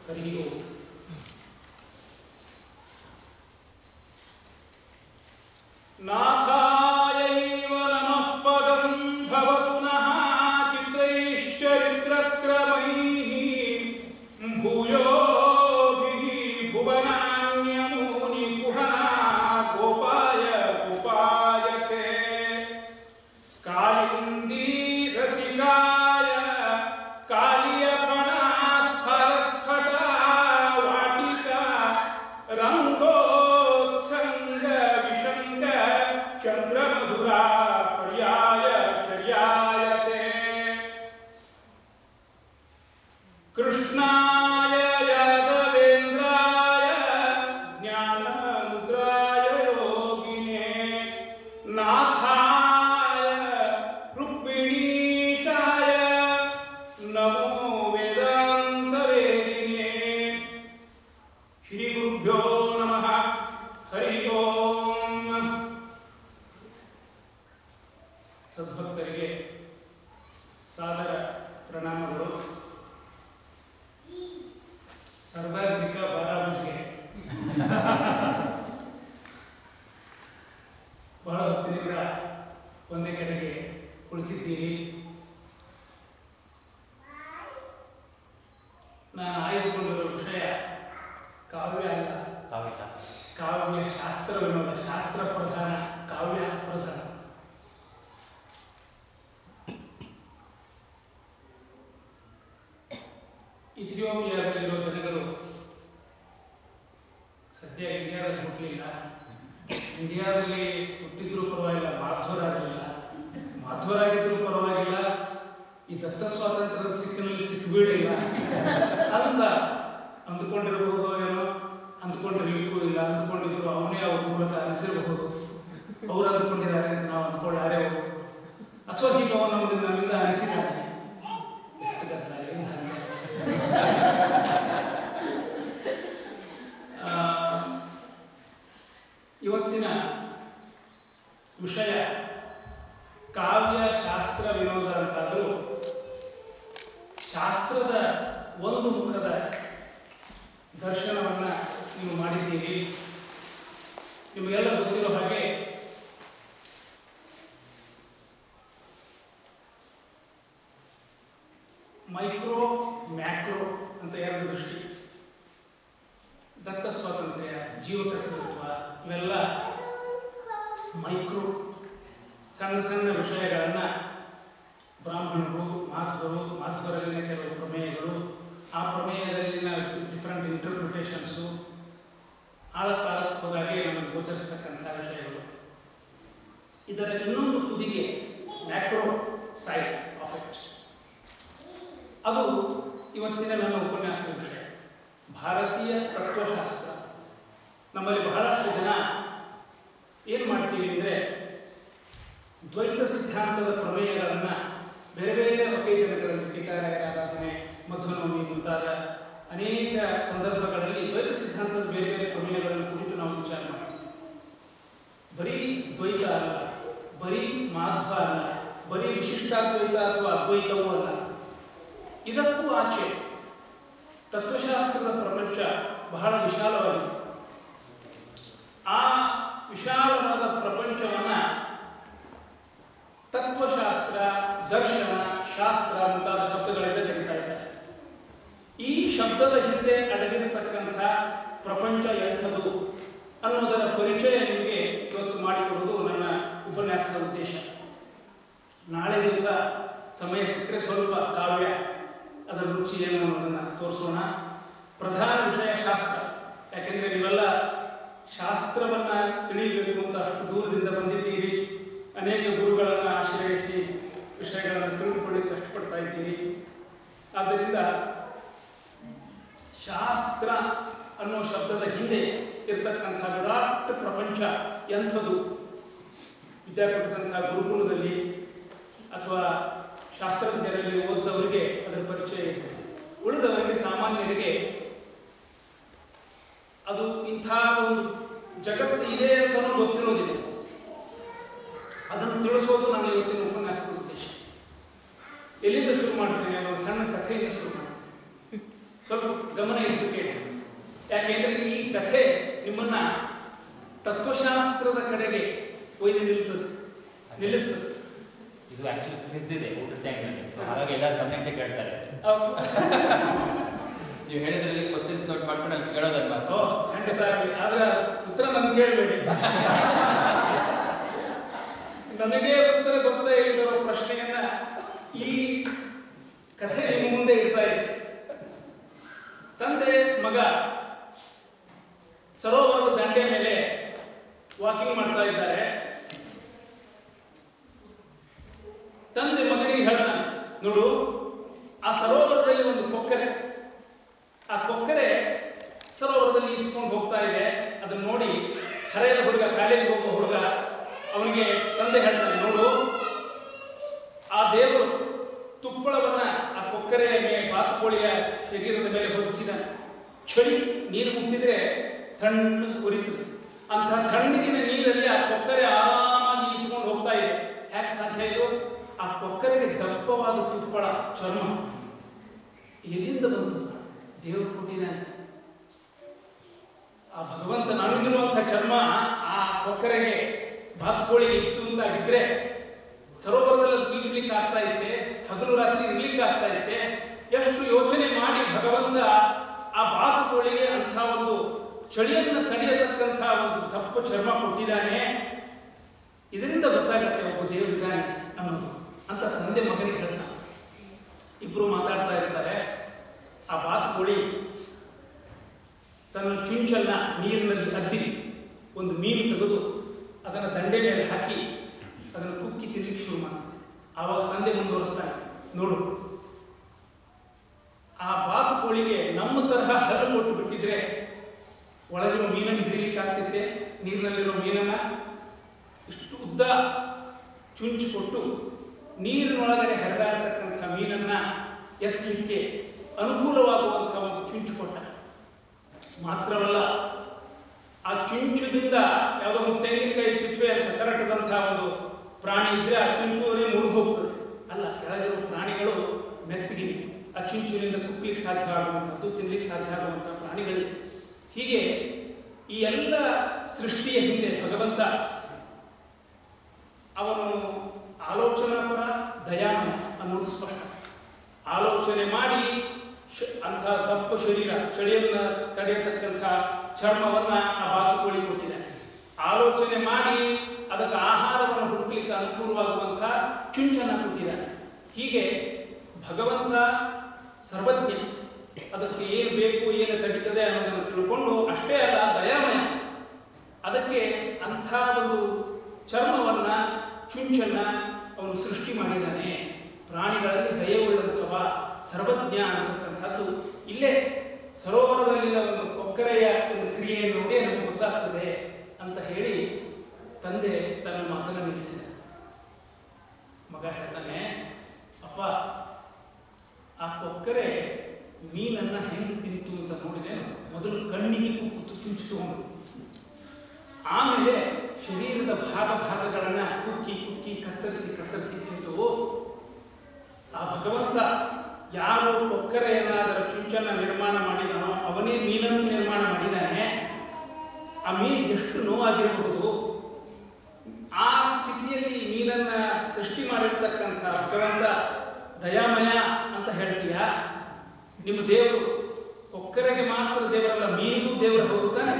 हरि ओम। नाथायैव नमः पदं भवतु नः चित्रैश्चरित्रक्रमैः भूयोभिः भुवनान्यमूनि कुहना गोपाय गोपायते कालिन्दी रसिकाय कालियपणास्फरस्फटा वाटिका रङ्गोत्सङ्ग विशङ्ग चन्द्रमधुरा पर्याय पर्यायते कृष्णाय यादवेन्द्राय ज्ञानमुद्राय योगिने नाथाय रुक्मिणीशाय नमो वेदान्तवेदिने श्री गुरुभ्यो नमः हरि ओम। ಸದ್ಭಕ್ತರಿಗೆ ಸಾದರ ಪ್ರಣಾಮಗಳು. ಸರ್ವಾಧಿಕ ಬಾರಾಮುಜಿಗೆ ಬಹಳ ಹೊತ್ತಿನಿಂದ ಒಂದೇ ಕಡೆಗೆ ಕುಳಿತಿದ್ದೀರಿ. ನಾನು ಆಯ್ದುಕೊಂಡಿರುವ ವಿಷಯ ಕಾವ್ಯ ಅಲ್ಲ, ಕಾವ್ಯ ಶಾಸ್ತ್ರ ವಿನೋದ. ಶಾಸ್ತ್ರ ಪ್ರಧಾನ, ಕಾವ್ಯ ಪ್ರಧಾನ. ಇಥಿಯೋಪಿಯಾದಲ್ಲಿರೋ ಜನಗಳು ಸದ್ಯ ಇಂಡಿಯಾದಲ್ಲಿ ಹುಟ್ಟಲಿಲ್ಲ. ಇಂಡಿಯಾದಲ್ಲಿ ಹುಟ್ಟಿದ್ರೂ ಪರವಾಗಿಲ್ಲ, ಮಾಧ್ವರಾಗಲಿಲ್ಲ. ಮಾಧ್ವರಾಗಿದ್ರೂ ಪರವಾಗಿಲ್ಲ, ಈ ದತ್ತ ಸ್ವಾತಂತ್ರ್ಯದ ಸಿಕ್ಕಿನಲ್ಲಿ ಸಿಕ್ಕಿಬೀಳಿಲ್ಲ ಅಂತ ಅಂದುಕೊಂಡಿರಬಹುದು. ಏನೋ ಅಂದುಕೊಂಡಿರ್ಲಿಕ್ಕೂ ಇಲ್ಲ. ಅಂದುಕೊಂಡಿದ್ರು ಅವನೇ ಅವ್ರ ಮೂಲಕ ಅನಿಸಿರಬಹುದು. ಅವ್ರು ಅಂದುಕೊಂಡಿದ್ದಾರೆ ಅಂತ ನಾವು ಅಂದ್ಕೊಳ್ಳಾರೆ, ಅಥವಾ ಹೀಗೆ ಅವನು ನಮ್ಮಿಂದ ಅನಿಸಿದ್ದಾರೆ. ಇವತ್ತಿನ ವಿಷಯ ಕಾವ್ಯ ಶಾಸ್ತ್ರ ವಿನೋದ ಅಂತಾದರೂ ಶಾಸ್ತ್ರದ ಒಂದು ಮುಖದ ದರ್ಶನವನ್ನು ನೀವು ಮಾಡಿದ್ದೀರಿ. ನಿಮಗೆಲ್ಲ ಗೊತ್ತಿರೋ ಹಾಗೆ ಮೈಕ್ರೋ ಮ್ಯಾಕ್ರೋ ಅಂತ ಎರಡು ದೃಷ್ಟಿ. ದತ್ತ ಸ್ವಾತಂತ್ರ್ಯ, ಜೀವಕರ್ತೃತ್ವ ಇವೆಲ್ಲ ಮೈಕ್ರೋ ಸಣ್ಣ ಸಣ್ಣ ವಿಷಯಗಳನ್ನು ಬ್ರಾಹ್ಮಣರು, ಮಾಧ್ವರಲ್ಲಿನ ಕೆಲವು ಪ್ರಮೇಯಗಳು, ಆ ಪ್ರಮೇಯದಲ್ಲಿನ ಡಿಫ್ರೆಂಟ್ ಇಂಟರ್ಪ್ರಿಟೇಷನ್ಸು, ಆಳಕ್ಕಾಳಕ್ಕೆ ಹೋದಾಗೆ ನಮಗೆ ಗೋಚರಿಸ್ತಕ್ಕಂಥ ವಿಷಯಗಳು. ಇದರ ಇನ್ನೊಂದು ತುದಿಗೆ ಮ್ಯಾಕ್ರೋ ಸೈಡ್ ಆಫ್ ಇಟ್, ಅದು ಇವತ್ತಿನ ನನ್ನ ಉಪನ್ಯಾಸದ ವಿಷಯ. ಭಾರತೀಯ ತತ್ವಶಾಸ್ತ್ರ. ನಮ್ಮಲ್ಲಿ ಬಹಳಷ್ಟು ಜನ ಏನು ಮಾಡ್ತೀವಿ ಅಂದರೆ, ದ್ವೈತ ಸಿದ್ಧಾಂತದ ಪ್ರಮೇಯಗಳನ್ನು ಬೇರೆ ಬೇರೆ ಒಕೇಜನ್ಗಳಲ್ಲಿ, ಟೀಕಾರಾಯರ ಆರಾಧನೆ, ಮಧ್ವನವಮಿ ಮುಂತಾದ ಅನೇಕ ಸಂದರ್ಭಗಳಲ್ಲಿ ದ್ವೈತ ಸಿದ್ಧಾಂತದ ಬೇರೆ ಬೇರೆ ಪ್ರಮೇಯಗಳನ್ನು ಕುರಿತು ನಾವು ವಿಚಾರ ಮಾಡ್ತೀವಿ. ಬರೀ ದ್ವೈತ ಅಲ್ಲ, ಬರೀ ಮಾಧ್ವ ಅಲ್ಲ, ಬರೀ ವಿಶಿಷ್ಟಾದ್ವೈತ ಅಥವಾ ಅದ್ವೈತವೂ ಅಲ್ಲ. ಇದಕ್ಕೂ ಆಚೆ ತತ್ವಶಾಸ್ತ್ರದ ಪ್ರಪಂಚ ಬಹಳ ವಿಶಾಲವಾಗಿದೆ. ಆ ವಿಶಾಲವಾದ ಪ್ರಪಂಚವನ್ನು ತತ್ವಶಾಸ್ತ್ರ, ದರ್ಶನ, ಶಾಸ್ತ್ರ ಮುಂತಾದ ಶಬ್ದಗಳಿಂದ ತೆಗಿತಾ ಇದ್ದಾರೆ. ಈ ಶಬ್ದದ ಹಿಂದೆ ಅಡಗಿರತಕ್ಕಂಥ ಪ್ರಪಂಚ ಎಂಥದ್ದು ಅನ್ನೋದರ ಪರಿಚಯ ನಿಮಗೆ ಇವತ್ತು ಮಾಡಿಕೊಡುವುದು ನನ್ನ ಉಪನ್ಯಾಸದ ಉದ್ದೇಶ. ನಾಳೆ ದಿವಸ ಸಮಯ ಸಿಕ್ಕರೆ ಸ್ವಲ್ಪ ಕಾವ್ಯ, ಅದರ ರುಚಿ ಏನು ಅನ್ನೋದನ್ನು ತೋರಿಸೋಣ. ಪ್ರಧಾನ ವಿಷಯ ಶಾಸ್ತ್ರ. ಯಾಕೆಂದರೆ ನೀವೆಲ್ಲ ಶಾಸ್ತ್ರವನ್ನು ತಿಳಿಯಬೇಕು ಅಂತ ಅಷ್ಟು ದೂರದಿಂದ ಬಂದಿದ್ದೀರಿ. ಅನೇಕ ಗುರುಗಳನ್ನು ಆಶ್ರಯಿಸಿ ವಿಷಯಗಳನ್ನು ತಿಳಿದುಕೊಳ್ಳಿಕ್ಕೆ ಕಷ್ಟಪಡ್ತಾ ಇದ್ದೀರಿ. ಆದ್ದರಿಂದ ಶಾಸ್ತ್ರ ಅನ್ನೋ ಶಬ್ದದ ಹಿಂದೆ ಇರತಕ್ಕಂಥ ವಿರಾಟ್ ಪ್ರಪಂಚ ಎಂಥದ್ದು, ವಿದ್ಯಾಪೀಠದಂಥ ಗುರುಕುಲದಲ್ಲಿ ಅಥವಾ ಶಾಸ್ತ್ರಜ್ಞರಲ್ಲಿ ಓದಿದವರಿಗೆ ಅದರ ಪರಿಚಯ ಇದೆ. ಉಳಿದವರಿಗೆ, ಸಾಮಾನ್ಯರಿಗೆ ಅದು ಇಂಥ ಒಂದು ಜಗತ್ತು ಇದೆ ಅಂತಲೂ ಗೊತ್ತಿರೋದಿಲ್ಲ. ಅದನ್ನು ತಿಳಿಸೋದು ನನ್ನ ಇವತ್ತಿನ ಉಪನ್ಯಾಸದ ಉದ್ದೇಶ. ಎಲ್ಲಿಂದ ಶುರು ಮಾಡ್ತೇನೆ? ಒಂದು ಸಣ್ಣ ಕಥೆಯಿಂದ ಶುರು ಮಾಡ್ತೇನೆ. ಸ್ವಲ್ಪ ಗಮನ ಇಟ್ಟು ಕೇಳಿ. ಯಾಕೆಂದ್ರೆ ಈ ಕಥೆ ನಿಮ್ಮನ್ನ ತತ್ವಶಾಸ್ತ್ರದ ಕಡೆಗೆ ಒಯ್ದು ನಿಲ್ಲಿಸ್ತದೆ. ಇದು ಆಕ್ಚುಲಿ ಕ್ವಿಜ್ ಇದೆ ಊಟದ ಟೈಮ್ನಲ್ಲಿ, ಹಾಗಾಗಿ ಎಲ್ಲರೂ ಗಮನಕ್ಕೆ ಕೇಳ್ತಾರೆ. ನೀವು ಹೇಳಿದ್ರಲ್ಲಿ ಕ್ವಶನ್ಸ್ ನೋಟ್ ಮಾಡ್ಕೊಂಡು ಅಲ್ಲಿ ಕೇಳೋದಲ್ವಾ? ಖಂಡಿತ. ಆದ್ರೆ ಉತ್ತರ ನಮ್ಗೆ ಕೇಳಬೇಡಿ. ನನಗೆ ಉತ್ತರ ಗೊತ್ತೇ ಇಲ್ಲದ ಪ್ರಶ್ನೆಯನ್ನ ಈ ಕಥೆ ನಿಮ್ಮ ಮುಂದೆ ಇರ್ತಾ ಇದೆ. ತಂದೆ ಮಗ ಸರೋವರದ ದಂಡೆಯ ಮೇಲೆ ವಾಕಿಂಗ್ ಮಾಡ್ತಾ ಇದ್ದಾರೆ. ತಂದೆ ಮಗನಿಗೆ ಹೇಳ್ತಾನೆ, ನೋಡು ಆ ಸರೋವರದಲ್ಲಿ ಒಂದು ಕೊಕ್ಕರೆ, ಆ ಕೊಕ್ಕರೆ ಸರೋವರದಲ್ಲಿ ಈಸ್ಕೊಂಡು ಹೋಗ್ತಾ ಇದೆ. ಅದನ್ನ ನೋಡಿ ಹರೆಯದ ಹುಡುಗ, ಕಾಲೇಜಿಗೆ ಹೋಗುವ ಹುಡುಗ, ಅವನಿಗೆ ತಂದೆ ಹೇಳ್ತಾನೆ, ನೋಡು ಆ ದೇವರು ತುಪ್ಪಳವನ್ನ ಆ ಕೊಕ್ಕರೆಯ ಮೇಲೆ, ಬಾತುಕೋಳಿಯ ಶರೀರದ ಮೇಲೆ ಹೊದಿಸಿದ. ಚಳಿ ನೀರು ಮುಟ್ಟಿದ್ರೆ ತಣ್ಣು ಉರಿತದೆ. ಅಂತಹ ತಣ್ಣಗಿನ ನೀರಲ್ಲಿ ಆ ಕೊಕ್ಕರೆ ಆರಾಮಾಗಿ ಈಸ್ಕೊಂಡು ಹೋಗ್ತಾ ಇದೆ. ಯಾಕೆ ಸಾಧ್ಯ ಇದು? ಆ ಕೊಕ್ಕರೆಗೆ ದಪ್ಪವಾದ ತುಪ್ಪಳ ಚರ್ಮ ಎಲ್ಲಿಂದ ಬಂತು? ದೇವರು ಕೊಟ್ಟಿದ್ದಾನೆ. ಆ ಭಗವಂತ ನನಗಿರುವಂತಹ ಚರ್ಮ ಆ ಕೊಕ್ಕರೆಗೆ, ಬಾತುಕೋಳಿಗೆ ಇತ್ತು ಅಂತಾಗಿದ್ರೆ ಸರೋವರದಲ್ಲಿ ಅದು ಬೀಸಲಿಕ್ಕೆ ಆಗ್ತಾ ಇತ್ತೆ, ಹಗಲು ರಾತ್ರಿ ಇರ್ಲಿಕ್ಕೆ ಆಗ್ತಾ ಇತ್ತೆ. ಎಷ್ಟು ಯೋಚನೆ ಮಾಡಿ ಭಗವಂತ ಆ ಬಾತುಕೋಳಿಗೆ ಅಂಥ ಒಂದು ಚಳಿಯನ್ನು ತಡೆಯತಕ್ಕಂಥ ಒಂದು ದಪ್ಪ ಚರ್ಮ ಕೊಟ್ಟಿದ್ದಾನೆ. ಇದರಿಂದ ಗೊತ್ತಾಗತ್ತೆ ಒಬ್ಬ ದೇವರಿದ್ದಾನೆ ಅನ್ನೋದು ಅಂತ ತಂದೆ ಮಗನಿಗೆ ಹೇಳ್ತಾನೆ. ಇಬ್ರು ಮಾತಾಡ್ತಾ ಇರ್ತಾರೆ. ಆ ಬಾತುಕೋಳಿ ತನ್ನ ಚುಂಚನ್ನ ನೀರಿನಲ್ಲಿ ಅದ್ದಿ ಒಂದು ಮೀನು ತೆಗೆದು ಅದನ್ನು ದಂಡೆ ಮೇಲೆ ಹಾಕಿ ಅದನ್ನು ಕುಕ್ಕಿ ತಿನ್ಲಿಕ್ಕೆ ಶುರು ಮಾಡ್ತಾನೆ. ಆವಾಗ ತಂದೆ ಮುಂದುವರಿಸ್ತಾನೆ, ನೋಡು ಆ ಬಾತುಕೋಳಿಗೆ ನಮ್ಮ ತರಹ ಹಲ್ಲು ಕೊಟ್ಟು ಬಿಟ್ಟಿದ್ರೆ ಒಳಗಿರೋ ಮೀನನ್ನು ಹಿಡಿಲಿಕ್ಕೆ ಆಗ್ತಿತ್ತೆ. ನೀರಿನಲ್ಲಿರೋ ಮೀನನ್ನ ಇಷ್ಟು ಉದ್ದ ಚುಂಚು ಕೊಟ್ಟು ನೀರಿನೊಳಗಡೆ ಹರಿದಾಡತಕ್ಕಂಥ ಮೀನನ್ನ ಎತ್ತಲಿಕ್ಕೆ ಅನುಕೂಲವಾಗುವಂತಹ ಒಂದು ಚುಂಚು ಕೊಟ್ಟ. ಮಾತ್ರವಲ್ಲ, ಆ ಚುಂಚುದಿಂದ ಯಾವುದೋ ಒಂದು ತೆಂಗಿನಕಾಯಿ ಸಿಪ್ಪೆ ಅಂತ ಕರಟದಂತಹ ಒಂದು ಪ್ರಾಣಿ ಇದ್ರೆ ಆ ಚುಂಚುವರೆ ಮುರಿದು ಹೋಗ್ತದೆ. ಅಲ್ಲ, ಕೆಳಗಿರೋ ಪ್ರಾಣಿಗಳು ಮೆತ್ತಗಿವೆ. ಆ ಚುಂಚುವಿನಿಂದ ಕುಕ್ಕಲಿಕ್ಕೆ ಸಾಧ್ಯ ಆಗುವಂಥದ್ದು, ತಿನ್ಲಿಕ್ಕೆ ಸಾಧ್ಯ ಆಗುವಂತಹ ಪ್ರಾಣಿಗಳು. ಹೀಗೆ ಈ ಎಲ್ಲ ಸೃಷ್ಟಿಯ ಹಿಂದೆ ಭಗವಂತ ಅವನು ಆಲೋಚನಾಪರ, ದಯಾಮಯ ಅನ್ನೋದು ಸ್ಪಷ್ಟ. ಆಲೋಚನೆ ಮಾಡಿ ಅಂಥ ದಪ್ಪ ಶರೀರ, ಚಳಿಯನ್ನ ತಡೆಯತಕ್ಕಂಥ ಚರ್ಮವನ್ನ ಆ ಬಾತುಕೋಳಿ ಕೊಟ್ಟಿದ್ದಾನೆ. ಆಲೋಚನೆ ಮಾಡಿ ಅದಕ್ಕೆ ಆಹಾರವನ್ನು ಹುಡುಕಲಿಕ್ಕೆ ಅನುಕೂಲವಾಗುವಂಥ ಚುಂಚನ್ನ ಕೊಟ್ಟಿದ್ದಾನೆ. ಹೀಗೆ ಭಗವಂತ ಸರ್ವಜ್ಞ, ಅದಕ್ಕೆ ಏನು ಬೇಕು, ಏನು ತಡೀತದೆ ಅನ್ನೋದನ್ನು ತಿಳ್ಕೊಂಡು, ಅಷ್ಟೇ ಅಲ್ಲ ದಯಾಮಯ. ಅದಕ್ಕೆ ಅಂಥ ಒಂದು ಚರ್ಮವನ್ನ, ಚುಂಚನ್ನ ಅವನು ಸೃಷ್ಟಿ ಮಾಡಿದ್ದಾನೆ. ಪ್ರಾಣಿಗಳಲ್ಲಿ ದಯವುಳ್ಳಂಥವ ಸರ್ವಜ್ಞ ಅನ್ನತಕ್ಕಂಥದ್ದು ಇಲ್ಲೇ ಸರೋವರದಲ್ಲಿನ ಒಂದು ಕೊಕ್ಕರೆಯ ಒಂದು ಕ್ರಿಯೆಯನ್ನು ನೋಡಿ ನಮಗೆ ಗೊತ್ತಾಗ್ತದೆ ಅಂತ ಹೇಳಿ ತಂದೆ ತನ್ನ ಮಾತನ್ನು ನಿಲ್ಲಿಸಿದ. ಮಗ ಹೇಳ್ತಾನೆ, ಅಪ್ಪ ಆ ಕೊಕ್ಕರೆ ಮೀನನ್ನ ಹೆಂಗೆ ತಿಂತು ಅಂತ ನೋಡಿದೆ. ಮೊದಲು ಕಣ್ಣಿಗೆ ಕುಕ್ಕು ಚುಂಚು ತಗೊಂಡು, ಆಮೇಲೆ ಶರೀರದ ಭಾಗಗಳನ್ನ ಕುಕ್ಕಿ ಕುಕ್ಕಿ ಕತ್ತರಿಸಿ ತಿಂತು. ಆ ಭಗವಂತ ಯಾರು ಕೊಕ್ಕರೆಯನ್ನ, ಅದರ ಚುಂಚನ್ನ ನಿರ್ಮಾಣ ಮಾಡಿದನೋ ಅವನೇ ಮೀನನ್ನು ನಿರ್ಮಾಣ ಮಾಡಿದ್ದಾನೆ. ಆ ಮೀನು ಎಷ್ಟು ನೋವಾಗಿರಬಹುದು. ಆ ಸ್ಥಿತಿಯಲ್ಲಿ ಮೀನನ್ನ ಸೃಷ್ಟಿ ಮಾಡಿರ್ತಕ್ಕಂಥ ಭಗವಂತ ದಯಾಮಯ ಅಂತ ಹೇಳ್ತೀಯ. ನಿಮ್ಮ ದೇವರು ಕೊಕ್ಕರೆಗೆ ಮಾತ್ರ ದೇವರಲ್ಲ, ಮೀನಿಗೂ ದೇವರು ಹೋಗುತ್ತಾನೆ.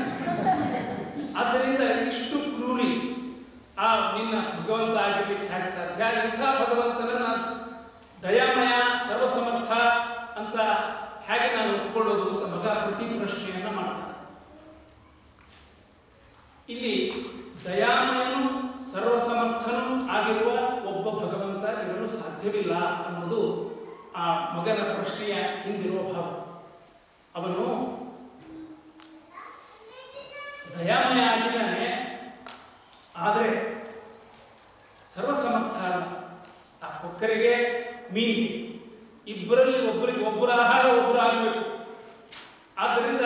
ಆದ್ದರಿಂದ ಇಷ್ಟು ಕ್ರೂರಿ ಆ ನಿನ್ನ ಭಗವಂತ ಆಗಿರ್ಲಿಕ್ಕೆ ಹೇಗೆ ಸಾಧ್ಯ? ಇಂಥ ಭಗವಂತನನ್ನ ದಯಾಮಯ, ಸರ್ವಸಮರ್ಥ ಅಂತ ಹೇಗೆ ನಾನು ಒಪ್ಪಿಕೊಳ್ಳೋದು ಅಂತ ಮಗ ಪ್ರತಿ ಪ್ರಶ್ನೆಯನ್ನ ಮಾಡ್ತಾನೆ. ಇಲ್ಲಿ ದಯಾಮಯನು ಸರ್ವಸಮರ್ಥನು ಆಗಿರುವ ಒಬ್ಬ ಭಗವಂತ ಇರಲು ಸಾಧ್ಯವಿಲ್ಲ ಅನ್ನೋದು ಆ ಮಗನ ಪ್ರಶ್ನೆಯ ಹಿಂದಿರುವ ಭಾವ. ಅವನು ದಯಾಮಯ ಆಗಿದ್ದಾನೆ, ಆದರೆ ಸರ್ವಸಮರ್ಥ. ಆ ಕೊಕ್ಕರೆಗೆ, ಮೀನಿಗೆ ಇಬ್ಬರಲ್ಲಿ ಒಬ್ಬರ ಆಹಾರ ಒಬ್ಬರು ಆಗಬೇಕು. ಆದ್ದರಿಂದ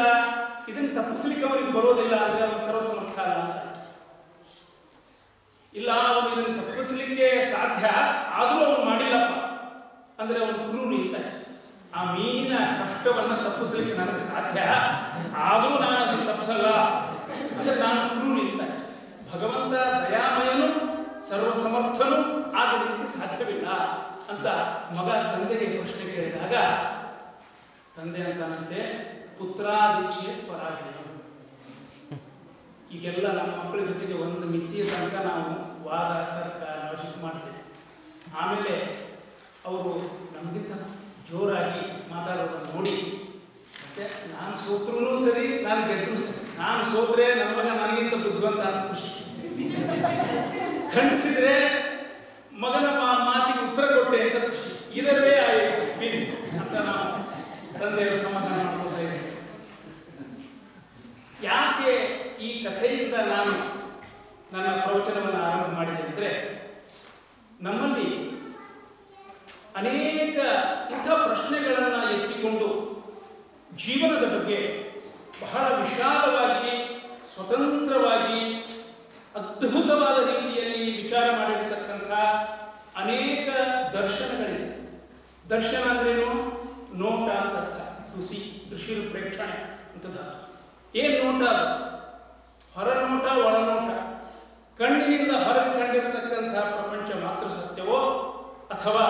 ಇದನ್ನು ತಪ್ಪಿಸ್ಲಿಕ್ಕೆ ಅವನಿಗೆ ಬರೋದಿಲ್ಲ ಅಂದ್ರೆ ಅವನು ಸರ್ವಸಮರ್ಥ ಅಲ್ಲ ಅಂತ. ಇಲ್ಲ, ಅವನು ಇದನ್ನು ತಪ್ಪಿಸ್ಲಿಕ್ಕೆ ಸಾಧ್ಯ ಆದರೂ ಅವನು ಮಾಡಿಲ್ಲಪ್ಪ ಅಂದ್ರೆ ಅವನು ಕ್ರೂರಿ ಅಂತ. ಆ ಮೀನಿನ ಕಷ್ಟವನ್ನು ತಪ್ಪಿಸಲಿಕ್ಕೆ ನನಗೆ ಸಾಧ್ಯ, ಆದರೂ ನಾನು ಅದನ್ನು ತಪ್ಪಿಸಲ್ಲ, ಅಂದರೆ ನಾನು ಕ್ರೂರಿ ಅಂತ. ಭಗವಂತ ದಯಾಮಯನು ಸರ್ವಸಮರ್ಥನು ಆಗಲಿಕ್ಕೆ ಸಾಧ್ಯವಿಲ್ಲ ಅಂತ ಮಗ ತಂದೆಗೆ ಪ್ರಶ್ನೆ ಕೇಳಿದಾಗ ತಂದೆ ಅಂತಾನಂತೆ ಪುತ್ರಾದಿಚ್ಛೆ ಪರಾಜಯ. ಈಗೆಲ್ಲ ನಮ್ಮ ಮಕ್ಕಳ ಜೊತೆಗೆ ಒಂದು ಮಿತಿಯ ತನಕ ನಾವು ವಾದ ತರ್ಕ ಲಾಜಿಕ್ ಮಾಡ್ತೇವೆ. ಆಮೇಲೆ ಅವರು ನಮಗಿಂತ ಜೋರಾಗಿ ಮಾತಾಡೋದನ್ನು ನೋಡಿ ಮತ್ತೆ ನಾನು ಸೋತ್ರೂ ಸರಿ, ನಾನು ಗೆದ್ರೂ ಸರಿ, ನಾನು ಸೋತ್ರೆ ನನ್ನ ಮಗ ನನಗಿಂತ ಬುದ್ಧಿವಂತ ಅಂತ ಖುಷಿ, ಖಂಡಿಸಿದ್ರೆ ಮಗನ ಮಾತಿಗೆ ಉತ್ತರ ಕೊಟ್ಟೆ ಅಂತ ಖುಷಿ. ಇದರವೇ ಬಿನ್ ಅಂತ ನಾವು ತಂದೆಯವರು ಸಮಾಧಾನ ಮಾಡ್ಕೊಳ್ತಾ ಇದ್ದೀವಿ. ಯಾಕೆ ಈ ಕಥೆಯಿಂದ ನಾನು ನನ್ನ ಪ್ರವಚನವನ್ನು ಆರಂಭ ಮಾಡಿದೆ ಅಂದರೆ, ನಮ್ಮಲ್ಲಿ ಅನೇಕ ಇಂಥ ಪ್ರಶ್ನೆಗಳನ್ನು ಎತ್ತಿಕೊಂಡು ಜೀವನದ ಬಗ್ಗೆ ಬಹಳ ವಿಶಾಲವಾಗಿ, ಸ್ವತಂತ್ರವಾಗಿ, ಅದ್ಭುತವಾದ ರೀತಿಯಲ್ಲಿ ವಿಚಾರ ಮಾಡಿರತಕ್ಕಂಥ ಅನೇಕ ದರ್ಶನಗಳಿವೆ. ದರ್ಶನ ಅಂದ್ರೇನು? ನೋಟ ಅಂತ ಅರ್ಥ. ರುಸಿ, ದೃಶ್ಯ ಪ್ರೇಕ್ಷಣೆ ಅಂತದ. ಏನ್ ನೋಟ? ಹೊರನೋಟ, ಒಳನೋಟ. ಕಣ್ಣಿನಿಂದ ಹೊರಗೆ ಕಂಡಿರತಕ್ಕಂಥ ಪ್ರಪಂಚ ಮಾತ್ರ ಸತ್ಯವೋ ಅಥವಾ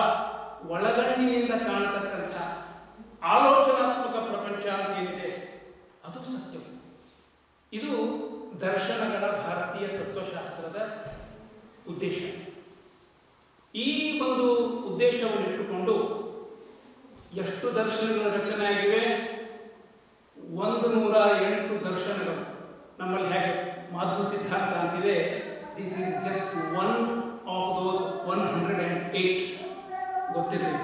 ಒಳಗಣ್ಣಿನಿಂದ ಕಾಣತಕ್ಕಂಥ ಆಲೋಚನಾತ್ಮಕ ಪ್ರಪಂಚ ಅಂತ ಏನಿದೆ ಅದು ಸತ್ಯ. ಇದು ದರ್ಶನಗಳ ಭಾರತೀಯ ತತ್ವಶಾಸ್ತ್ರದ ಉದ್ದೇಶ. ಈ ಒಂದು ಉದ್ದೇಶವನ್ನು ಇಟ್ಟುಕೊಂಡು ಎಷ್ಟು ದರ್ಶನಗಳ ರಚನೆ ಆಗಿವೆ? 108 ದರ್ಶನಗಳು. ನಮ್ಮಲ್ಲಿ ಹೇಗೆ ಮಾಧ್ವ ಸಿದ್ಧಾಂತ ಅಂತಿದೆ, this is just one of those 108. ಗೊತ್ತಿರಲಿಲ್ಲ.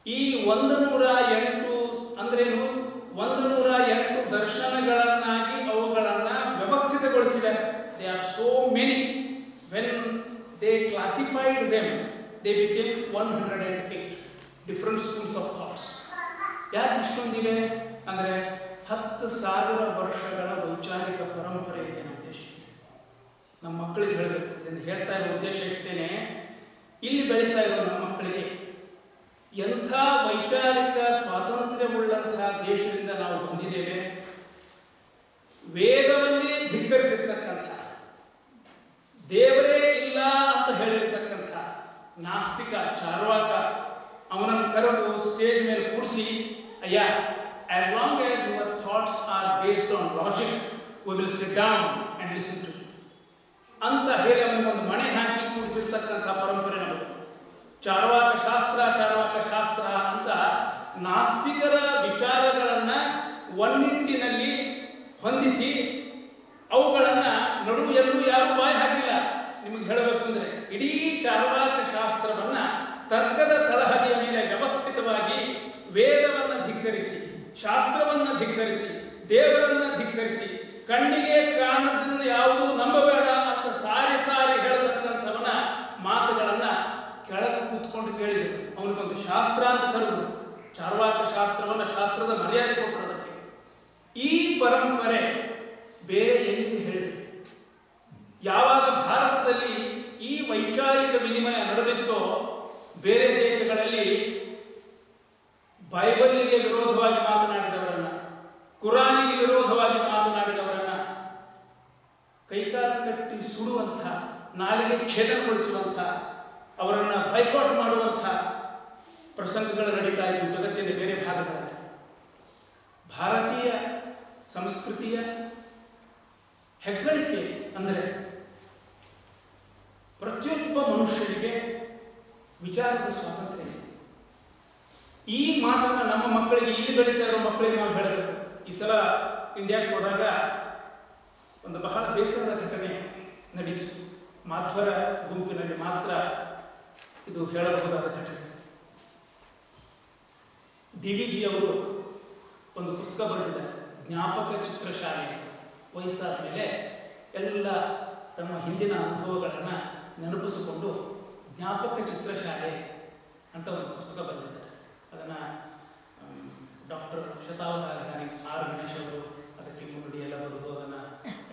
ಈ 108 ಅಂದ್ರೇನು? 108 ದರ್ಶನಗಳನ್ನಾಗಿ ಅವುಗಳನ್ನು ವ್ಯವಸ್ಥಿತಗೊಳಿಸಿದ್ದಾರೆ. They are so many. When they classified them they became 108 different schools of thoughts. ಯಾಕೆ ಇಷ್ಟೊಂದಿವೆ ಅಂದರೆ 10,000 ವರ್ಷಗಳ ವೈಚಾರಿಕ ಪರಂಪರೆ ಇದೆ ನಮ್ಮ ದೇಶಕ್ಕೆ. ನಮ್ಮ ಮಕ್ಕಳಿಗೆ ಹೇಳಬೇಕು. ಇದನ್ನು ಹೇಳ್ತಾ ಇರೋ ಉದ್ದೇಶ ಇರ್ತೇನೆ, ಇಲ್ಲಿ ಬೆಳೀತಾ ಇರೋ ನಮ್ಮ ಮಕ್ಕಳಿಗೆ ಎಂಥ ವೈಚಾರಿಕ ಸ್ವಾತಂತ್ರ್ಯವುಳ್ಳಂತಹ ದೇಶದಿಂದ ನಾವು ಬಂದಿದ್ದೇವೆ. ವೇದವನ್ನೇ ಧಿಕ್ಕರಿಸಿರ್ತಕ್ಕಂಥ, ದೇವರೇ ಇಲ್ಲ ಅಂತ ಹೇಳಿರ್ತಕ್ಕಂಥ ನಾಸ್ತಿಕ ಚಾರ್ವಾಕ ಅವನನ್ನು ಕರೆದು ಸ್ಟೇಜ್ ಮೇಲೆ ಕೂರಿಸಿ, ಅಯ್ಯ, as long as your thoughts are based on logic, we will sit down and listen to you ಅಂತ ಹೇಳಿ ಅವನಿಗೊಂದು ಮಣೆ ಹಾಕಿ ಕೂರಿಸಿರ್ತಕ್ಕಂಥ ಪರಂಪರೆ ನಮ್ಮದು. ಚಾರ್ವಾಕ ಶಾಸ್ತ್ರ ಅಂತ ನಾಸ್ತಿಕರ ವಿಚಾರಗಳನ್ನು ಒನ್ನಿಟ್ಟಿನಲ್ಲಿ ಹೊಂದಿಸಿ ಅವುಗಳನ್ನು ನಡುವು ಎಲ್ಲೂ ಯಾರೂ ಬಾಯಿ ಹಾಕಿಲ್ಲ. ನಿಮಗೆ ಹೇಳಬೇಕು ಅಂದರೆ ಇಡೀ ಚಾರ್ವಾಕ ಶಾಸ್ತ್ರವನ್ನು ತರ್ಕದ ತಳಹದಿಯ ಮೇಲೆ ವ್ಯವಸ್ಥಿತವಾಗಿ ವೇದವನ್ನು ಧಿಕ್ಕರಿಸಿ, ಶಾಸ್ತ್ರವನ್ನು ಧಿಕ್ಕರಿಸಿ, ದೇವರನ್ನು ಧಿಕ್ಕರಿಸಿ, ಕಣ್ಣಿಗೆ ಕಾಣದನ್ನು ಯಾವುದೂ ನಂಬಬೇಡ ಅಂತ ಸಾರಿ ಹೇಳತಕ್ಕಂಥವನ ಮಾತುಗಳನ್ನು ಕೆಳಗೆ ಕೂತ್ಕೊಂಡು ಕೇಳಿದರು. ಅವನಿಗೊಂದು ಶಾಸ್ತ್ರ ಅಂತ ಕರೆದರು. ಚಾರ್ವಾಕ ಶಾಸ್ತ್ರವನ್ನು, ಶಾಸ್ತ್ರದ ಮರ್ಯಾದೆ ಕೊಟ್ಟರೋದಕ್ಕೆ. ಈ ಪರಂಪರೆ ಬೇರೆ ಎಲ್ಲಿ ಹೇಳಬೇಕು? ಯಾವಾಗ ಭಾರತದಲ್ಲಿ ಈ ವೈಚಾರಿಕ ವಿನಿಮಯ ನಡೆದಿತ್ತೋ, ಬೇರೆ ದೇಶಗಳಲ್ಲಿ ಬೈಬಲಿಗೆ ವಿರೋಧವಾಗಿ ಮಾತನಾಡಿದವರನ್ನ, ಕುರಾನಿಗೆ ವಿರೋಧವಾಗಿ ಮಾತನಾಡಿದವರನ್ನ ಕೈಕಾಲು ಕಟ್ಟಿ ಸುಡುವಂಥ, ನಾಲಿಗೆ ಛೇದನಗೊಳಿಸುವಂಥ, ಅವರನ್ನು ಬೈಕಾಟ್ ಮಾಡುವಂಥ ಪ್ರಸಂಗಗಳು ನಡೀತಾ ಇದ್ದು ಜಗತ್ತಿನ ಬೇರೆ ಭಾಗಗಳಲ್ಲಿ. ಭಾರತೀಯ ಸಂಸ್ಕೃತಿಯ ಹೆಗ್ಗಳಿಕೆ ಅಂದರೆ ಪ್ರತಿಯೊಬ್ಬ ಮನುಷ್ಯನಿಗೆ ವಿಚಾರದ ಸ್ವಾತಂತ್ರ್ಯ ಇದೆ. ಈ ಮಾತನ್ನು ನಮ್ಮ ಮಕ್ಕಳಿಗೆ, ಇಲ್ಲಿ ಬೆಳೀತಾ ಇರೋ ಮಕ್ಕಳಿಗೆ ನಾವು ಹೇಳಬೇಕು. ಈ ಸಲ ಇಂಡಿಯಾಕ್ಕೆ ಹೋದಾಗ ಒಂದು ಬಹಳ ಬೇಸರದ ಘಟನೆ ನಡೀತು. ಮಾಧ್ವರ ಗುಂಪಿನಲ್ಲಿ ಮಾತ್ರ ಇದು ಹೇಳಬಹುದಾದ ಘಟನೆ. DVG ಅವರು ಒಂದು ಪುಸ್ತಕ ಬರೆದಿದ್ದಾರೆ, ಜ್ಞಾಪಕ ಚಿತ್ರಶಾಲೆ. ವಯಸ್ಸಾದ ಮೇಲೆ ಎಲ್ಲ ತಮ್ಮ ಹಿಂದಿನ ಅನುಭವಗಳನ್ನು ನೆನಪಿಸಿಕೊಂಡು ಜ್ಞಾಪಕ ಚಿತ್ರಶಾಲೆ ಅಂತ ಒಂದು ಪುಸ್ತಕ ಬರೆದಿದ್ದಾರೆ. ಅದನ್ನು ಡಾಕ್ಟರ್ ಶತಾವಧಾನಿ R. ಗಣೇಶ್ ಅವರು ಅದಕ್ಕೆ ಮುನ್ನುಡಿ ಎಲ್ಲ ಬರೆದು ಅದನ್ನು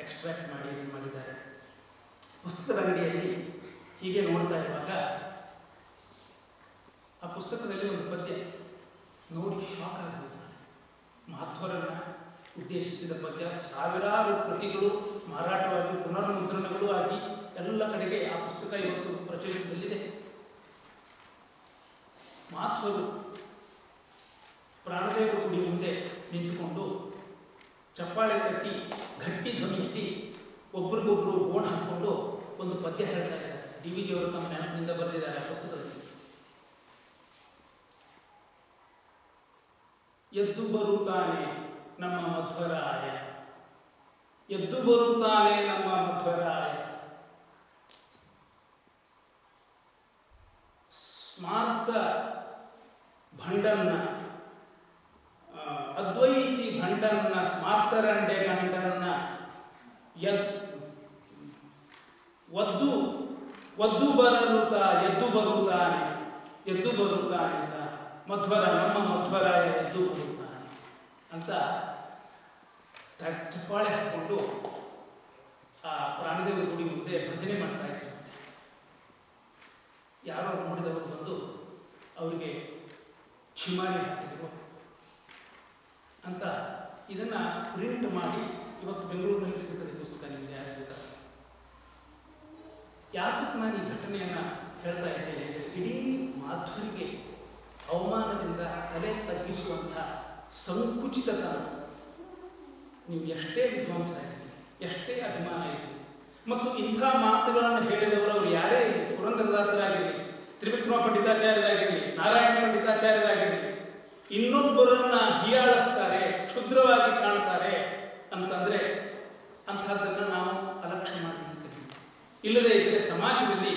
ಎಕ್ಸ್ಟ್ರಾಕ್ಟ್ ಮಾಡಿ ಮಾಡಿದ್ದಾರೆ. ಪುಸ್ತಕದ ಅಂಗಡಿಯಲ್ಲಿ ಹೀಗೆ ನೋಡ್ತಾ ಇರುವಾಗ ಆ ಪುಸ್ತಕದಲ್ಲಿ ಒಂದು ಪದ್ಯ, ಉದ್ದೇಶಿಸಿದ ಪದ್ಯ. ಸಾವಿರಾರು ಕೃತಿಗಳು ಮಾರಾಟವಾಗಿ ಪುನರ್ಮುದ್ರಣಗಳು ಆಗಿ ಎಲ್ಲ ಕಡೆಗೆ ಆ ಪುಸ್ತಕ ಇವತ್ತು ಪ್ರಚಲಿತದಲ್ಲಿದೆ. ಮಾಧ್ವರು ಪ್ರಾಣದೇವರ ಗುಡಿ ಮುಂದೆ ನಿಂತುಕೊಂಡು ಚಪ್ಪಾಳೆ ತಟ್ಟಿ ಗಟ್ಟಿ ಧ್ವನಿಯಲ್ಲಿ ಒಬ್ರಿಗೊಬ್ರು ಗೋಣ ಹಾಕೊಂಡು ಒಂದು ಪದ್ಯ ಹೇಳ್ತಾ ಇದ್ದಾರೆ. DVG ಅವರು ತಮ್ಮ ನೆನಪಿನಿಂದ ಬರೆದಿದ್ದಾರೆ ಆ ಪುಸ್ತಕದಲ್ಲಿ. ಎದ್ದು ಬರುತ್ತಾನೆ ನಮ್ಮ ಮಧ್ವರಾಯ, ಎದ್ದು ಬರುತ್ತಾನೆ ನಮ್ಮ ಮಧ್ವರಾಯ, ಸ್ಮಾರ್ತ ಭಂಡನ್ನ ಅದ್ವೈತಿ ಭಂಡನ್ನ ಸ್ಮಾರ್ತರಂಡೆ ಗಂಡನ್ನ ಒದ್ದು ಬರುತ್ತಾ ಎದ್ದು ಬರುತ್ತಾನೆ, ಎದ್ದು ಬರುತ್ತಾನೆ ಅಂತ ಮಧ್ವರ ನಮ್ಮ ಮಧ್ವರಾಯ ಎದ್ದು ಬರುತ್ತಾನೆ ಅಂತ ಚಪ್ಪಾಳೆ ಹಾಕೊಂಡು ಆ ಪ್ರಾಣದೇವರ ಗುಡಿ ಮುಂದೆ ಭಜನೆ ಮಾಡ್ತಾ ಇದ್ರು. ಯಾರೋ ನೋಡಿದವರು ಬಂದು ಅವರಿಗೆ ಚಿಮಾರಿ ಹಾಕಿದ್ರು ಅಂತ ಇದನ್ನ ಪ್ರಿಂಟ್ ಮಾಡಿ ಇವತ್ತು ಬೆಂಗಳೂರಿನಲ್ಲಿ ಸಿಗುತ್ತದೆ ಪುಸ್ತಕ. ನಿಮಗೆ ಯಾರು ಬೇಕಾದ್ರೆ ಯಾತಕ್ಕೆ ನಾನು ಈ ಘಟನೆಯನ್ನ ಹೇಳ್ತಾ ಇದ್ದೇನೆ, ಇಡೀ ಮಾಧ್ವರಿಗೆ ಅವಮಾನದಿಂದ ತಲೆ ತಗ್ಗಿಸುವಂತಹ ಸಂಕುಚಿತತನ. ನೀವು ಎಷ್ಟೇ ವಿದ್ವಾಂಸ ಇರಲಿ, ಎಷ್ಟೇ ಅಭಿಮಾನ ಇರಲಿ, ಮತ್ತು ಇಂಥ ಮಾತುಗಳನ್ನು ಹೇಳಿದವರು ಅವರು ಯಾರೇ ಇರಲಿ, ಪುರಂದರದಾಸರಾಗಿರಲಿ, ತ್ರಿವಿಕ್ರಮ ಪಂಡಿತಾಚಾರ್ಯರಾಗಿರಲಿ, ನಾರಾಯಣ ಪಂಡಿತಾಚಾರ್ಯರಾಗಿರಲಿ, ಇನ್ನೊಬ್ಬರನ್ನ ಹೀಯಾಳಿಸ್ತಾರೆ, ಕ್ಷುದ್ರವಾಗಿ ಕಾಣ್ತಾರೆ ಅಂತಂದ್ರೆ ಅಂಥದ್ದನ್ನು ನಾವು ಅಲಕ್ಷ್ಯ ಮಾಡಲಿಕ್ಕೆ ಇಲ್ಲದೇ ಇದ್ದರೆ ಸಮಾಜದಲ್ಲಿ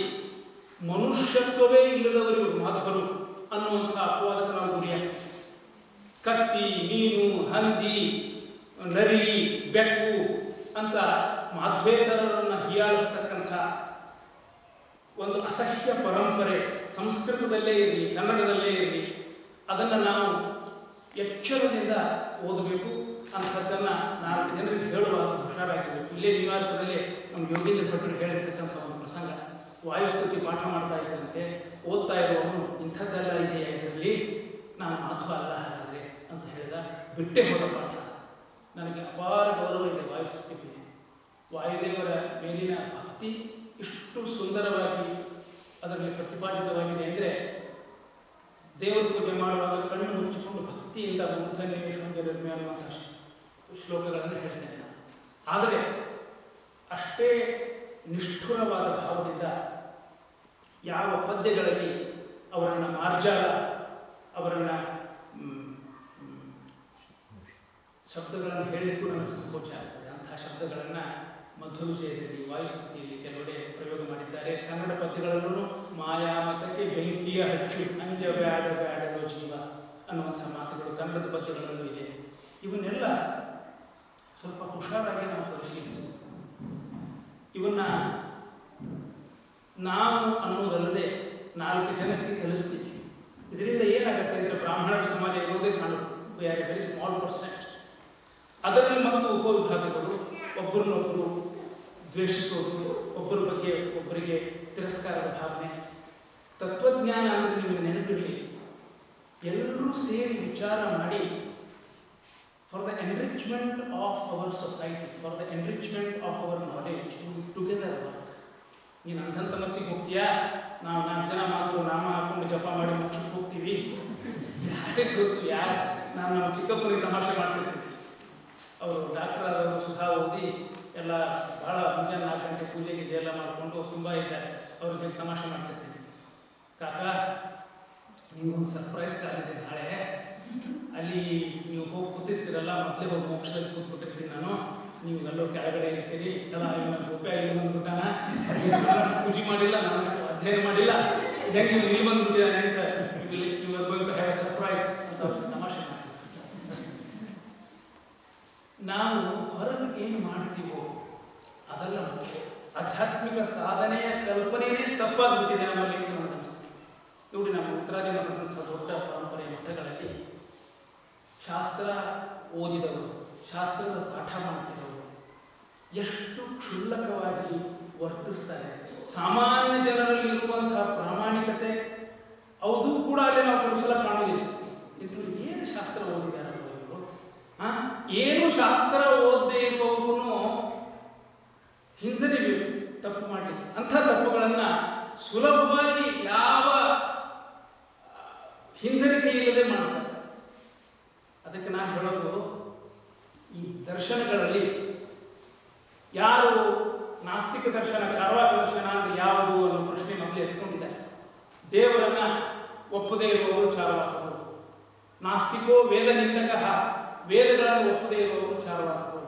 ಮನುಷ್ಯತ್ವವೇ ಇಲ್ಲದವರು ಮಾಧ್ವರು ಅನ್ನುವಂಥ ಅಪವಾದಕ್ಕೆ ನಾವು ಗುರಿಯಾಗ್ತೀವಿ. ಕತ್ತಿ, ಮೀನು, ಹಂದಿ, ನರಿ, ಬೆಕ್ಕು ಅಂತ ಮಾಧ್ವೇತರರನ್ನು ಹೀಯಾಳಿಸ್ತಕ್ಕಂಥ ಒಂದು ಅಸಹ್ಯ ಪರಂಪರೆ ಸಂಸ್ಕೃತದಲ್ಲೇ ಇರಲಿ, ಕನ್ನಡದಲ್ಲೇ ಇರಲಿ, ಅದನ್ನು ನಾವು ಎಚ್ಚರದಿಂದ ಓದಬೇಕು. ಅಂಥದ್ದನ್ನು 4 ಜನರಿಗೆ ಹೇಳುವಾಗ ಹುಷಾರಾಗಿರಬೇಕು. ಇಲ್ಲೇ ನ್ಯೂಯಾರ್ಕದಲ್ಲಿ ನಮ್ಮ ಯೋಗೀಂದ್ರ ಭಟ್ರು ಹೇಳಿರ್ತಕ್ಕಂಥ ಒಂದು ಪ್ರಸಂಗ. ವಾಯುಸ್ತುತಿ ಪಾಠ ಮಾಡ್ತಾ ಇದ್ದಂತೆ ಓದ್ತಾ ಇರುವವನು ಇಂಥದ್ದೆಲ್ಲ ಇದೆಯಾ ಇದರಲ್ಲಿ, ನಾನು ಮಾಧ್ವ ಅಲ್ಲ ಹಾಗಾದರೆ ಅಂತ ಹೇಳಿದ. ಬಿಟ್ಟೆ ಹೋದ ಪಾಠ. ನನಗೆ ಅಪಾರ ಗೌರವ ಇದೆ ವಾಯುಸ್ತುತಿ ಮೇಲೆ. ವಾಯುದೇವರ ಮೇಲಿನ ಭಕ್ತಿ ಇಷ್ಟು ಸುಂದರವಾಗಿ ಅದರಲ್ಲಿ ಪ್ರತಿಪಾದಿತವಾಗಿದೆ ಅಂದರೆ, ದೇವರ ಪೂಜೆ ಮಾಡುವಾಗ ಕಣ್ಣು ಮುಚ್ಚಿಕೊಂಡು ಭಕ್ತಿಯಿಂದ ಬುದ್ಧನೇ ಶೃಂಗರಮ್ಯ ಅನ್ನುವಂಥ ಶ್ಲೋಕಗಳನ್ನು ಹೇಳ್ತೇನೆ. ಆದರೆ ಅಷ್ಟೇ ನಿಷ್ಠುರವಾದ ಭಾವದಿಂದ ಯಾವ ಪದ್ಯಗಳಲ್ಲಿ ಅವರನ್ನು ಮಾರ್ಜಾಲ, ಅವರನ್ನು ಶಬ್ದಗಳನ್ನು ಹೇಳಲಿಕ್ಕೂ ನನಗೆ ಸಂಕೋಚ ಆಗ್ತದೆ. ಅಂತಹ ಶಬ್ದಗಳನ್ನು ಮಧ್ವವಿಜಯದಲ್ಲಿ, ವಾಯುಸ್ತುತಿಯಲ್ಲಿ ಕೆಲವೆಡೆ ಪ್ರಯೋಗ ಮಾಡಿದ್ದಾರೆ. ಕನ್ನಡ ಪದ್ಯಗಳಲ್ಲೂ ಮಾಯಾಮತಕ್ಕೆ ಬೆಂಕಿಯ ಹಚ್ಚು ಅಂಜ ಬ್ಯಾಡೋ ಜೀವ ಅನ್ನುವಂಥ ಮಾತುಗಳು ಕನ್ನಡದ ಪದ್ಯಗಳಲ್ಲೂ ಇದೆ. ಇವನ್ನೆಲ್ಲ ಸ್ವಲ್ಪ ಹುಷಾರಾಗಿ ನಾವು ಪರಿಶೀಲಿಸಬೇಕು. ಇವನ್ನ ನಾವು ಅನ್ನೋದಲ್ಲದೆ 4 ಜನಕ್ಕೆ ಕಲಿಸ್ತೀವಿ. ಇದರಿಂದ ಏನಾಗುತ್ತೆ ಅಂದರೆ, ಬ್ರಾಹ್ಮಣರ ಸಮಾಜ ಇರೋದೇ ಸಣ್ಣ, ವೆರಿ ಸ್ಮಾಲ್ ಪರ್ಸೆಂಟ್. ಅದರಲ್ಲಿ ಮತ್ತು ಉಪವಿಭಾಗಗಳು ಒಬ್ಬರನ್ನೊಬ್ಬರು ದ್ವೇಷಿಸೋದು, ಒಬ್ಬರ ಬಗ್ಗೆ ಒಬ್ಬರಿಗೆ ತಿರಸ್ಕಾರದ ಭಾವನೆ. ತತ್ವಜ್ಞಾನ ಅಂದರೆ ನಿಮಗೆ ನೆನಪಿರಲಿ, ಎಲ್ಲರೂ ಸೇರಿ ವಿಚಾರ ಮಾಡಿ for the enrichment of our society, for the enrichment of our knowledge, together work. ನೀನು ಅಂಧನ್ ತಮಸ್ಸಿಗೆ ಹೋಗ್ತೀಯಾ, ನಾವು 4 ಜನ ಮಾತ್ರ ನಾಮ ಹಾಕೊಂಡು ಜಪ ಮಾಡಿ ಮೋಕ್ಷಕ್ಕೆ ಹೋಗ್ತೀವಿ, ಯಾರೇ ಗೊತ್ತು. ನಾನು ನಮ್ಮ ಚಿಕ್ಕಪ್ಪನಿಗೆ ತಮಾಷೆ ಮಾಡ್ತಿರ್ತೀನಿ. ಅವರು ಡಾಕ್ಟರ್ ಆದವರು, ಸುಧಾ ಓದಿ ಎಲ್ಲ ಭಾಳ ಮುಂಜಾನೆ 4 ಗಂಟೆ ಪೂಜೆಗೆ ಎಲ್ಲ ಮಾಡಿಕೊಂಡು ತುಂಬ ಇದ್ದಾರೆ. ಅವ್ರಿಗೆ ತಮಾಷೆ ಮಾಡ್ತಿರ್ತೀನಿ, ಕಾಕ ನಿಮಗೊಂದು ಸರ್ಪ್ರೈಸ್ ಕಾಲಿದೆ ನಾಳೆ, ಅಲ್ಲಿ ನೀವು ಹೋಗಿ ಕೂತಿರ್ತೀರಲ್ಲ, ಮೊದಲೇ ಹೋಗಿ ಮೋಕ್ಷದಲ್ಲಿ ಕೂತ್ಬಿಟ್ಟಿರ್ತೀನಿ ನಾನು, ನೀವು ಎಲ್ಲೋ ಕೆಳಗಡೆ ಇರ್ತೀರಿ ಎಲ್ಲ. ಇವನ ರೂಪಾಯಿ ಇಲ್ಲಿ ಬಂದ್ಬಿಟ್ಟಾನ, ಪೂಜೆ ಮಾಡಿಲ್ಲ, ನಾನು ಅಧ್ಯಯನ ಮಾಡಿಲ್ಲ, ಇದಂಗೆ ನೀವು ಇಲ್ಲಿ ಬಂದ್ಬಿಟ್ಟಿದ್ದಾನೆ ಅಂತ ಸರ್ಪ್ರೈಸ್ ಅಂತ ತಮಾಷೆ ಮಾಡ್ತೀವಿ. ನಾವು ಹೊರಗೆ ಏನು ಮಾಡ್ತೀವೋ ಅದೆಲ್ಲ ಮುಖ್ಯ. ಆಧ್ಯಾತ್ಮಿಕ ಸಾಧನೆಯ ಕಲ್ಪನೆಯೇ ತಪ್ಪಾಗ್ಬಿಟ್ಟಿದೆ ನಮ್ಮಲ್ಲಿ ಅಂತ ನನಗೆ ಅನಿಸ್ತದೆ. ನೋಡಿ, ನಮ್ಮ ಉತ್ತರಾದಿ ಮಠದಂಥ ದೊಡ್ಡ ಪರಂಪರೆಯ ಮಠಗಳಲ್ಲಿ ಶಾಸ್ತ್ರ ಓದಿದವರು, ಶಾಸ್ತ್ರದ ಪಾಠ ಮಾಡ್ತಿರೋರು ಎಷ್ಟು ಕ್ಷುಲ್ಲಕವಾಗಿ ವರ್ತಿಸ್ತಾರೆ. ಸಾಮಾನ್ಯ ಜನರಲ್ಲಿ ಇರುವಂತಹ ಪ್ರಾಮಾಣಿಕತೆ ಅದು ಕೂಡ ಅಲ್ಲಿ ನಾವು ಕೆಲವು ಸಲ ಕಾಣೋದಿಲ್ಲ. ಇಂಥವ್ರು ಏನು ಶಾಸ್ತ್ರ ಓದಿದ್ದಾರೆ ಇವರು, ಏನು ಶಾಸ್ತ್ರ ಓದದೇ ಇರುವವರು ಹಿಂಸರಿಬೇಕು ತಪ್ಪು ಮಾಡಿ. ಅಂಥ ತಪ್ಪುಗಳನ್ನ ಸುಲಭವಾಗಿ ಯಾವ ಹಿಂಸರಿಕೆ ಇಲ್ಲದೆ ಮಾಡ್ತಾರೆ. ಅದಕ್ಕೆ ನಾನು ಹೇಳೋದು, ಈ ದರ್ಶನಗಳಲ್ಲಿ ಯಾರು ನಾಸ್ತಿಕ ದರ್ಶನ, ಚಾರ್ವಾಕ ದರ್ಶನ ಅಂದ್ರೆ ಯಾವುದು ಅನ್ನೋ ಪ್ರಶ್ನೆ ಮೊದಲು ಎತ್ಕೊಂಡಿದ್ದಾರೆ. ದೇವರನ್ನ ಒಪ್ಪದೇ ಇರುವವರು ಚಾರ್ವಾಕರು, ನಾಸ್ತಿಕೋ ವೇದ ನಿಂದಕ, ವೇದಗಳನ್ನು ಒಪ್ಪದೇ ಇರುವವರು ಚಾರ್ವಾಕರು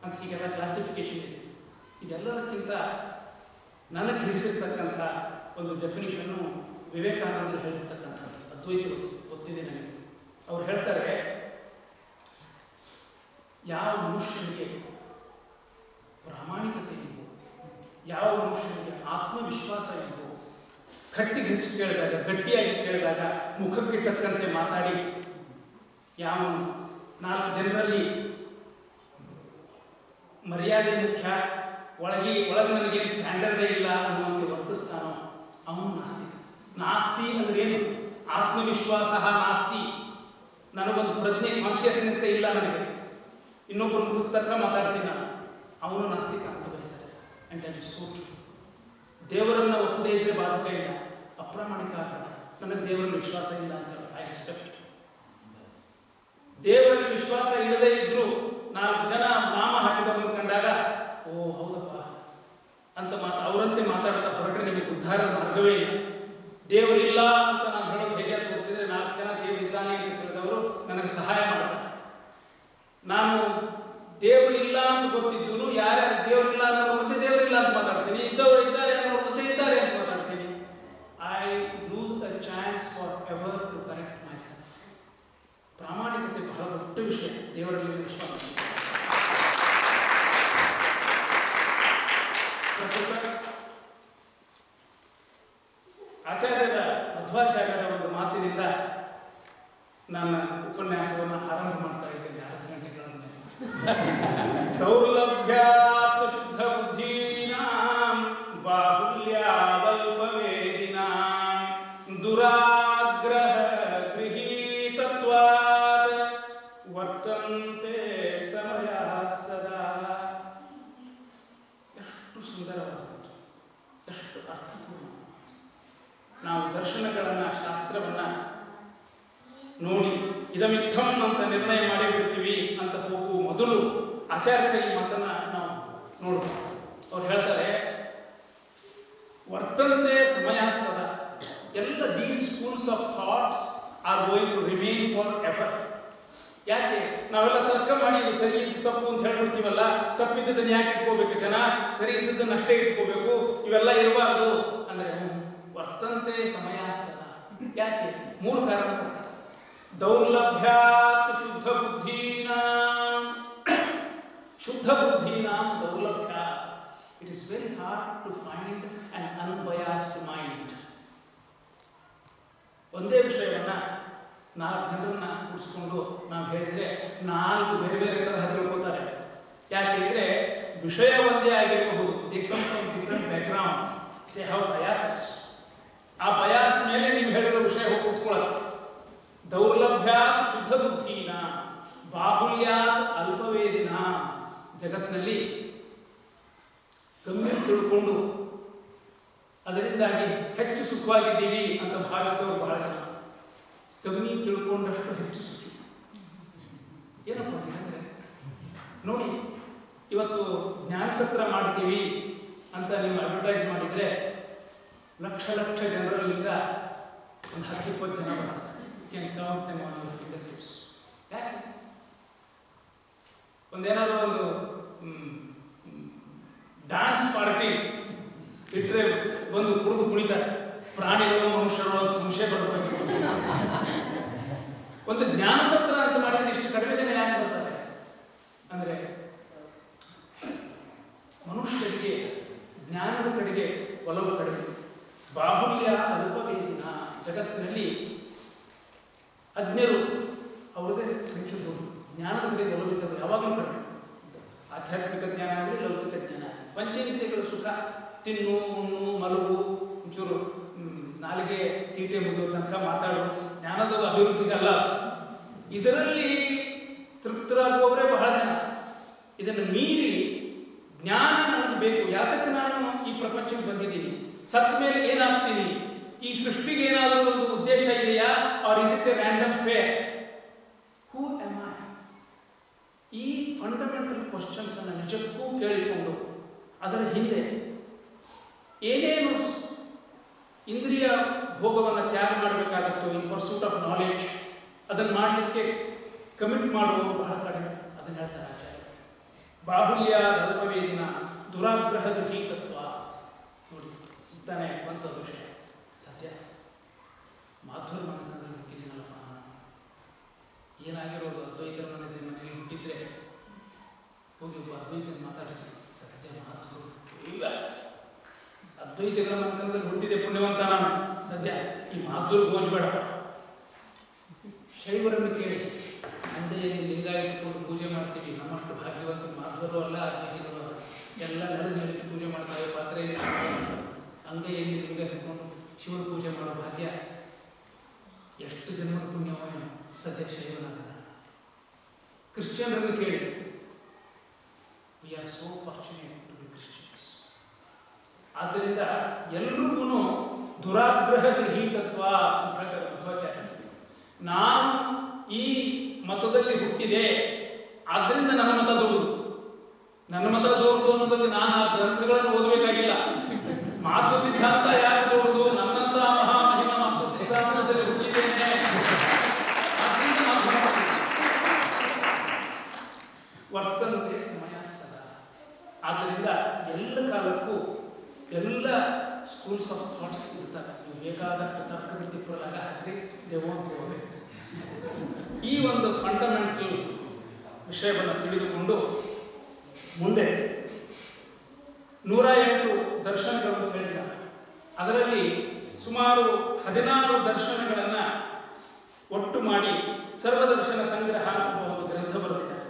ಅಂತ ಹೀಗೆಲ್ಲ ಕ್ಲಾಸಿಫಿಕೇಶನ್ ಇದೆ. ಇದೆಲ್ಲದಕ್ಕಿಂತ ನನಗೆ ಹಿಡಿಸಿರ್ತಕ್ಕಂಥ ಒಂದು ಡೆಫಿನಿಷನ್ನು ವಿವೇಕಾನಂದರು ಹೇಳಿರ್ತಕ್ಕಂಥದ್ದು. ಅದ್ವೈತರು ಗೊತ್ತಿದೆ ನನಗೆ. ಅವ್ರು ಹೇಳ್ತಾರೆ, ಯಾವ ಮನುಷ್ಯನಿಗೆ ಪ್ರಾಮಾಣಿಕತೆ ಇತ್ತು, ಯಾವ ಮನುಷ್ಯನಿಗೆ ಆತ್ಮವಿಶ್ವಾಸ ಇತ್ತು, ಗಟ್ಟಿಗೆ ಹೆಚ್ಚು ಕೇಳಿದಾಗ, ಗಟ್ಟಿಯಾಗಿ ಕೇಳಿದಾಗ ಮುಖಕ್ಕೆ ತಕ್ಕಂತೆ ಮಾತಾಡಿ, ಯಾವ 4 ಜನರಲ್ಲಿ ಮರ್ಯಾದೆ ಮುಖ್ಯ, ಒಳಗೆ ನನಗೇನು ಸ್ಟ್ಯಾಂಡರ್ಡೇ ಇಲ್ಲ ಅನ್ನುವಂತೆ ವರ್ತಿಸ್ತಾನೋ ಅವನು ನಾಸ್ತಿ. ನಾಸ್ತಿ ಅಂದ್ರೆ ಏನು? ಆತ್ಮವಿಶ್ವಾಸ ನಾಸ್ತಿ. ನನಗೊಂದು ಪ್ರಜ್ಞೆ, ಕಾನ್ಷಿಯಸ್ನೆಸ್ಸೇ ಇಲ್ಲ, ನನಗೆ ಇನ್ನೊಬ್ಬರು ಮುಖಕ್ಕೆ ತಕ್ಕ ಮಾತಾಡ್ತೀನಿ ನಾನು, ಅವನು ನಾಸ್ತಿಕ ಅಂತ ಬರೀತಾರೆ. And that is so true. ದೇವರನ್ನ ಒಪ್ಪದೇ ಇದ್ರೆ ಬಾಧಕ ಇಲ್ಲ, ಅಪ್ರಾಮಾಣಿಕ ಆಗಲ್ಲ. ನನಗೆ ದೇವರಲ್ಲಿ ವಿಶ್ವಾಸ ಇಲ್ಲ ಅಂತ ಐ ಎಕ್ಸ್ಪೆಕ್ಟ್. ದೇವರಲ್ಲಿ ವಿಶ್ವಾಸ ಇಲ್ಲದೇ ಇದ್ರು 4 ಜನ ನಾಮ ಹಾಕಿದವರನ್ನು ಕಂಡಾಗ ಓ ಹೌದಪ್ಪ ಅಂತ ಅವರಂತೆ ಮಾತಾಡ್ತಾ ಹೊರಟ್ರೆ ನಿಮಗೆ ಉದ್ಧಾರ ಮಾರ್ಗವೇ ಇಲ್ಲ. ದೇವರಿಲ್ಲ ಅಂತ ನಾನು ಹೇಳೋದು ಧೈರ್ಯ ತೋರಿಸಿದ್ರೆ 4 ಜನ ದೇವರಿದ್ದಾನೆ ಅಂತ ತಿಳಿದವರು ನನಗೆ ಸಹಾಯ ಮಾಡ್ತಾರೆ. ನಾನು ದೇವರು ಇಲ್ಲ ಅಂತ ಗೊತ್ತಿದ್ದು ಯಾರ್ಯಾರು ದೇವರಿಲ್ಲ ಅನ್ನೋ ಮಧ್ಯೆ ದೇವರಿಲ್ಲ ಅಂತ ಮಾತಾಡ್ತೀನಿ, ಇದ್ದವರು ಇದ್ದಾರೆ ಅನ್ನೋ ಮಧ್ಯೆ ಇದ್ದಾರೆ ಅಂತ ಮಾತಾಡ್ತೀನಿ. I lose the chance forever to correct myself. ಪ್ರಾಮಾಣಿಕತೆ ಬಹಳ ದೊಡ್ಡ ವಿಷಯ, ದೇವರಲ್ಲಿ ವಿಶ್ವಾಸ. ಆಚಾರ್ಯರ ಮಧ್ವಾಚಾರ್ಯರ ಒಂದು ಮಾತಿನಿಂದ ನನ್ನ ಉಪನ್ಯಾಸವನ್ನು ಆರಂಭ ಮಾಡ್ತಾ ಇದ್ದೇನೆ. 2 ಗಂಟೆಗಳನ್ನು ದೌರ್ಲಭ್ಯಾತ್ ಶುದ್ಧ ಬುದ್ಧೀನಾಂ ಬಾಹುಲ್ಯಾದಲ್ಪವೇದಿನಾಂ ದುರಾಗ್ರಹ ಗೃಹೀತತ್ವಾತ್ ವರ್ತಂತೆ ಸಮಯ ಸದಾ. ಎಷ್ಟು ಸುಂದರವಾದದ್ದು, ಎಷ್ಟು ಅರ್ಥಪೂರ್ಣ. ನಾವು ದರ್ಶನಗಳನ್ನ, ಶಾಸ್ತ್ರವನ್ನ ನೋಡಿ ಇದಮಿತ್ತಂ ಅಂತ ನಿರ್ಣಯ ಮಾಡಿಬಿಡ್ತೀವಿ ಅಂತ ಹೋಗುವ ಮೊದಲು ಆಚಾರ್ಯರ ಈ ಮಾತನ್ನ ನಾವು ನೋಡ್ತೀವಿ. ಅವ್ರು ಹೇಳ್ತಾರೆ, ವರ್ತಂತೆ ಸಮಯ ಸದಾ. ಎಲ್ಲ these schools of thoughts are going to remain forever. ಯಾಕೆ ನಾವೆಲ್ಲ ತರ್ಕ ಮಾಡಿ ಇದು ಸರಿ ಇದು ತಪ್ಪು ಅಂತ ಹೇಳ್ಬಿಡ್ತೀವಲ್ಲ, ತಪ್ಪಿದ್ದದನ್ನು ಯಾಕೆ ಇಟ್ಕೋಬೇಕು ಜನ, ಸರಿ ಇದ್ದದನ್ನು ಅಷ್ಟೇ ಇಟ್ಕೋಬೇಕು, ಇವೆಲ್ಲ ಇರಬಾರ್ದು ಅಂದ್ರೆ ವರ್ತಂತೆ ಸಮಯ ಸದಾ. ಯಾಕೆ? 3 ಕಾರಣ ಕೊಡ್ತಾರೆ. ದೌರ್ಲಭ್ಯಾತ್ ಶುದ್ಧ ಬುದ್ಧೀನಾಂ. ಶುದ್ಧ ಬುದ್ಧೀನಾಂ ದೌರ್ಲಭ್ಯ. It is very hard to find an unbiased mind. ಒಂದೇ ವಿಷಯವನ್ನ 4 ಜನರನ್ನ ಕೂರಿಸ್ಕೊಂಡು ನಾವು ಹೇಳಿದ್ರೆ 4 ಬೇರೆ ಬೇರೆ ತರಹ ತಿಳ್ಕೊತಾರೆ. ಯಾಕೆಂದ್ರೆ ವಿಷಯ ಒಂದೇ ಆಗಿರಬಹುದು, they come from different background, they have biases. ಆ ಬಯಾಸ್ ಮೇಲೆ ನೀವು ಹೇಳಿರೋ ವಿಷಯ ಹೋಗಿ ಕೂತ್ಕೊಳ್ಳೋದು. ದೌರ್ಲಭ್ಯಾತ್ ಶುದ್ಧ ಬುದ್ಧೀನ ಬಾಹುಲ್ಯಾತ್ ಅಲ್ಪವೇದಿನ. ಜಗತ್ತಿನಲ್ಲಿ ಕಮ್ಮಿ ತಿಳ್ಕೊಂಡು ಅದರಿಂದಾಗಿ ಹೆಚ್ಚು ಸುಖವಾಗಿದ್ದೀವಿ ಅಂತ ಭಾವಿಸಿದವರು ಬಹಳ ಜನ. ಕಮ್ಮಿ ತಿಳ್ಕೊಂಡಷ್ಟು ಹೆಚ್ಚು ಸುಖಿ. ಏನಪ್ಪ ಅಂದರೆ ನೋಡಿ, ಇವತ್ತು ಜ್ಞಾನಸತ್ರ ಮಾಡ್ತೀವಿ ಅಂತ ನೀವು ಅಡ್ವರ್ಟೈಸ್ ಮಾಡಿದರೆ ಲಕ್ಷ ಲಕ್ಷ ಜನರಲ್ಲಿಂದ ಒಂದು 10-20 ಜನ ಬರ್ತಾರೆ. Can count them on your finger tips. ಯಾಕೆ? ಒಂದೇನಾದ್ರು ಒಂದು ಡ್ಯಾನ್ಸ್ ಪಾರ್ಟಿ ಇಟ್ಟರೆ ಬಂದು ಕುಡಿದು ಕುಣಿತಾರೆ. ಪ್ರಾಣಿಗಳು ಮನುಷ್ಯರು ಸಂಶಯ ಬರಬೇಕು. ಒಂದು ಜ್ಞಾನಸತ್ರ ಅಂತ ಮಾಡಿದ್ರೆ ಇಷ್ಟು ಕಡಿಮೆ ಜನ ಯಾಕೆ ಬರ್ತಾರೆ ಅಂದ್ರೆ ಮನುಷ್ಯರಿಗೆ ಜ್ಞಾನದ ಕಡೆಗೆ ಒಲವು ಕಡಿಮೆ. ಬಾಹುಲ್ಯ ಅಲ್ಪವೇದಿನ. ಜಗತ್ತಿನಲ್ಲಿ ಅಜ್ಞರು ಅವರದೇ ಸಂಖ್ಯೆ ದೊಡ್ಡ. ಜ್ಞಾನದ ಕಡೆಗೆ ಒಲವಿದ್ದವರು ಯಾವಾಗಲೂ ಕಡಿಮೆ. ಆಧ್ಯಾತ್ಮಿಕ ಜ್ಞಾನ ಆಗಲಿ, ಲೌಕಿಕ ಜ್ಞಾನ, ಪಂಚೇಂದ್ರಿಯಗಳು ಸುಖ, ತಿನ್ನು, ಉಣ್ಣು, ಮಲಗು, ಒಂಚೂರು ನಾಲಿಗೆ ತೀಟೆ ಮುಗಿಯೋ ತನಕ ಮಾತಾಡೋ ಜ್ಞಾನದ ಅಭಿವೃದ್ಧಿಗಲ್ಲ. ಇದರಲ್ಲಿ ತೃಪ್ತರಾಗುವವರೇ ಬಹಳ ಜನ. ಇದನ್ನು ಮೀರಿ ಜ್ಞಾನ ನನಗೆ ಬೇಕು. ಯಾತಕ್ಕೆ ನಾನು ಈ ಪ್ರಪಂಚಕ್ಕೆ ಬಂದಿದ್ದೀನಿ? ಸತ್ ಮೇಲೆ ಏನಾಗ್ತೀನಿ? ಈ ಸೃಷ್ಟಿಗೆ ಏನಾದರೂ ಒಂದು ಉದ್ದೇಶ ಇದೆಯಾ? Or is it a random fair? Who am I? ಈ ಫಂಡಮೆಂಟಲ್ ಕ್ವಶನ್ಸ್ ಅನ್ನು ನಿಜಕ್ಕೂ ಕೇಳಿಕೊಂಡು ಅದರ ಹಿಂದೆ ಏನೇನು ಇಂದ್ರಿಯ ಭೋಗವನ್ನು ತ್ಯಾಗ ಮಾಡಬೇಕಾಗುತ್ತೋ ಇನ್ ಪರ್ಸೂಟ್ ಆಫ್ ನಾಲೆಡ್ಜ್, ಅದನ್ನು ಮಾಡಲಿಕ್ಕೆ ಕಮಿಟ್ ಮಾಡುವವರು ಬಹಳ ಕಡಿಮೆ. ಅದನ್ನು ಹೇಳ್ತಾರೆ ಆಚಾರ್ಯ. ಬಾಹುಲ್ಯ ಅಲ್ಪವೇದಿನ ದುರಾಗ್ರಹ ಗೃಹೀತತ್ವ. ನೋಡಿ ತಾನೇ ಬಂತು ವಿಷಯ ಸತ್ಯ. ಮಾಧುರ ಮನದಲ್ಲಿ ಹುಟ್ಟಿದ್ದೀನಲ್ಲಪ್ಪ, ಏನಾಗಿರೋದು? ಅದ್ವೈತರ ಮನೆಯಲ್ಲಿ ಹುಟ್ಟಿದ್ರೆ ಹೋಗಿ ಒಬ್ಬ ಅದ್ವೈತ ಮಾತಾಡಿಸಿ ಸತ್ಯ ಮಾಧುರ. ಈಗ ಅದ್ವೈತಗಳ ಮಂತ್ರದಲ್ಲಿ ಹುಟ್ಟಿದೆ ಪುಣ್ಯವಂತ ನಾನು. ಸದ್ಯ ಈ ಮಾಧುರ ಘೋಷಬೇಡ. ಶೈವರನ್ನು ಕೇಳಿ, ಅಂದೆಯಲ್ಲಿ ಲಿಂಗ ಇಟ್ಕೊಂಡು ಪೂಜೆ ಮಾಡ್ತೀವಿ. ನಮ್ಮಷ್ಟು ಭಾಗ್ಯವಂತ ಮಾಧುರು ಅಲ್ಲ, ಅದ್ವೈತಗಳು ಎಲ್ಲ ನಡೆದ ಮೇಲೆ ಪೂಜೆ ಮಾಡ್ತಾರೆ. ಪಾತ್ರೆ ಅಂಗೈಯಲ್ಲಿ ಲಿಂಗ ಇಟ್ಕೊಂಡು ಶಿವನ ಪೂಜೆ ಮಾಡೋ ಭಾಗ್ಯ ಎಷ್ಟು ಜನ್ಮದ ಪುಣ್ಯವೋ ಸದ್ಯ ಶೈವನಾದ. ಕ್ರಿಶ್ಚಿಯನ್ರನ್ನು ಕೇಳಿ, we are so fortunate to be Christians. ಆದ್ದರಿಂದ ಎಲ್ರಿಗೂ ದುರಾಗ್ರಹ ಗೃಹೀತತ್ವ ಅಂತ ಹೇಳ್ತಾರೆ ಮಧ್ವಾಚಾರ್ಯ. ನಾನು ಈ ಮತದಲ್ಲಿ ಹುಟ್ಟಿದೆ, ಆದ್ದರಿಂದ ನನ್ನ ಮತ ದೊಡ್ಡದು. ನನ್ನ ಮತ ದೊಡ್ಡದು ಅನ್ನೋದಕ್ಕೆ ನಾನು ಆ ಗ್ರಂಥಗಳನ್ನು ಓದಬೇಕಾಗಿಲ್ಲ. ಮಾತು ಸಿದ್ಧಾಂತ ಯಾಕೆ ದೊಡ್ಡದು? ನನ್ನಂತ ಮಹಾಮಹಿಮ ಮಾತು ಸಿದ್ಧಾಂತದಲ್ಲಿ ಹುಟ್ಟಿದ್ದೇನೆ. ವರ್ತನತೆ ಸಮಯ ಸದಾ. ಆದ್ದರಿಂದ ಎಲ್ಲ ಕಾಲಕ್ಕೂ ಎಲ್ಲ ಸ್ಕೂಲ್ಸ್ ಆಫ್ ಥಾಟ್ಸ್ ಇರ್ತಾರೆ. ನೀವು ಬೇಕಾದಷ್ಟು ತರ್ಕದ ತಿಪ್ಪಲಾಗ ಹಾಕಿ ದೇವೋದ್ಯೋಗ. ಈ ಒಂದು ಫಂಡಮೆಂಟಲ್ ವಿಷಯವನ್ನು ತಿಳಿದುಕೊಂಡು ಮುಂದೆ 108 ದರ್ಶನಗಳು ಅಂತ ಹೇಳಿದ್ದಾರೆ. ಅದರಲ್ಲಿ ಸುಮಾರು 16 ದರ್ಶನಗಳನ್ನು ಒಟ್ಟು ಮಾಡಿ ಸರ್ವದರ್ಶನ ಸಂಗ್ರಹ ಅನ್ನುವ ಒಂದು ಗ್ರಂಥ ಬರೆದಿದ್ದಾರೆ.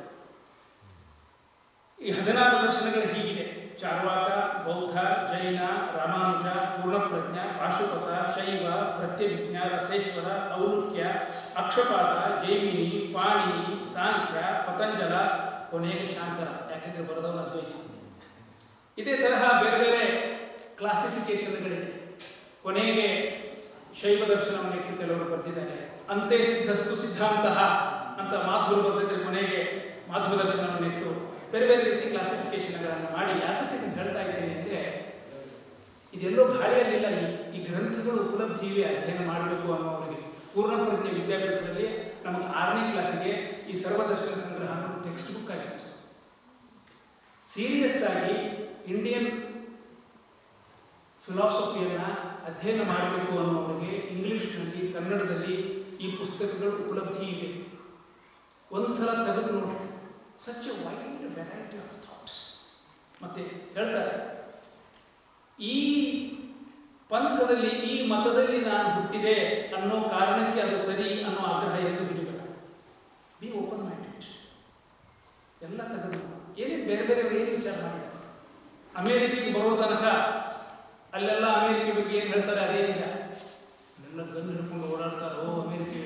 ಈ 16 ದರ್ಶನಗಳು ಹೀಗಿದೆ: ಚಾರ್ವಾಕ, ಬೌದ್ಧ, ಜೈನ, ರಾಮಾನುಜ, ಪೂರ್ಣಪ್ರಜ್ಞ, ಪಾಶುಪತ, ಶೈವ, ಪ್ರತ್ಯಭಿಜ್ಞ, ರಸೇಶ್ವರ, ಔಲುಕ್ಯ, ಅಕ್ಷಪಾದ, ಜೈಮಿನಿ, ಪಾಣಿನಿ, ಸಾಂಖ್ಯ, ಪತಂಜಲ, ಕೊನೆಗೆ ಶಾಂಕರ. ಯಾಕೆಂದ್ರೆ ಬರೆದವರು ಅದ್ವೈತ. ಇದೇ ತರಹ ಬೇರೆ ಬೇರೆ ಕ್ಲಾಸಿಫಿಕೇಶನ್ಗಳಿದೆ. ಕೊನೆಗೆ ಶೈವ ದರ್ಶನವನ್ನು ಇಟ್ಟು ಕೆಲವರು ಬರೆದಿದ್ದಾರೆ. ಅಂತೆ ಸಿದ್ಧಸ್ತು ಸಿದ್ಧಾಂತ ಅಂತ ಮಾಧುರು ಬರೆದಿದ್ದರೆ ಕೊನೆಗೆ ಮಾಧ್ವ ದರ್ಶನವನ್ನು ಇಟ್ಟು ಬೇರೆ ಬೇರೆ ರೀತಿ ಕ್ಲಾಸಿಫಿಕೇಶನ್ಗಳನ್ನು ಮಾಡಿ. ಯಾತಕ್ಕೆ ನಾನು ಹೇಳ್ತಾ ಇದ್ದೇನೆ ಅಂದರೆ, ಇದೆಲ್ಲೋ ಗಾಳಿಯಲ್ಲಿಲ್ಲ. ಈ ಗ್ರಂಥಗಳು ಉಪಲಬ್ಧಿ ಇವೆ, ಅಧ್ಯಯನ ಮಾಡಬೇಕು ಅನ್ನೋವರಿಗೆ. ಪೂರ್ಣಪ್ರಜ್ಞೆ ವಿದ್ಯಾಪೀಠದಲ್ಲಿ ನಮಗೆ 6ನೇ ಕ್ಲಾಸಿಗೆ ಈ ಸರ್ವದರ್ಶನ ಸಂಗ್ರಹ ಟೆಕ್ಸ್ಟ್ ಬುಕ್ ಆಗಿತ್ತು. ಸೀರಿಯಸ್ ಆಗಿ ಇಂಡಿಯನ್ ಫಿಲಾಸಫಿಯನ್ನು ಅಧ್ಯಯನ ಮಾಡಬೇಕು ಅನ್ನೋವರಿಗೆ ಇಂಗ್ಲಿಷ್ನಲ್ಲಿ, ಕನ್ನಡದಲ್ಲಿ ಈ ಪುಸ್ತಕಗಳು ಉಪಲಬ್ಧಿ ಇವೆ. ಒಂದ್ಸಲ ತೆಗೆದು ನೋಡಿ. Such A wide variety of thoughts. ಮತ್ತೆ ಹೇಳ್ತಾರೆ, ಈ ಪಂಥದಲ್ಲಿ, ಈ ಮತದಲ್ಲಿ ನಾನು ಹುಟ್ಟಿದೆ ಅನ್ನೋ ಕಾರಣಕ್ಕೆ ಅದು ಸರಿ ಅನ್ನೋ ಆಗ್ರಹ ಎಂದು ಬಿಡಬೇಡ. B open minded. ಎಲ್ಲ ತೆಗೆದು ಏನೇನು ಬೇರೆ ಬೇರೆ ಏನು ವಿಚಾರ ಮಾಡಿದ್ದಾರೆ. ಅಮೇರಿಕೆಗೆ ಬರೋ ತನಕ ಅಲ್ಲೆಲ್ಲ ಅಮೇರಿಕೆ ಬಗ್ಗೆ ಏನು ಹೇಳ್ತಾರೆ ಅದೇ ನಿಜ. ಎಲ್ಲ ಗನ್ ಹಿಡ್ಕೊಂಡು ಓಡಾಡ್ತಾರೋ ಅಮೇರಿಕೆ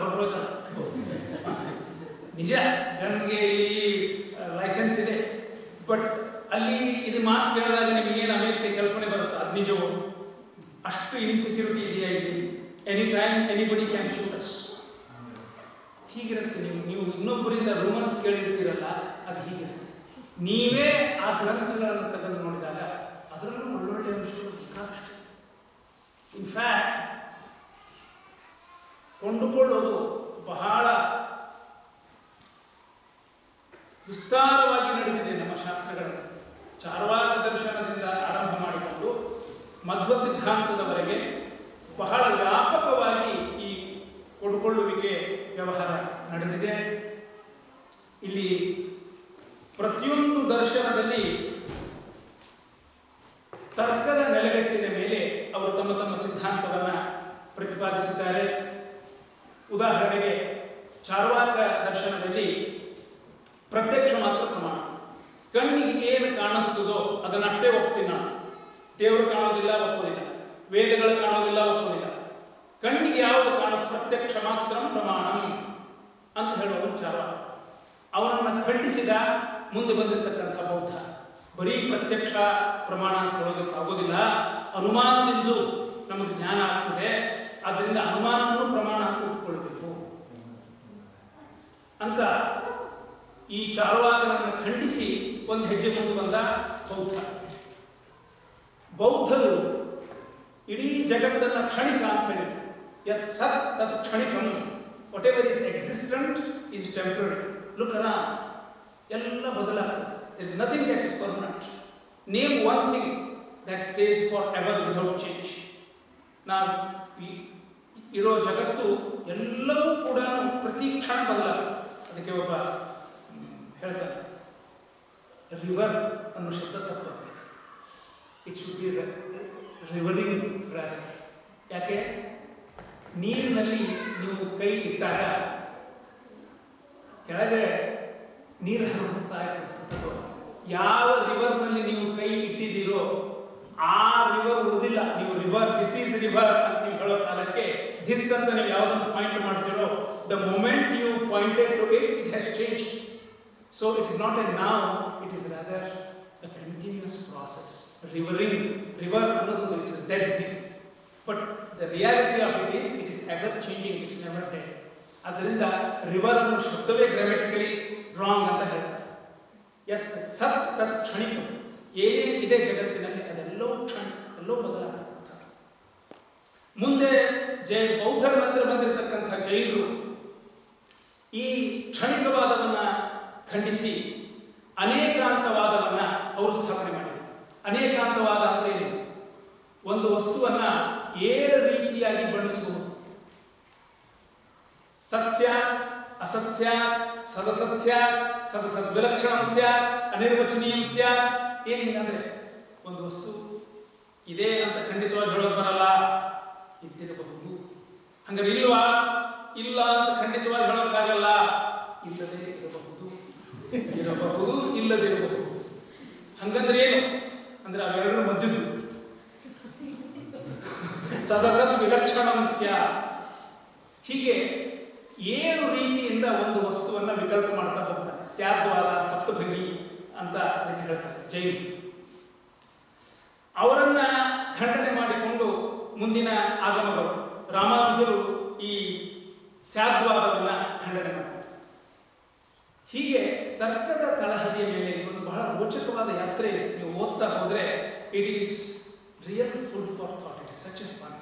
ಹೊರಟೋಯ್ತಾರೆ. ನಿಜ, ಗನ್ಗೆ ಇಲ್ಲಿ ಲೈಸೆನ್ಸ್ ಇದೆ. ಬಟ್ ಅಲ್ಲಿ ಇದು ಮಾತು ಕೇಳಿದಾಗ ನಿಮಗೇನು ಅಮೇರಿಕೆ ಕಲ್ಪನೆ ಬರುತ್ತೆ, ಅದು ನಿಜವೋ? ಅಷ್ಟು ಇನ್ಸೆಕ್ಯೂರಿಟಿ ಇದೆಯಾ ಇಲ್ಲಿ? Any time anybody can shoot us. ಹೀಗಿರುತ್ತೆ. ನೀವು ಇನ್ನೊಬ್ಬರಿಂದ ರೂಮರ್ಸ್ ಕೇಳಿರ್ತೀರಲ್ಲ, ಅದು ಹೀಗಿರುತ್ತೆ. ನೀವೇ ಆ ಗ್ರಂಥಗಳನ್ನು ತೆಗೆದು ನೋಡಿದಾಗ ಅದರಲ್ಲೂ ಒಳ್ಳೊಳ್ಳೆ ಅಂಶಗಳು ಬೇಕಾದಷ್ಟು. ಇನ್ಫ್ಯಾಕ್ಟ್ ಕೊಂಡುಕೊಳ್ಳೋದು ಬಹಳ ವಿಸ್ತಾರವಾಗಿ ನಡೆದಿದೆ ನಮ್ಮ ಶಾಸ್ತ್ರಗಳಲ್ಲಿ. ಚಾರ್ವಾಕ ದರ್ಶನದಿಂದ ಆರಂಭ ಮಾಡಿಕೊಂಡು ಮಧ್ವ ಸಿದ್ಧಾಂತದವರೆಗೆ ಬಹಳ ವ್ಯಾಪಕವಾಗಿ ಈ ಕೊಂಡುಕೊಳ್ಳುವಿಕೆ ವ್ಯವಹಾರ ನಡೆದಿದೆ. ಇಲ್ಲಿ ಪ್ರತಿಯೊಂದು ದರ್ಶನದಲ್ಲಿ ತರ್ಕದ ನೆಲೆಗಟ್ಟಿನ ಮೇಲೆ ಅವರು ತಮ್ಮ ತಮ್ಮ ಸಿದ್ಧಾಂತವನ್ನು ಪ್ರತಿಪಾದಿಸಿದ್ದಾರೆ. ಉದಾಹರಣೆಗೆ ಚಾರ್ವಾಕ ದರ್ಶನದಲ್ಲಿ ಪ್ರತ್ಯಕ್ಷ ಮಾತ್ರ ಪ್ರಮಾಣ. ಕಣ್ಣಿಗೆ ಏನು ಕಾಣಿಸ್ತದೋ ಅದನ್ನಷ್ಟೇ ಒಪ್ತೀನಿ ನಾನು. ದೇವರು ಕಾಣೋದಿಲ್ಲ, ಒಪ್ಪೋದಿಲ್ಲ. ವೇದಗಳು ಕಾಣೋದಿಲ್ಲ, ಒಪ್ಪೋದಿಲ್ಲ. ಕಣ್ಣಿಗೆ ಯಾವುದು ಪ್ರತ್ಯಕ್ಷ ಮಾತ್ರ ಪ್ರಮಾಣ ಅಂತ ಹೇಳುವುದು ಚಾರ್ವಾಕ. ಅವನನ್ನು ಖಂಡಿಸಿದ ಮುಂದೆ ಬಂದಿರತಕ್ಕಂಥ ಬೌದ್ಧ. ಬರೀ ಪ್ರತ್ಯಕ್ಷ ಪ್ರಮಾಣ ಅಂತ ಹೇಳೋದಕ್ಕೆ ಆಗೋದಿಲ್ಲ, ಅನುಮಾನದಿಂದಲೂ ನಮಗೆ ಜ್ಞಾನ ಆಗ್ತದೆ, ಆದ್ದರಿಂದ ಅನುಮಾನವನ್ನು ಪ್ರಮಾಣ ಅಂತ ಇಟ್ಕೊಳ್ಬೇಕು ಅಂತ ಈ ಚಾರ್ವಾಕನನ್ನು ಖಂಡಿಸಿ ಒಂದು ಹೆಜ್ಜೆ ಮುಂದೆ ಬಂದ ಬೌದ್ಧ. ಬೌದ್ಧರು ಇಡೀ ಜಗತ್ತನ್ನ ಕ್ಷಣಿಕ ಅಂತ ಹೇಳಿ, ಯತ್ ಸತ್ ತತ್ ಕ್ಷಣಿಕಂ, whatever is existent is temporary. Look around, ಎಲ್ಲ ಬದಲಾಗ್ತದೆ. there is nothing that is permanent. Name one thing that stays forever without change. ನಾವು ಇರೋ ಜಗತ್ತು ಎಲ್ಲವೂ ಕೂಡ ಪ್ರತಿ ಕ್ಷಣ ಬದಲಾಗ್ತದೆ. ಅದಕ್ಕೆ ಒಬ್ಬ ಹೇಳ್ತಾರೆ, ರಿವರ್ ಅನ್ನೋ ಶಬ್ದ ತಪ್ಪುತ್ತೆ, ಇಟ್ ಶುಡ್ ಬಿ ರಿವರಿಂಗ್ ರಾದರ್. ಯಾಕೆ? ನೀರಿನಲ್ಲಿ ನೀವು ಕೈ ಇಟ್ಟಾಗ ಕೆಳಗೆ ನೀರು ಹರಿಯುತ್ತಾ ಇರ್ತದೆ ಸತತವಾಗಿ. ಯಾವ ರಿವರ್ನಲ್ಲಿ ನೀವು ಕೈ ಇಟ್ಟಿದ್ದೀರೋ ಆ ರಿವರ್ ಉಳಿದಿಲ್ಲ. ನೀವು ರಿವರ್, ದಿಸ್ ಈಸ್ ರಿವರ್ ಅಂತ ನೀವು ಹೇಳೋ ಕಾಲಕ್ಕೆ ದಿಸ್ ಅಂತ ನೀವು ಯಾವುದನ್ನು ಪಾಯಿಂಟ್ ಮಾಡ್ತೀರೋ, the moment you pointed to it, it has change. So it is not a now, it is rather a continuous process. Rivering, river ಅನ್ನೋದು it is dead thing, but the reality of it is ever changing, it's never dead. ಆದ್ದರಿಂದ river ಅನ್ನೋ ಶಬ್ದವೇ grammatically wrong ಅಂತ ಹೇಳ್ತಾರೆ. ಯತ್ ಸತ್ ತತ್ ಕ್ಷಣಿಕ, ಏನೇ ಇದೆ ಜಗತ್ತಿನಲ್ಲಿ ಅದೆಲ್ಲವೂ ಕ್ಷಣಿಕ, ಎಲ್ಲವೂ ಬದಲಾಗ್ತಕ್ಕಂಥ. ಮುಂದೆ ಬೌದ್ಧರ ನಂತರ ಬಂದಿರತಕ್ಕಂಥ ಜೈನರು ಈ ಕ್ಷಣಿಕವಾದವನ್ನ ಖಂಡಿಸಿ ಅನೇಕಾಂತವಾದವನ್ನ ಅವರು ಸ್ಥಾಪನೆ ಮಾಡಿದರು. ಅನೇಕಾಂತವಾದ ಅಂದ್ರೆ ಏನು? ಒಂದು ವಸ್ತುವನ್ನ 7 ರೀತಿಯಾಗಿ ಬಣ್ಣಿಸುವುದು. ಸತ್ಯ, ಅಸತ್ಯ, ಸದಸತ್ಯ, ಸದಸದ್ವಿಲಕ್ಷಣಂ ಸ್ಯಾತ್, ಅನಿರ್ವಚನೀಯಂ ಸ್ಯಾತ್. ಏನಿಂಗಂದ್ರೆ ಒಂದು ವಸ್ತು ಇದೆ ಅಂತ ಖಂಡಿತವಾಗಿ ಹೇಳೋದು ಬರಲ್ಲ, ಇದ್ದಿರಬಹುದು. ಹಂಗಾರೆ ಇಲ್ವಾ? ಇಲ್ಲ ಅಂತ ಖಂಡಿತವಾಗಿ ಹೇಳೋಕ್ಕಾಗಲ್ಲ, ಇಲ್ಲದೇ ಇರಬಹುದು, ಇರಬಹುದು, ಇಲ್ಲದಿರಬಹುದು. ಹಂಗಂದ್ರೆ ಏನು ಅಂದ್ರೆ ಅವೆರಡರ ಮಧ್ಯದ್ದು ಸದಸದ್ ವಿಲಕ್ಷಣಂ ಸ್ಯಾತ್. ಹೀಗೆ 7 ರೀತಿಯಿಂದ ಒಂದು ವಸ್ತುವನ್ನ ವಿಕಲ್ಪ ಮಾಡ್ತಾ ಹೋಗ್ತಾರೆ. ಸ್ಯಾದ್ವಾದ, ಸಪ್ತಭಂಗಿ ಅಂತ ಅದಕ್ಕೆ ಹೇಳ್ತಾರೆ ಜೈನ. ಅವರನ್ನ ಖಂಡನೆ ಮಾಡಿಕೊಂಡು ಮುಂದಿನ ಆಗಮಗಳು ರಾಮಾನುಜರು ಈ ಸ್ಯಾದ್ವಾದವನ್ನ ಖಂಡನೆ ಮಾಡ್ತಾರೆ. ಹೀಗೆ ತರ್ಕದ ತಳಹದಿಯ ಮೇಲೆ ಒಂದು ಬಹಳ ರೋಚಕವಾದ ಯಾತ್ರೆ ಇದೆ. ನೀವು ಓದ್ತಾ ಹೋದ್ರೆ it is real food for thought. It is such A fun.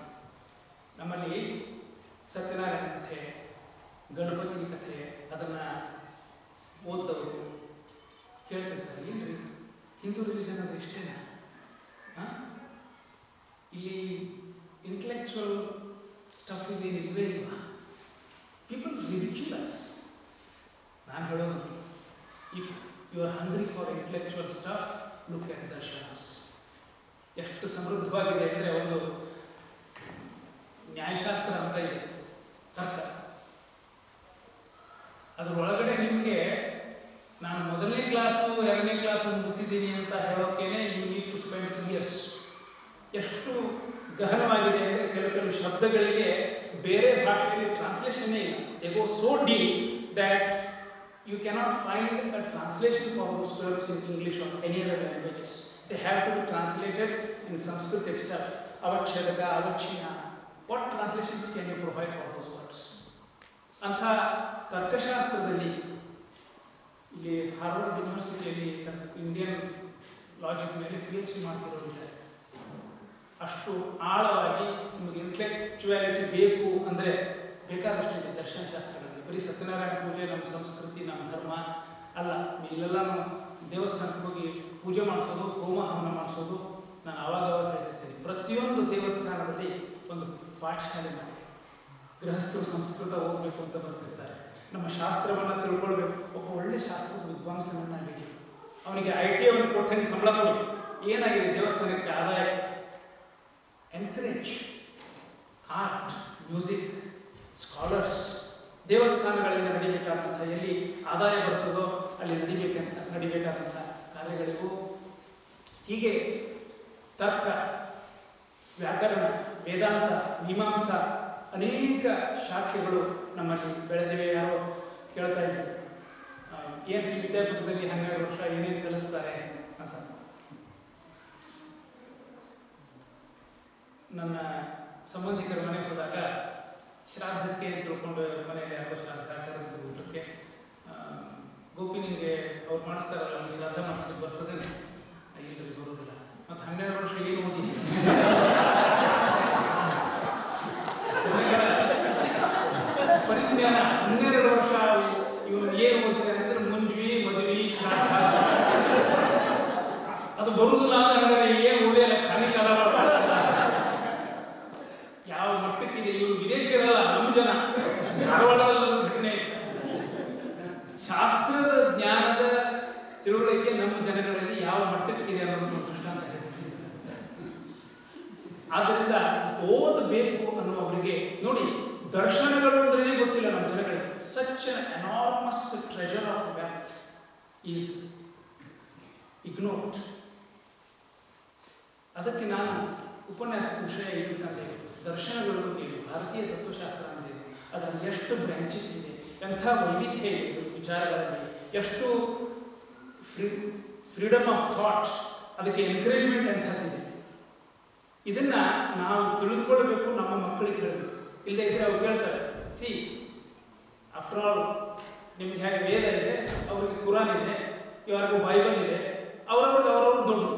ನಮ್ಮಲ್ಲಿ ಸತ್ಯನಾರಾಯಣ ಕಥೆ, ಗಣಪತಿ ಕಥೆ, ಅದನ್ನ ಓದ್ದವರು ಕೇಳ್ತಿರ್ತಾರೆ, ಏನ್ರಿ ಹಿಂದೂ ರಿಲಿಜನ್ ಅಂದ್ರೆ ಇಷ್ಟೇನಾ? ಇಲ್ಲಿ ಇಂಟೆಲೆಕ್ಚುಯಲ್ ಸ್ಟಫ್ ಇಲ್ಲಿ ಇಲ್ವೇ ಇಲ್ವಾ? People ridiculous. ನಾನು ಹೇಳೋದು, if you are hungry for intellectual stuff, look at darshanas. ಎಷ್ಟು ಸಮೃದ್ಧವಾಗಿದೆ ಅಂದರೆ, ಒಂದು ನ್ಯಾಯಶಾಸ್ತ್ರ ಅಂತ ಇದೆ, ತರ್ಕ. ಅದ್ರ ಒಳಗಡೆ ನಿಮಗೆ ನಾನು 1ನೇ ಕ್ಲಾಸು 2ನೇ ಕ್ಲಾಸು ಮುಗಿಸಿದ್ದೀನಿ ಅಂತ ಹೇಳೋಕ್ಕೇನೆ you need to spend 2 years. ಎಷ್ಟು ಗಹನವಾಗಿದೆ ಅಂದರೆ, ಕೆಲವು ಶಬ್ದಗಳಿಗೆ ಬೇರೆ ಭಾಷೆಯಲ್ಲಿ ಟ್ರಾನ್ಸ್ಲೇಷನ್ನೇ ಇಲ್ಲ. They go so deep that you cannot find a translation for those words in English or any other languages. They have to be translated in Sanskrit itself. ಅವಚ್ಛೇದಕ, ಅವಚ್ಛಿನ್ನ, what translations can you provide for those words? ಅಂಥ ತರ್ಕಶಾಸ್ತ್ರದಲ್ಲಿ ಇಲ್ಲಿ Harvard ಯೂನಿವರ್ಸಿಟಿಯಲ್ಲಿ Indian logic ಮೇಲೆ PhD ಮಾಡ್ತಿರೋರಿದ್ದಾರೆ. ಅಷ್ಟು ಆಳವಾಗಿ ನಿಮಗೆ ಇಂಟೆಲೆಕ್ಚುಯಾಲಿಟಿ ಬೇಕು ಅಂದರೆ ಬೇಕಾದಷ್ಟಿದೆ ದರ್ಶನಶಾಸ್ತ್ರಗಳಲ್ಲಿ. ಬರೀ ಸತ್ಯನಾರಾಯಣ ಪೂಜೆ ನಮ್ಮ ಸಂಸ್ಕೃತಿ, ನಮ್ಮ ಧರ್ಮ ಅಲ್ಲ. ಇಲ್ಲೆಲ್ಲ ದೇವಸ್ಥಾನಕ್ಕೆ ಹೋಗಿ ಪೂಜೆ ಮಾಡಿಸೋದು, ಹೋಮ ಹವನ ಮಾಡಿಸೋದು. ನಾನು ಆವಾಗ ಹೇಳ್ತಿರ್ತೀನಿ, ಪ್ರತಿಯೊಂದು ದೇವಸ್ಥಾನದಲ್ಲಿ ಒಂದು ಪಾಠಶಾಲೆ ಮಾಡಿ ಗೃಹಸ್ಥರು ಸಂಸ್ಕೃತ ಓದಬೇಕು ಅಂತ ಬರ್ತಿರ್ತಾರೆ. ನಮ್ಮ ಶಾಸ್ತ್ರವನ್ನು ತಿಳ್ಕೊಳ್ಬೇಕು. ಒಬ್ಬ ಒಳ್ಳೆ ಶಾಸ್ತ್ರದ ವಿದ್ವಾಂಸನನ್ನ ಬಿಡಿ, ಅವನಿಗೆ ITI ಅವನಿಗೆ ಕೊಟ್ಟಂಗೆ ಸಂಬಳ ಕೊಡಿ. ಏನಾಗಿದೆ ದೇವಸ್ಥಾನಕ್ಕೆ ಆದಾಯಕ್ಕೆ? Encourage art, music, scholars. ದೇವಸ್ಥಾನಗಳಿಂದ ನಡಿಬೇಕಾದಂಥ, ಎಲ್ಲಿ ಆದಾಯ ಬರ್ತದೋ ಅಲ್ಲಿ ನಡಿಬೇಕಾದಂಥ ಕಾರ್ಯಗಳಿಗೂ. ಹೀಗೆ ತರ್ಕ, ವ್ಯಾಕರಣ, ವೇದಾಂತ, ಮೀಮಾಂಸಾ, ಅನೇಕ ಶಾಖೆಗಳು ನಮ್ಮಲ್ಲಿ ಬೆಳೆದಿವೆ. ಯಾರೋ ಕೇಳ್ತಾ ಇದ್ರು, ಏನು ಈ ವಿದ್ಯಾಪೀಠದಲ್ಲಿ 12 ವರ್ಷ ಏನೇನು ಕಲಿಸ್ತಾರೆ ಅಂತ. ನನ್ನ ಸಂಬಂಧಿಕರ ಮನೆಗೆ ಹೋದಾಗ ಶ್ರಾದ್ದಕ್ಕೆ ತಿಳ್ಕೊಂಡು ಮನೆಯಲ್ಲಿ ಯಾರೋ ಶ್ರಾದ್ದ ಕರೆದು ಊಟಕ್ಕೆ ಗೋಪಿ ನಿಮಗೆ ಅವ್ರು ಮಾಡಿಸ್ತಾರಲ್ಲ, ಅವ್ರಿಗೆ ಶ್ರಾದ್ದ ಮಾಡಿಸ್ಲಿಕ್ಕೆ ಬರ್ತದೆ? ಇಲ್ಲರಿ ಬರೋದಿಲ್ಲ. ಮತ್ತು 12 ವರ್ಷ ಏನು ಓದಿದ್ದೀನಿ? ಪರಿಜ್ಞಾನ 12 ವರ್ಷ ಇವನು ಏನು ಓದಿದ್ದಾನೆ ಅಂದ್ರೆ ಮುಂಜಿ ಮದುವೆ ಶ್ರಾದ್ದ ಅದು ಬರುವುದಿಲ್ಲ ಅಂದ್ರೆ ಏನು ಓದಿಯಲ್ಲ, ಖಾಲಿ ಕಾಲ ಯಾವ ಮಟ್ಟಕ್ಕಿದೆ. ಇವರು ವಿದೇಶಿಯರಲ್ಲ, ನಮ್ಮ ಜನ. ಧಾರವಾಡದ ಘಟನೆ. ಶಾಸ್ತ್ರದ ಜ್ಞಾನದ ತಿಳುವಳಿಕೆ ನಮ್ಮ ಜನಗಳಲ್ಲಿ ಯಾವ ಮಟ್ಟಕ್ಕಿದೆ ಅನ್ನೋದು ದೃಷ್ಟಾಂತ ಹೇಳ್ತೀನಿ. ಆದ್ದರಿಂದ ಓದಬೇಕು ಅನ್ನುವವರಿಗೆ ನೋಡಿ, ದರ್ಶನಗಳು ಅಂದ್ರೆ ಗೊತ್ತಿಲ್ಲ ನಮ್ಮ ಜನಗಳಿಗೆ. Such enormous treasure of wealth is ignored. ಅದಕ್ಕೆ ನಾನು ಉಪನ್ಯಾಸದ ವಿಷಯ ಇರುತ್ತಂತೆ ದರ್ಶನಗಳು ಅಂತೇಳಿ ಭಾರತೀಯ ತತ್ವಶಾಸ್ತ್ರ ಅಂತೇಳಿ ಅದರಲ್ಲಿ ಎಷ್ಟು ಬ್ರಾಂಚಸ್ ಇದೆ, ಎಂಥ ವೈವಿಧ್ಯ ಇದೆ ವಿಚಾರಗಳಲ್ಲಿ, ಎಷ್ಟು ಫ್ರೀಡಮ್ ಆಫ್ ಥಾಟ್, ಅದಕ್ಕೆ ಎನ್ಕರೇಜ್ಮೆಂಟ್ ಎಂಥದ್ದಿದೆ. ಇದನ್ನ ನಾವು ತಿಳಿದುಕೊಳ್ಬೇಕು, ನಮ್ಮ ಮಕ್ಕಳಿಗೆ ಹೇಳಬೇಕು. ಇಲ್ಲದೆ ಇದ್ರೆ ಅವ್ರು ಕೇಳ್ತಾರೆ, ಸಿ ಆಫ್ಟರ್ ಆಲ್ ನಿಮ್ಗೆ ಹೇಗೆ ವೇದ ಇದೆ, ಅವ್ರಿಗೆ ಕುರಾನ್ ಇದೆ, ಯಾರಿಗೂ ಬೈಬಲ್ ಇದೆ, ಅವ್ರವ್ರು ದೊಡ್ಡದು,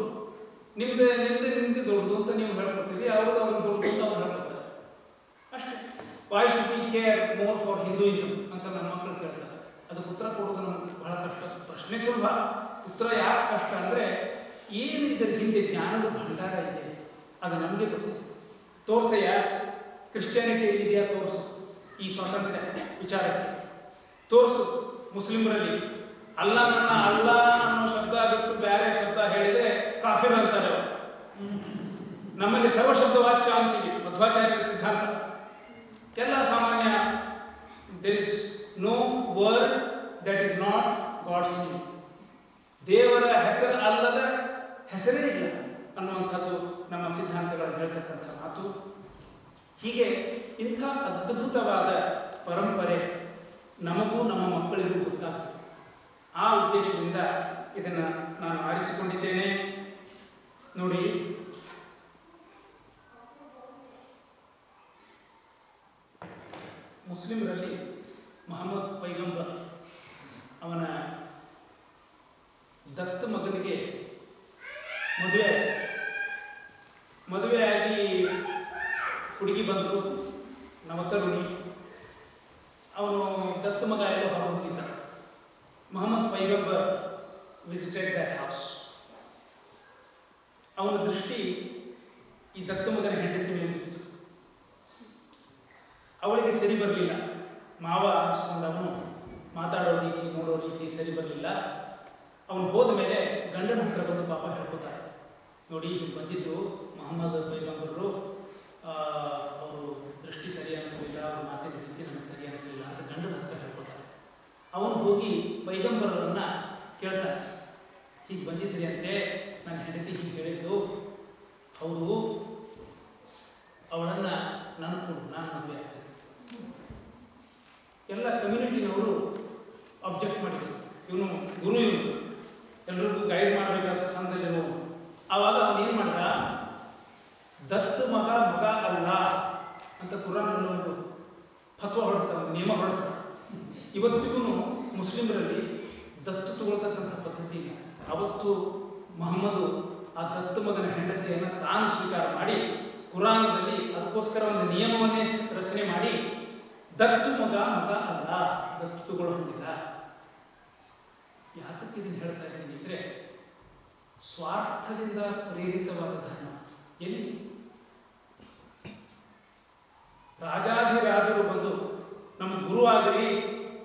ನಿಮ್ದು ದೊಡ್ಡದು ಅಂತ ನೀವು ಹೇಳ್ಕೊಡ್ತೀರಿ, ಅವ್ರಿಗೆ ದೊಡ್ಡದು ಅಂತ ಅವ್ರು ಹೇಳ್ಕೊಡ್ತಾರೆ ಅಷ್ಟೇ. Why should we care more for Hinduism ಅಂತ ನನ್ನ ಮಕ್ಕಳು ಕೇಳ್ತಾರೆ. ಅದಕ್ಕೆ ಉತ್ತರ ಕೊಡೋದು ನಮ್ಗೆ ಬಹಳ ಕಷ್ಟ. ಪ್ರಶ್ನೆ ಸುಲಭ, ಉತ್ತರ ಯಾಕೆ ಕಷ್ಟ ಅಂದರೆ ಏನು ಇದರ ಹಿಂದೆ ಜ್ಞಾನದ ಭಂಡಾರ ಇದೆ ಅದು ನಮಗೆ ಗೊತ್ತಿದೆ. ತೋರ್ಸಯ್ಯ, ಕ್ರಿಶ್ಚಿಯಾನಿಟಿ ಇದೆಯಾ ತೋರಿಸು ಈ ಸ್ವಾತಂತ್ರ್ಯ ವಿಚಾರಕ್ಕೆ, ತೋರಿಸು. ಮುಸ್ಲಿಮರಲ್ಲಿ ಅಲ್ಲ ಅನ್ನೋ ಶಬ್ದ ಬಿಟ್ಟು ಬೇರೆ ಶಬ್ದ ಹೇಳಿದರೆ ಕಾಫಿರ್ ಅಂತಾರೆ ಅವರು. ನಮ್ಮಲ್ಲಿ ಸರ್ವಶಬ್ದ ವಾಚ್ಯ ಅಂತೀವಿ, ಮಧ್ವಾಚಾರ್ಯರ ಸಿದ್ಧಾಂತ. ಎಲ್ಲ ಸಾಮಾನ್ಯ, there is no word that is not God's name. ದೇವರ ಹೆಸರು ಅಲ್ಲದ ಹೆಸರೇ ಇಲ್ಲ ಅನ್ನುವಂಥದ್ದು ನಮ್ಮ ಸಿದ್ಧಾಂತಗಳು ಹೇಳ್ತಕ್ಕಂಥ ಮಾತು. ಹೀಗೆ ಇಂಥ ಅದ್ಭುತವಾದ ಪರಂಪರೆ ನಮಗೂ ನಮ್ಮ ಮಕ್ಕಳಿಗೂ ಗೊತ್ತಾಗ್ತದೆ. ಆ ಉದ್ದೇಶದಿಂದ ಇದನ್ನು ನಾನು ಆರಿಸಿಕೊಂಡಿದ್ದೇನೆ. ನೋಡಿ, ಮುಸ್ಲಿಮರಲ್ಲಿ ಮೊಹಮ್ಮದ್ ಪೈಗಂಬರ್ ಅವನ ದತ್ತ ಮಗನಿಗೆ ಮದುವೆಯಾಗಿ ಹುಡುಗಿ ಬಂದರು, ನವತರುಣಿ. ಅವನು ದತ್ತ ಮಗ ಎಲ್ಲೋ ಹೊರಹೋಗಿದ್ದ. ಮೊಹಮ್ಮದ್ ಪೈಗಂಬರ್ ವಿಸಿಟೆಡ್ ದಟ್ ಹೌಸ್. ಅವನ ದೃಷ್ಟಿ ಈ ದತ್ತ ಮಗನ ಹೆಂಡತಿ ಮೇಲಿತ್ತು. ಅವಳಿಗೆ ಸರಿ ಬರಲಿಲ್ಲ. ಮಾವ ಅನಿಸ್ಕೊಂಡವನು ಮಾತಾಡೋ ರೀತಿ, ನೋಡೋ ರೀತಿ ಸರಿ ಬರಲಿಲ್ಲ. ಅವನು ಹೋದ ಮೇಲೆ ಗಂಡನ ಹತ್ರ ಬಂದು ಪಾಪ ಹೇಳ್ಕೊತಾರೆ, ನೋಡಿ ಇಲ್ಲಿ ಬಂದಿದ್ದು ಮೊಹಮ್ಮದ್ ಪೈಗಂಬರರು, ಅವರು ದೃಷ್ಟಿ ಸರಿ ಅನಿಸಲಿಲ್ಲ, ಅವ್ರ ಮಾತಿನ ರೀತಿ ನನಗೆ ಸರಿ ಅನಿಸಲಿಲ್ಲ ಅಂತ ಗಂಡನ ಹತ್ರ ಹೇಳ್ಕೊತಾರೆ. ಅವನು ಹೋಗಿ ಪೈಗಂಬರರನ್ನು ಕೇಳ್ತಾನೆ, ಹೀಗೆ ಬಂದಿದ್ರಿ ಅಂತೆ, ನನ್ನ ಹೆಂಡತಿ ಹೀಗೆ ಹೇಳಿದ್ದು, ಹೌದು, ಅವಳನ್ನು ನನಗೆ ಕೊಡು, ನಾನು ಮದುವೆ ಆಗ್ತೇನೆ. ಎಲ್ಲ ಕಮ್ಯುನಿಟಿನವರು ಅಬ್ಜೆಕ್ಟ್ ಮಾಡಿದ್ರು. ಇವನು ಗುರು, ಇವನು ಎಲ್ಲರಿಗೂ ಗೈಡ್ ಮಾಡಬೇಕಾದ ಸ್ಥಾನದಲ್ಲಿ. ಆವಾಗ ಅವನೇನು ಮಾಡ್ದ, ದತ್ತು ಮಗ ಅಲ್ಲ ಅಂತ ಕುರಾನ್ನಲ್ಲಿ ಒಂದು ಫತ್ವ ಹೊರಡಿಸ್ತಾರೆ, ಒಂದು ನಿಯಮ ಹೊರಡಿಸ್ತಾರೆ. ಇವತ್ತಿಗೂ ಮುಸ್ಲಿಮರಲ್ಲಿ ದತ್ತು ತಗೊಳ್ತಕ್ಕಂಥ ಪದ್ಧತಿ ಇಲ್ಲ. ಅವತ್ತು ಮೊಹಮ್ಮದು ಆ ದತ್ತು ಮಗನ ಹೆಂಡತಿಯನ್ನು ತಾನು ಸ್ವೀಕಾರ ಮಾಡಿ ಕುರಾನದಲ್ಲಿ ಅದಕ್ಕೋಸ್ಕರ ಒಂದು ನಿಯಮವನ್ನೇ ರಚನೆ ಮಾಡಿ, ದತ್ತು ಮಗ ಅಲ್ಲ, ದತ್ತು ತಗೊಳ್ಳೋದಿಲ್ಲ. ಯಾತಕ್ಕೆ ಇದನ್ನು ಹೇಳ್ತಾ ಇದ್ದೀನಿ ಅಂದರೆ, ಸ್ವಾರ್ಥದಿಂದ ಪ್ರೇರಿತವಾದ ಧರ್ಮ ಎಲ್ಲಿ? ರಾಜಾಧಿರಾಜರು ಬಂದು ನಮ್ಮ ಗುರು ಆಗಲಿ,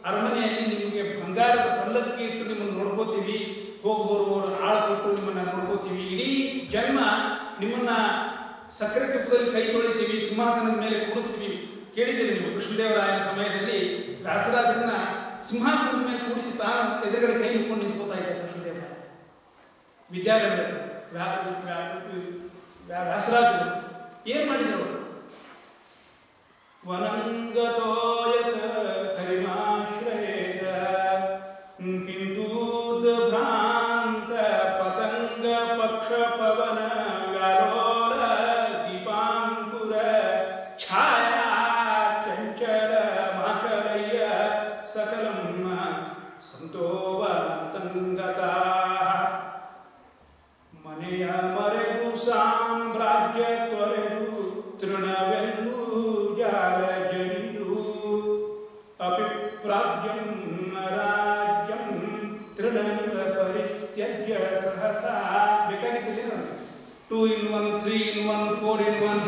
ಅರಮನೆಯಲ್ಲಿ ನಿಮಗೆ ಬಂಗಾರದ ಪಲ್ಲಕ್ಕಿ ಇಟ್ಟು ನಿಮ್ಮನ್ನು ನೋಡ್ಕೋತೀವಿ, ಹೋಗುವವರು ಆಳ ಕೊಟ್ಟು ನಿಮ್ಮನ್ನು ನೋಡ್ಕೋತೀವಿ, ಇಡೀ ಜನ್ಮ ನಿಮ್ಮನ್ನ ಸಕ್ಕರೆ ತುಪ್ಪದಲ್ಲಿ ಕೈ ತೊಳಿತೀವಿ, ಸಿಂಹಾಸನದ ಮೇಲೆ ಕೂಡಿಸ್ತೀವಿ. ಕೇಳಿದ್ದೀರಿ ನೀವು, ಕೃಷ್ಣದೇವರಾಯನ ಸಮಯದಲ್ಲಿ ವ್ಯಾಸರಾಜನ ಸಿಂಹಾಸನದ ಮೇಲೆ ಕೂಡಿಸಿ ತಾನು ಎದುರುಗಡೆ ಕೈ ಮುಕ್ಕೊಂಡು ನಿಂತ್ಕೋತಾ ಇದ್ದ ಕೃಷ್ಣದೇವರಾಯ. ವಿದ್ಯಾರಣ್ಯರು ವ್ಯಾಸರಾಜರು ಏನು ಮಾಡಿದರು? ವನಂಗತೋಯತ ಹರಿಮಾಶ್ರಯೇತ ಕಿಂತು ಸಕಲಂ ಸಂತೋವತಂಗತಾಃ ಮನೆಯ ಮರೆದು ಸಾಮ್ರಾಜ್ಯ ತೊರೆದು ತೃಣವೆಂದು ಜಾಲ ಜರಿದು ಅಪಿಪ್ರಾಜ್ಯಂ ರಾಜ್ಯಂ ತೃಣಮಿವ ಪರಿತ್ಯಜ್ಯ ಸಹಸಾ. ಬೇಕಾಗಿದ್ದಿಲ್ಲ 2 in 1, 3 in 1, 4 in 1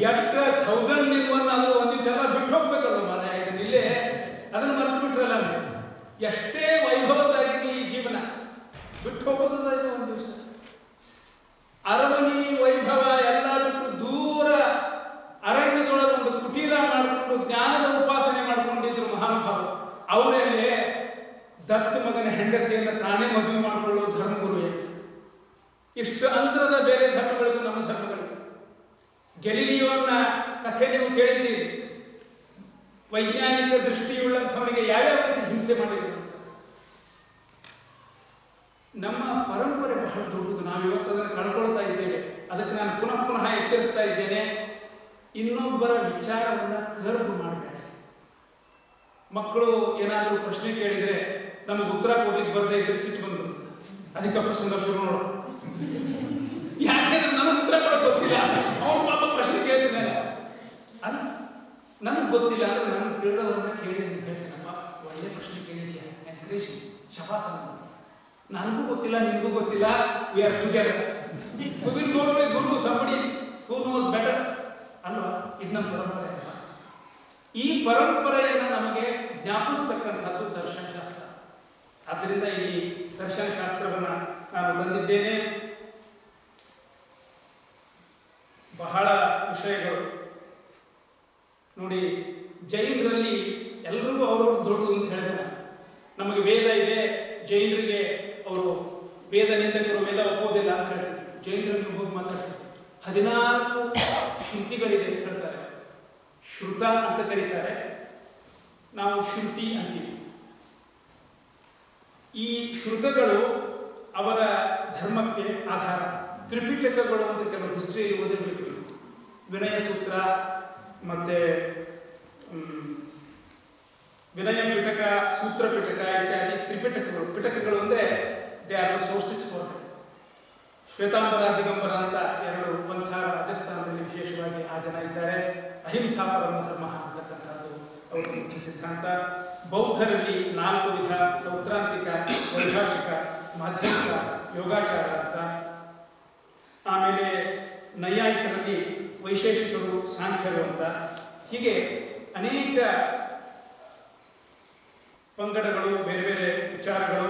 ಎಷ್ಟು 1000 in 1 ಆದರೂ ಒಂದು ದಿವಸ ಎಲ್ಲ ಬಿಟ್ಟು ಹೋಗ್ಬೇಕಲ್ಲ ಮಾರ. ಇಲ್ಲೇ ಅದನ್ನು ಮರೆತು ಬಿಟ್ರಲ್ಲ ಅಂದ್ರೆ ಎಷ್ಟೇ ವೈಭವದಾಗಿದೆ ಈ ಜೀವನ ಬಿಟ್ಟು ಹೋಗೋದ ಒಂದು ದಿವಸ. ಅರಮನೆ ವೈಭವ ಎಲ್ಲ ಬಿಟ್ಟು ದೂರ ಅರಣ್ಯದೊಳಗೆ ಒಂದು ಕುಟೀರ ಮಾಡಿಕೊಂಡು ಜ್ಞಾನದ ಉಪಾಸನೆ ಮಾಡಿಕೊಂಡಿದ್ರು ಮಹಾನುಭಾವ. ಅವರಲ್ಲೇ ದತ್ತ ಮಗನ ಹೆಂಡತಿಯನ್ನು ತಾನೇ ಮದುವೆ ಮಾಡಿಕೊಳ್ಳೋ ಧರ್ಮಗುರುವೇ. ಇಷ್ಟು ಅಂತರದ ಬೇರೆ ಧರ್ಮಗಳಿಗೂ ನಮ್ಮ ಧರ್ಮಗಳಿಗೂ. ಗೆಲಿಲಿಯೋನ ಕಥೆ ನೀವು ಕೇಳಿದ್ದೀರಿ. ವೈಜ್ಞಾನಿಕ ದೃಷ್ಟಿಯುಳ್ಳಂಥವನಿಗೆ ಯಾವ್ಯಾವ ರೀತಿ ಹಿಂಸೆ ಮಾಡಿದ್ರು ಅಂತ. ನಮ್ಮ ಪರಂಪರೆ ಬಹಳ ದೊಡ್ಡದು. ನಾವು ಇವತ್ತು ಅದನ್ನು ಕಳ್ಕೊಳ್ತಾ ಇದ್ದೇವೆ. ಅದಕ್ಕೆ ನಾನು ಪುನಃ ಪುನಃ ಎಚ್ಚರಿಸ್ತಾ ಇದ್ದೇನೆ, ಇನ್ನೊಬ್ಬರ ವಿಚಾರವನ್ನು ಕರ್ಬ್ ಮಾಡಬೇಡ. ಮಕ್ಕಳು ಏನಾದರೂ ಪ್ರಶ್ನೆ ಕೇಳಿದರೆ ನಮಗೆ ಉತ್ತರ ಕೊಡ್ಲಿಕ್ಕೆ ಬರದೇ ಇದ್ರೆ ಸಿಟ್ಟು ಬಂದ್ಬಿಡ್ತದೆ. ಅದಕ್ಕೆ ಪ್ರಸಂಗ ಶುರು ನೋಡು. ಯಾಕೆಂದ್ರೆ ನನಗೆ ಉತ್ತರ ಕೊಡಕ್ಕೆ ಗೊತ್ತಿಲ್ಲ, ಅವನು ಪಾಪ ಪ್ರಶ್ನೆ ಕೇಳ್ತಿದ್ದಾನೆ. ಅಲ್ಲ, ನನಗೆ ಗೊತ್ತಿಲ್ಲ ಅಂದ್ರೆ ನನಗೆ ತಿಳಿದವರನ್ನ ಕೇಳಿ ಹೇಳ್ತೀನಪ್ಪ, ಒಳ್ಳೆ ಪ್ರಶ್ನೆ ಕೇಳಿದೆಯಾ, ಎನ್ಕರೇಜ್, ಶಬಾಸ. ನನಗೂ ಗೊತ್ತಿಲ್ಲ, ನಿಮಗೂ ಗೊತ್ತಿಲ್ಲ, we are together. We will go to a guru, somebody who knows better. ಅಲ್ವಾ? ಇದು ನಮ್ಮ ಪರಂಪರೆ ಅಲ್ವಾ? ಈ ಪರಂಪರೆಯನ್ನು ನಮಗೆ ಜ್ಞಾಪಿಸ್ತಕ್ಕಂಥದ್ದು ದರ್ಶನಶಾಸ್ತ್ರ. ಆದ್ದರಿಂದ ಈ ದರ್ಶನಶಾಸ್ತ್ರವನ್ನು ನಾನು ಬಂದಿದ್ದೇನೆ. ಬಹಳ ವಿಷಯಗಳು ನೋಡಿ. ಜೈನರಲ್ಲಿ ಎಲ್ಲರಿಗೂ ಅವರು ದೊಡ್ಡದು ಅಂತ ಹೇಳಿದ್ರೆ, ನಮಗೆ ವೇದ ಇದೆ, ಜೈನರಿಗೆ ಅವರು ವೇದ ನಿಂದಕರು ವೇದ ಒಪ್ಪೋದಿಲ್ಲ ಅಂತ ಹೇಳ್ತಾರೆ. ಜೈನರಲ್ಲಿ ಹೋಗಿ ಮಾತಾಡಿಸಿ 14 ಶ್ರುತಿಗಳಿದೆ ಅಂತ ಹೇಳ್ತಾರೆ. ಶ್ರುತ ಅಂತ ಕರೀತಾರೆ, ನಾವು ಶ್ರುತಿ ಅಂತೀವಿ. ಈ ಶ್ರುತಗಳು ಅವರ ಧರ್ಮಕ್ಕೆ ಆಧಾರ. ತ್ರಿಪಿಟಕಗಳು ಅಂತ ಕೆಲವು ಹಿಸ್ಟ್ರಿಯಲ್ಲಿ ಓದಿರ್ಬೇಕು. ವಿನಯ ಸೂತ್ರ ಮತ್ತೆ ವಿನಯ ಪಿಟಕ, ಸೂತ್ರ ಪಿಟಕ ಇತ್ಯಾದಿ ತ್ರಿಪಿಟಕಗಳು. ಪಿಟಕಗಳು ಅಂದರೆ they are the sources for. Shwetambar, Digambara ಅಂತ 2 ಪಂಥ ರಾಜಸ್ಥಾನದಲ್ಲಿ ವಿಶೇಷವಾಗಿ ಆ ಜನ ಇದ್ದಾರೆ. ಅಹಿಂಸಾ ಪರಮ ಧರ್ಮ ಅಂತಕ್ಕಂಥದ್ದು ಅವರ ಮುಖ್ಯ ಸಿದ್ಧಾಂತ. ಬೌದ್ಧರಲ್ಲಿ 4 ವಿಧ: ಸೌತ್ರಾಂತಿಕ, ವೈಭಾಷಿಕ, ಮಾಧ್ಯಮಿಕ, ಯೋಗಾಚಾರ ಅಂತ. ಆಮೇಲೆ ನೈಯಾಯಿಕರಲ್ಲಿ ವೈಶೇಷಿಕರು, ಸಾಂಖ್ಯರು ಅಂತ. ಹೀಗೆ ಅನೇಕ ಪಂಗಡಗಳು, ಬೇರೆ ಬೇರೆ ವಿಚಾರಗಳು.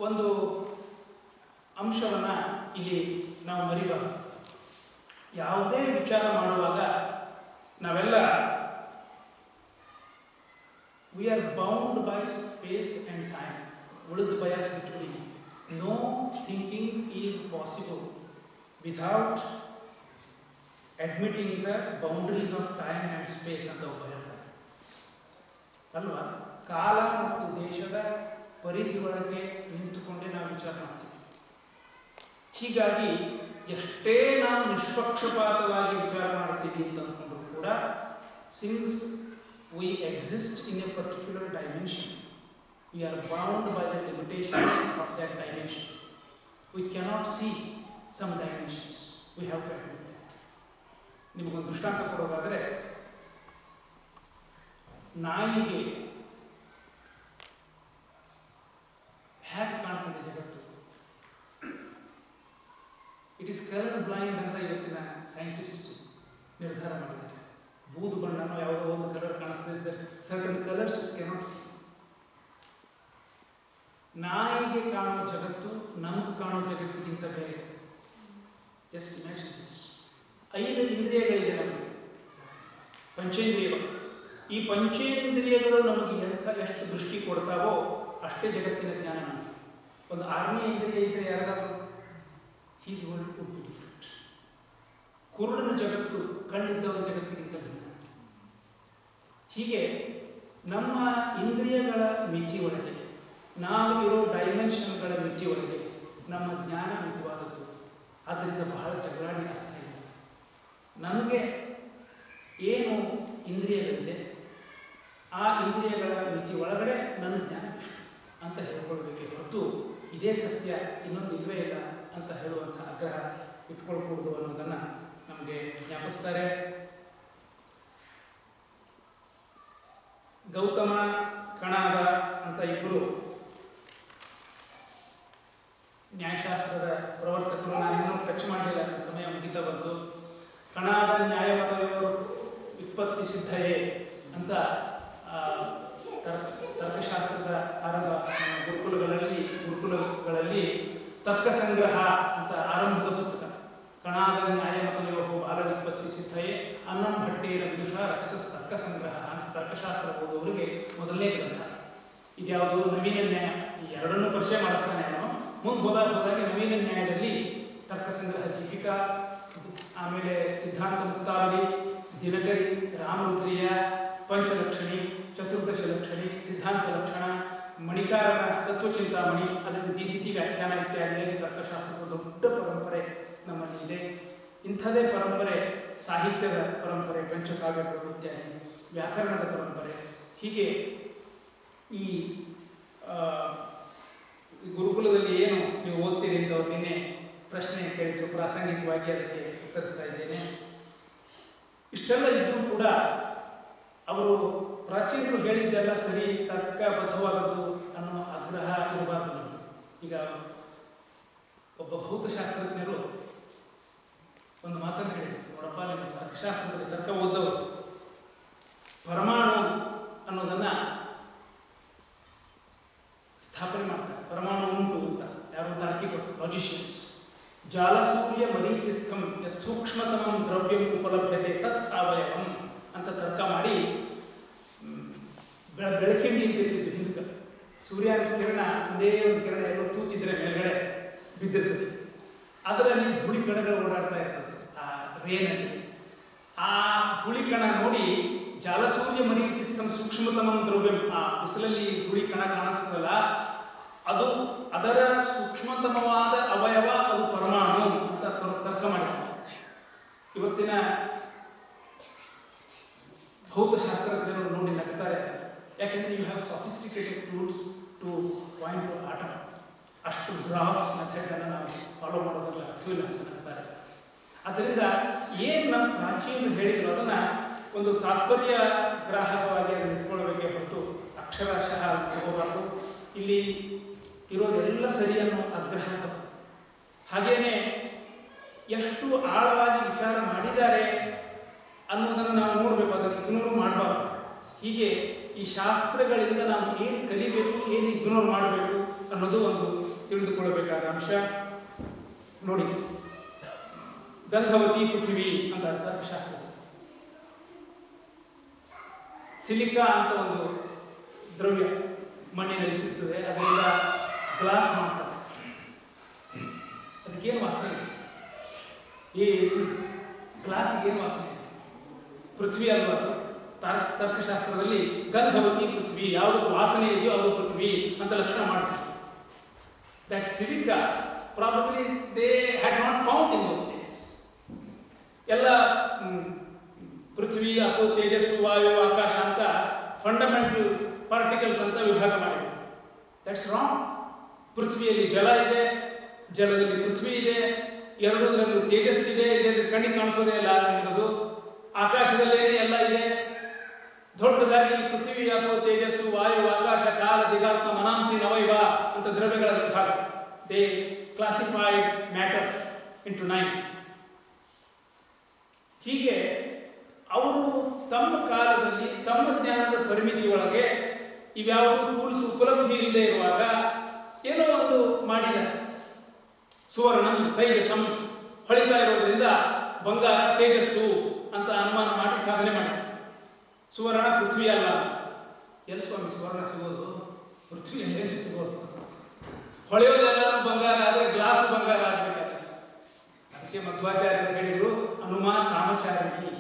ಒಂದು ಅಂಶವನ್ನು ಇಲ್ಲಿ ನಾವು ಮರಿಬಾರದು. ಯಾವುದೇ ವಿಚಾರ ಮಾಡುವಾಗ ನಾವೆಲ್ಲ we are bound by space and time. ಉಳಿದ ಬಯಾಸ್ ಬಿಟ್ಬಿಡಿ. No thinking is possible without admitting the boundaries of time and space ಅಂತ ಒಬ್ಬ ಹೇಳ್ತಾರೆ ಅಲ್ವಾ? ಕಾಲ ಮತ್ತು ದೇಶದ ಪರಿಧಿ ಒಳಗೆ ನಿಂತುಕೊಂಡೇ ನಾವು ವಿಚಾರ ಮಾಡ್ತೀವಿ. ಹೀಗಾಗಿ ಎಷ್ಟೇ ನಾವು ನಿಷ್ಪಕ್ಷಪಾತವಾಗಿ ವಿಚಾರ ಮಾಡ್ತೀವಿ ಅಂತ ಅಂದ್ಕೊಂಡ್ರು ಕೂಡ, since we exist in a particular dimension, we are bound by the limitation of that dimension. We cannot see some dimensions, we have to admit that. ನಿಮಗೊಂದು ದೃಷ್ಟಾಂತ ಕೊಡೋದಾದರೆ, ನಾಯಿಗೆ ಹ್ಯಾಕ್ ಕಾಣ್ತದೆ ಜಗತ್ತು. ಇಟ್ ಈಸ್ ಕಲರ್ ಬ್ಲೈಂಡ್ ಅಂತ ಇವತ್ತಿನ scientist ನಿರ್ಧಾರ ಮಾಡಿದ್ದಾರೆ. ಬೂದು ಬಣ್ಣನೋ ಯಾವುದೋ ಒಂದು ಕಲರ್ ಕಾಣಿಸ್ತಾ ಇದ್ದಾರೆ, ಸರ್ಟನ್ ಕಲರ್ಸ್ ಕೆನಾಟ್ ಸಿ. ನಾಯಿಗೆ ಕಾಣುವ ಜಗತ್ತು ನಮ್ಗೆ ಕಾಣುವ ಜಗತ್ತಿಗಿಂತ ಬೇರೆ. Just imagine this. 5 ಇಂದ್ರಿಯಗಳಿದೆ ನಮಗೆ, ಪಂಚೇಂದ್ರಿಯಗಳು. ಈ ಪಂಚೇಂದ್ರಿಯಗಳು ನಮಗೆ ಎಷ್ಟು ದೃಷ್ಟಿ ಕೊಡ್ತಾವೋ ಅಷ್ಟೇ ಜಗತ್ತಿನ ಜ್ಞಾನ ನಮಗೆ. ಒಂದು 6ನೇ ಇಂದ್ರಿಯ ಇದ್ದರೆ ಯಾರಾದರೂ his world would be different. ಕುರುಡನ ಜಗತ್ತು ಕಣ್ಣಿದ್ದವನ ಜಗತ್ತಿಗಿಂತ ಭಿನ್ನ. ಹೀಗೆ ನಮ್ಮ ಇಂದ್ರಿಯಗಳ ಮಿತಿ ಒಳಗೆ, ನಾವು ಇರೋ ಡೈಮೆನ್ಷನ್ಗಳ ಮಿತಿ ಒಳಗೆ ನಮ್ಮ ಜ್ಞಾನ ಮಿತವಾದದ್ದು. ಆದ್ದರಿಂದ ಬಹಳ ಜಗಳಾಡಿ ಅರ್ಥ ಇಲ್ಲ. ನಮಗೆ ಏನು ಇಂದ್ರಿಯಗಳಿದೆ ಆ ಇಂದ್ರಿಯಗಳ ಮಿತಿ ಒಳಗಡೆ ನನ್ನ ಜ್ಞಾನ ಇಷ್ಟು ಅಂತ ಹೇಳ್ಕೊಳ್ಬೇಕೆ ಹೊರತು ಇದೇ ಸತ್ಯ ಇನ್ನೊಂದು ಇಲ್ಲವೇ ಇಲ್ಲ ಅಂತ ಹೇಳುವಂಥ ಆಗ್ರಹ ಇಟ್ಕೊಳ್ಕೂಡದು ಅನ್ನೋದನ್ನು ನಮಗೆ ಜ್ಞಾಪಿಸ್ತಾರೆ. ಗೌತಮ ಕಣಾದ ಅಂತ ಇಬ್ಬರು ನ್ಯಾಯಶಾಸ್ತ್ರದ ಪ್ರವರ್ತಕರು, ನಾನೇನೋ ಟಚ್ ಮಾಡಲಿಲ್ಲ, ಸಮಯ ಮುಗಿತಾ ಬಂತು. ಕಣಾದ ನ್ಯಾಯಮತಯೋ ವಿಪತ್ತಿ ಸಿದ್ಧಯೇ ಅಂತ ತರ್ಕಶಾಸ್ತ್ರದ ಆರಂಭ ಗುರುಕುಲಗಳಲ್ಲಿ ತರ್ಕ ಸಂಗ್ರಹ ಅಂತ ಆರಂಭದ ಪುಸ್ತಕ. ಕಣಾದ ನ್ಯಾಯಮತಯೋ ಬಾಲ ವಿಪತ್ತಿ ಸಿದ್ಧಯೇ ಅನ್ನಂ ಭಟ್ಟೇನ ವಿದುಷ ರಚಿತ ತರ್ಕ ಸಂಗ್ರಹ ಅಂತ ತರ್ಕಶಾಸ್ತ್ರ ಓದುವವರಿಗೆ ಮೊದಲನೇ ಗ್ರಂಥ. ಇದ್ಯಾವುದು ನವೀನ ನ್ಯಾಯ. ಈ ಎರಡನ್ನೂ ಪರಿಚಯ ಮಾಡಿಸ್ತಾನೆ ಅವನು. ಮುಂದೆ ಹೋದಾಗೆ ನವೀನ ನ್ಯಾಯದಲ್ಲಿ ತರ್ಕ ಸಂಗ್ರಹ ದೀಪಿಕಾ, ಆಮೇಲೆ ಸಿದ್ಧಾಂತ ಮುಕ್ತಾವಳಿ, ದಿನಕರಿ, ರಾಮರುದ್ರಿಯ, ಪಂಚಲಕ್ಷಣಿ, ಚತುರ್ದಶ ಲಕ್ಷಣಿ, ಸಿದ್ಧಾಂತ ಲಕ್ಷಣ, ಮಣಿಕಾರನ ತತ್ವಚಿಂತಾಮಣಿ, ಅದಕ್ಕೆ ದೀದಿತಿ ವ್ಯಾಖ್ಯಾನ ಇತ್ಯಾದಿಯಾಗಿ ತರ್ಕಶಾಸ್ತ್ರದ ದೊಡ್ಡ ಪರಂಪರೆ ನಮ್ಮಲ್ಲಿ ಇದೆ. ಇಂಥದೇ ಪರಂಪರೆ ಸಾಹಿತ್ಯದ ಪರಂಪರೆ, ಪಂಚಕಾವ್ಯಗಳು ಇತ್ಯಾದಿ, ವ್ಯಾಕರಣದ ಪರಂಪರೆ. ಹೀಗೆ ಈ ಗುರುಕುಲದಲ್ಲಿ ಏನು ನೀವು ಓದ್ತೀರಿ ಅಂತ ಅವ್ರು ನಿನ್ನೆ ಪ್ರಶ್ನೆ ಕೇಳಿದ್ರು, ಪ್ರಾಸಂಗಿಕವಾಗಿ ಅದಕ್ಕೆ ಉತ್ತರಿಸ್ತಾ ಇದ್ದೇನೆ. ಇಷ್ಟೆಲ್ಲ ಇದ್ರೂ ಕೂಡ ಅವರು ಪ್ರಾಚೀನರು ಹೇಳಿದ್ದೆಲ್ಲ ಸರಿ, ತರ್ಕಬದ್ಧವಾದದ್ದು ಅನ್ನೋ ಆಗ್ರಹ ಇರಬಾರ್ದು ನಮಗೆ. ಈಗ ಒಬ್ಬ ಭೌತಶಾಸ್ತ್ರಜ್ಞರು ಒಂದು ಮಾತನ್ನು ಹೇಳಿದ್ರು, ನೋಡಪ್ಪ ನಿಮ್ಮ ತರ್ಕಶಾಸ್ತ್ರದಲ್ಲಿ ತರ್ಕ ಓದವರು ಪರಮಾಣು ಅನ್ನೋದನ್ನ ಸ್ಥಾಪನೆ ಮಾಡ್ತಾರೆ. ಪರಮಾಣು ಉಂಟು ಅಂತ ಯಾರು ತಾರ್ಕಿಕರು, ಲಾಜಿಷಿಯನ್ಸ್. ಜಾಲಸೂರ್ಯ ಮರೀಚಿಸ್ಥಂ ಯತ್ ಸೂಕ್ಷ್ಮತಮಂ ದ್ರವ್ಯಂ ಉಪಲಭ್ಯತೆ ತತ್ ಸಾವಯವಂ ಅಂತ ತರ್ಕ ಮಾಡಿ ಬೆಳಕಿನ ನಿಂತಿರ್ತಿದ್ದು ಹಿಂದಕ್ಕೆ. ಸೂರ್ಯನ ಕಿರಣ ಒಂದೇ ಒಂದು ಕಿರಣ ಎಲ್ಲೋ ತೂತಿದ್ರೆ ಮೇಲ್ಗಡೆ ಬಿದ್ದಿರ್ತದೆ, ಅದರಲ್ಲಿ ಧೂಳಿ ಕಣಗಳು ಓಡಾಡ್ತಾ ಇರ್ತದೆ ಆ ರೇನಲ್ಲಿ. ಆ ಧೂಳಿ ಕಣ ನೋಡಿ ಜಾಲಸೂರ್ಯ ಮರೀಚಿಸ್ಥಂ ಸೂಕ್ಷ್ಮತಮಂ ದ್ರವ್ಯಂ, ಆ ಬಿಸಿಲಲ್ಲಿ ಧೂಳಿ ಕಣ ಕಾಣಿಸ್ತದಲ್ಲ, ಅದು ಅದರ ಸೂಕ್ಷ್ಮತಮವಾದ ಅವಯವ ಅದು ಪರಮಾಣು ಅಂತ ತರ್ಕ ಮಾಡಿದ್ದಾರೆ. ಇವತ್ತಿನ ಭೌತಶಾಸ್ತ್ರಜ್ಞರು ನೋಡಿ ನಗ್ತಾರೆ. ಯಾಕೆಂದ್ರೆ you have sophisticated tools to point to atom. ಅಷ್ಟು ಗ್ರಾಸ್ ಮೆಥಡನ್ನು ನಾವು ಫಾಲೋ ಮಾಡೋದ್ರಲ್ಲಿ ಅರ್ಥವಿಲ್ಲ ಅಂತ ನಗ್ತಾರೆ. ಅದರಿಂದ ಏನು ನಮ್ಮ ಪ್ರಾಚೀನರು ಹೇಳಿದ್ರು ಅದನ್ನು ಒಂದು ತಾತ್ಪರ್ಯ ಗ್ರಾಹಕವಾಗಿ ಅದನ್ನು ಇಟ್ಕೊಳ್ಬೇಕೇ ಹೊರತು ಅಕ್ಷರಶಃ ತಗೋಬಾರ್ದು. ಇಲ್ಲಿ ಇರೋದೆಲ್ಲ ಸರಿಯನ್ನು ಆಗ್ರಹ. ಹಾಗೇನೆ ಎಷ್ಟು ಆಳವಾಗಿ ವಿಚಾರ ಮಾಡಿದ್ದಾರೆ ಅನ್ನೋದನ್ನು ನಾವು ನೋಡಬೇಕು, ಅದನ್ನು ಇಗ್ನೋರ್ ಮಾಡಬಾರ್ದು. ಹೀಗೆ ಈ ಶಾಸ್ತ್ರಗಳಿಂದ ನಾವು ಏನು ಕಲಿಬೇಕು, ಏನು ಇಗ್ನೋರ್ ಮಾಡಬೇಕು ಅನ್ನೋದು ಒಂದು ತಿಳಿದುಕೊಳ್ಳಬೇಕಾದ ಅಂಶ. ನೋಡಿ, ಗಂಧವತಿ ಪೃಥ್ವಿ ಅಂತ ತರ್ಕಶಾಸ್ತ್ರ. ಸಿಲಿಕಾ ಅಂತ ಒಂದು ದ್ರವ್ಯ ಮಣ್ಣಿನಲ್ಲಿ ಸಿಗ್ತದೆ, ಅದರಿಂದ ಗ್ಲಾಸ್ ಮಾಡ್ತಾರೆ. ಅದಕ್ಕೇನು ವಾಸನೆ? ಈ ಗ್ಲಾಸಿಗೇನು ವಾಸನೆ? ಪೃಥ್ವಿ ಅಲ್ವಾ? ತರ್ಕಶಾಸ್ತ್ರದಲ್ಲಿ ಗಂಧವತಿ ಪೃಥ್ವಿ, ಯಾವುದಕ್ಕೆ ವಾಸನೆ ಇದೆಯೋ ಅದು ಪೃಥ್ವಿ ಅಂತ ಲಕ್ಷಣ ಮಾಡ್ತಾರೆ. That silica probably they had not found in those days. ಎಲ್ಲ ಪೃಥ್ವಿ, ಅಪು, ತೇಜಸ್ಸು, ವಾಯು, ಆಕಾಶ ಅಂತ ಫಂಡಮೆಂಟಲ್ ಪಾರ್ಟಿಕಲ್ಸ್ ಅಂತ ವಿಭಾಗ ಮಾಡಿದೆ. That's wrong. ಪೃಥ್ವಿಯಲ್ಲಿ ಜಲ ಇದೆ, ಜಲದಲ್ಲಿ ಪೃಥ್ವಿ ಇದೆ, ಎರಡೂದರಲ್ಲೂ ತೇಜಸ್ಸಿದೆ, ಇದೆ ಕಣ್ಣಿಗೆ ಕಾಣಿಸೋದೇ ಇಲ್ಲ ಅನ್ನೋದು. ಆಕಾಶದಲ್ಲೇನೆ ಎಲ್ಲ ಇದೆ. ದೊಡ್ಡದಾಗಿ ಪೃಥ್ವಿ, ಅಪು, ತೇಜಸ್ಸು, ವಾಯು, ಆಕಾಶ, ಕಾಲ, ದಿಗಾತ್ಮ, ಮನಾಂಸಿ, ನವೈವ ಅಂತ ದ್ರವ್ಯಗಳ ವಿಭಾಗ. They classified matter into 9. ಹೀಗೆ ಅವರು ತಮ್ಮ ಕಾಲದಲ್ಲಿ ತಮ್ಮ ಜ್ಞಾನದ ಪರಿಮಿತಿ ಒಳಗೆ ಇವ್ಯಾವುದು ಟೂಲ್ಸ್ ಉಪಲಬ್ಧಿ ಇಲ್ಲದೆ ಇರುವಾಗ ಏನೋ ಒಂದು ಮಾಡಿದ್ದಾರೆ. ಸುವರ್ಣಂ ತೈಜಸಂ, ಹೊಳಿತಾ ಇರೋದ್ರಿಂದ ಬಂಗಾರ ತೇಜಸ್ಸು ಅಂತ ಅನುಮಾನ ಮಾಡಿ ಸಾಧನೆ ಮಾಡಿದ್ದಾರೆ. ಸುವರ್ಣ ಪೃಥ್ವಿ ಅಲ್ಲ. ಎಲ್ಲಿ ಸ್ವಾಮಿ ಸುವರ್ಣ ಸಿಗೋದು? ಪೃಥ್ವಿಯಲ್ಲಿ ಸಿಗೋದು. ಹೊಳೆಯೋದೆಲ್ಲರೂ ಬಂಗಾರ ಆದರೆ ಗ್ಲಾಸ್ ಬಂಗಾರ ಆಗಬೇಕಾಗುತ್ತೆ. ಅದಕ್ಕೆ ಮಧ್ವಾಚಾರ್ಯರು ಹೇಳಿದರು, ಅನುಮಾನ ಕಾಮಚಾರಿಣಿ.